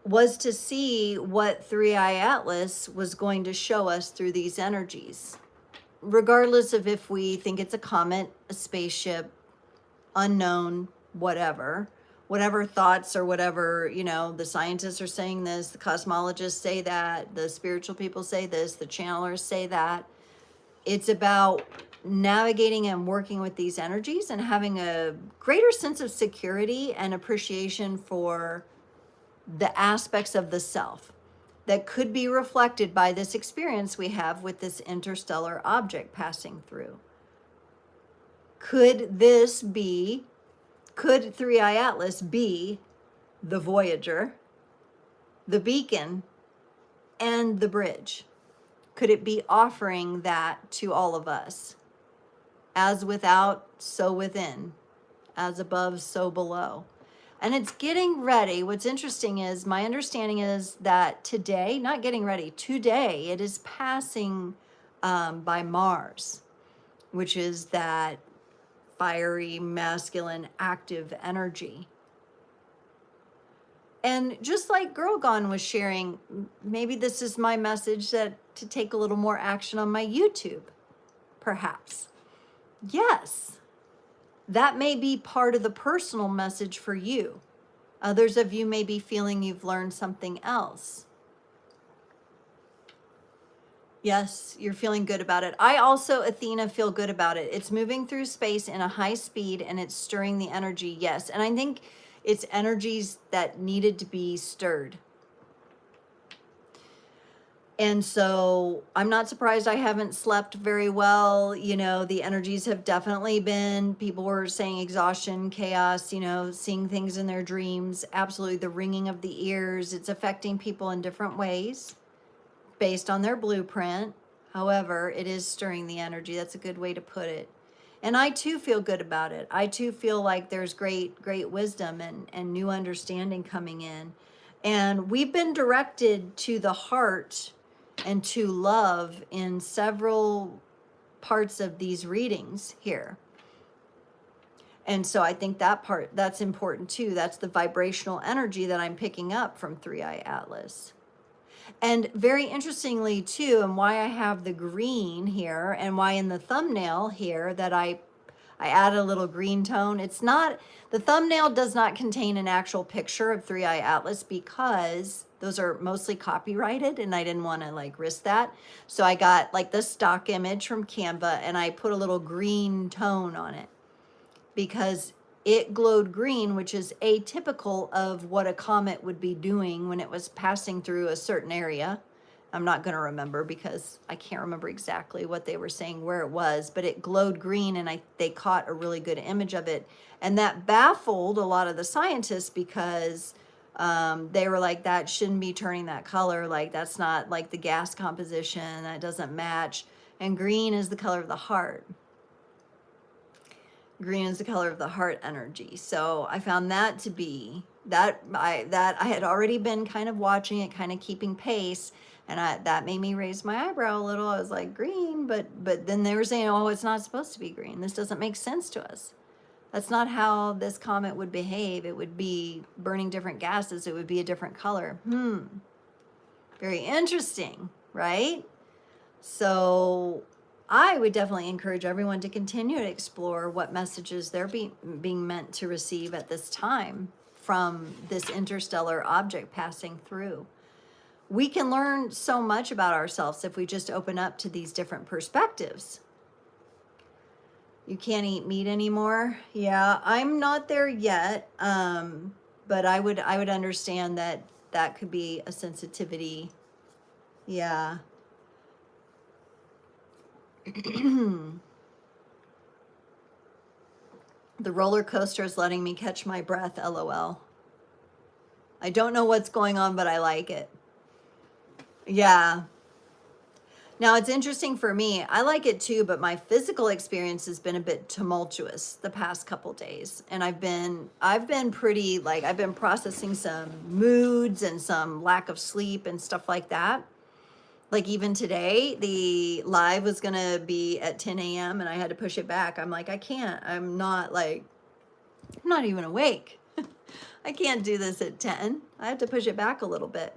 was to see what Three-Eye Atlas was going to show us through these energies. Regardless of if we think it's a comet, a spaceship, unknown, whatever thoughts or whatever, you know, the scientists are saying this, the cosmologists say that, the spiritual people say this, the channelers say that. It's about navigating and working with these energies and having a greater sense of security and appreciation for the aspects of the self that could be reflected by this experience we have with this interstellar object passing through. Could Three-Eye Atlas be the Voyager, the beacon, and the bridge? Could it be offering that to all of us? As without, so within. As above, so below. And it's getting ready. What's interesting is, my understanding is that today, not getting ready, today, it is passing by Mars, which is that fiery, masculine, active energy. And just like Girl Gone was sharing, maybe this is my message that to take a little more action on my YouTube, perhaps. Yes, that may be part of the personal message for you. Others of you may be feeling you've learned something else. Yes, you're feeling good about it. I also, Athena, feel good about it. It's moving through space in a high speed and it's stirring the energy. Yes. And I think it's energies that needed to be stirred. And so I'm not surprised I haven't slept very well. You know, the energies have definitely been, people were saying exhaustion, chaos, you know, seeing things in their dreams. Absolutely. The ringing of the ears. It's affecting people in different ways based on their blueprint. However, it is stirring the energy. That's a good way to put it. And I too feel good about it. I too feel like there's great wisdom and new understanding coming in. And we've been directed to the heart and to love in several parts of these readings here. And so I think that part, that's important too. That's the vibrational energy that I'm picking up from Three Eye Atlas. And very interestingly too, and why I have the green here and why in the thumbnail here that I add a little green tone. It's not, the thumbnail does not contain an actual picture of Three Eye Atlas because those are mostly copyrighted and I didn't want to like risk that. So I got like the stock image from Canva and I put a little green tone on it because it glowed green, which is atypical of what a comet would be doing when it was passing through a certain area. I'm not going to remember because I can't remember exactly what they were saying where it was, but it glowed green and they caught a really good image of it. And that baffled a lot of the scientists because they were like, that shouldn't be turning that color. Like, that's not like the gas composition. That doesn't match. And green is the color of the heart. Green is the color of the heart energy. So I found that to be that I had already been kind of watching it, kind of keeping pace, and that made me raise my eyebrow a little. I was like, green, but then they were saying, oh, it's not supposed to be green. This doesn't make sense to us. That's not how this comet would behave. It would be burning different gases. It would be a different color. Very interesting, right? So I would definitely encourage everyone to continue to explore what messages they're being meant to receive at this time from this interstellar object passing through. We can learn so much about ourselves if we just open up to these different perspectives. You can't eat meat anymore. Yeah, I'm not there yet, but I would understand that could be a sensitivity. Yeah. The roller coaster is letting me catch my breath, LOL. I don't know what's going on, but I like it. Yeah. Now it's interesting for me. I like it too, but my physical experience has been a bit tumultuous the past couple days. And I've been pretty, like, I've been processing some moods and some lack of sleep and stuff like that. Like even today, the live was going to be at 10 a.m. and I had to push it back. I'm like, I can't. I'm not even awake. I can't do this at 10. I have to push it back a little bit.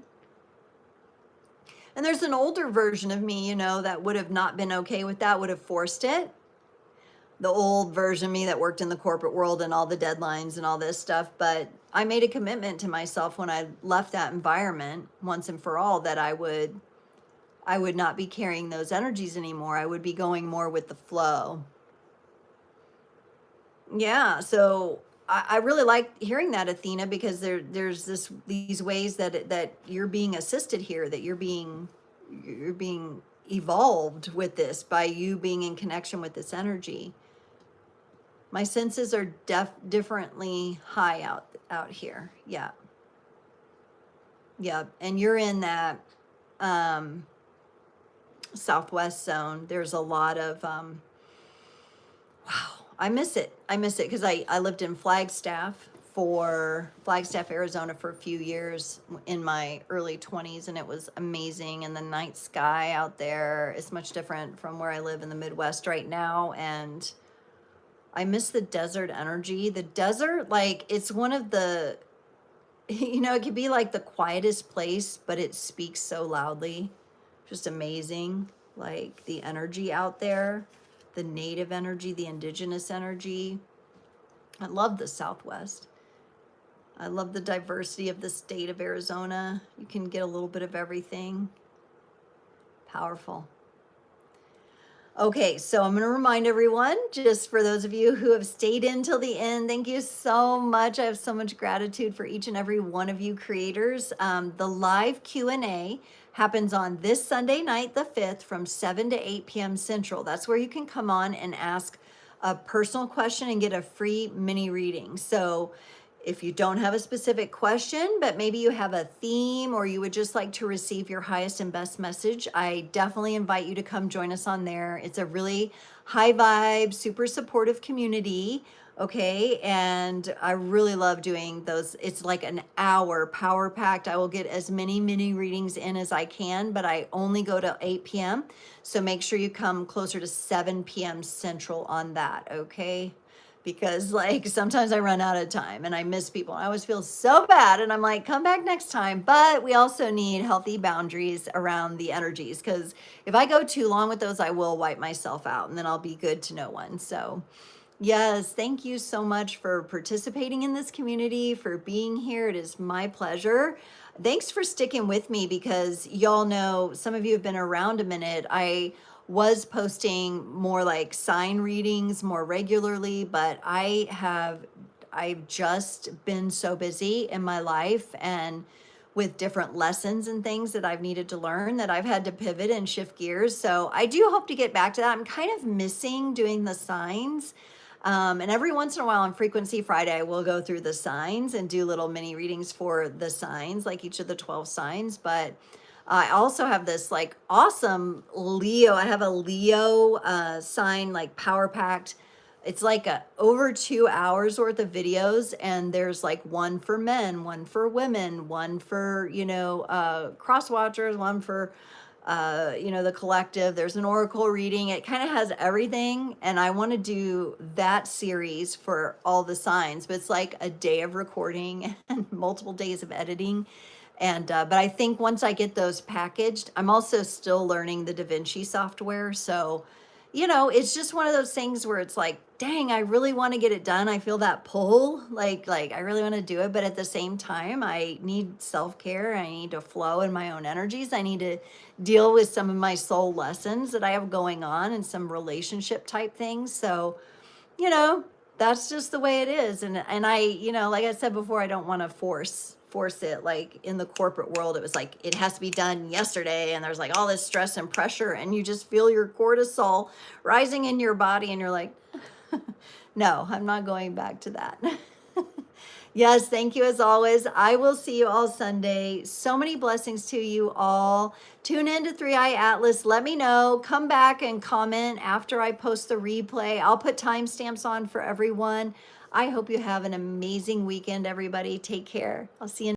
And there's an older version of me, you know, that would have not been okay with that, would have forced it. The old version of me that worked in the corporate world and all the deadlines and all this stuff. But I made a commitment to myself when I left that environment once and for all that I would not be carrying those energies anymore. I would be going more with the flow. Yeah, so I really like hearing that, Athena, because there's these ways that you're being assisted here, that you're being evolved with this by you being in connection with this energy. My senses are differently high out here. Yeah. Yeah, and you're in that southwest zone. There's a lot of wow, I miss it because I lived in Flagstaff for Flagstaff, Arizona for a few years in my early 20s, and it was amazing. And the night sky out there is much different from where I live in the Midwest right now. And I miss the desert energy. The desert, like, it's one of the, you know, it could be like the quietest place, but it speaks so loudly. Just amazing. Like the energy out there, the native energy, the indigenous energy. I love the Southwest. I love the diversity of the state of Arizona. You can get a little bit of everything. Powerful. Okay, so I'm going to remind everyone, just for those of you who have stayed in till the end, thank you so much. I have so much gratitude for each and every one of you creators. The live Q&A happens on this Sunday night, the 5th, from 7 to 8 p.m. Central. That's where you can come on and ask a personal question and get a free mini reading. So if you don't have a specific question, but maybe you have a theme or you would just like to receive your highest and best message, I definitely invite you to come join us on there. It's a really high vibe, super supportive community. Okay. And I really love doing those. It's like an hour power packed. I will get as many mini readings in as I can, but I only go to 8 p.m. So make sure you come closer to 7 p.m. Central on that. Okay. Because like sometimes I run out of time and I miss people. I always feel so bad and I'm like, come back next time. But we also need healthy boundaries around the energies, because if I go too long with those, I will wipe myself out and then I'll be good to no one. So yes, thank you so much for participating in this community, for being here. It is my pleasure. Thanks for sticking with me, because y'all know, some of you have been around a minute. I was posting more like sign readings more regularly, but I've just been so busy in my life and with different lessons and things that I've needed to learn that I've had to pivot and shift gears. So I do hope to get back to that. I'm kind of missing doing the signs. And every once in a while on Frequency Friday, I will go through the signs and do little mini readings for the signs, like each of the 12 signs. But I also have this like awesome Leo. I have a Leo sign, like power packed. It's like over 2 hours worth of videos, and there's like one for men, one for women, one for, cross watchers, one for the collective. There's an oracle reading. It kind of has everything, and I want to do that series for all the signs, but it's like a day of recording and multiple days of editing. And but I think once I get those packaged, I'm also still learning the Da Vinci software. So, it's just one of those things where it's like, dang, I really want to get it done. I feel that pull, like I really want to do it, but at the same time, I need self-care. I need to flow in my own energies. I need to deal with some of my soul lessons that I have going on and some relationship type things. So, that's just the way it is. And I, like I said before, I don't want to force it. Like in the corporate world, it was like it has to be done yesterday, and there's like all this stress and pressure, and you just feel your cortisol rising in your body, and you're like, no, I'm not going back to that. Yes, thank you as always. I will see you all Sunday. So many blessings to you all. Tune in to 3 Eye Atlas. Let me know. Come back and comment after I post the replay. I'll put timestamps on for everyone. I hope you have an amazing weekend, everybody. Take care. I'll see you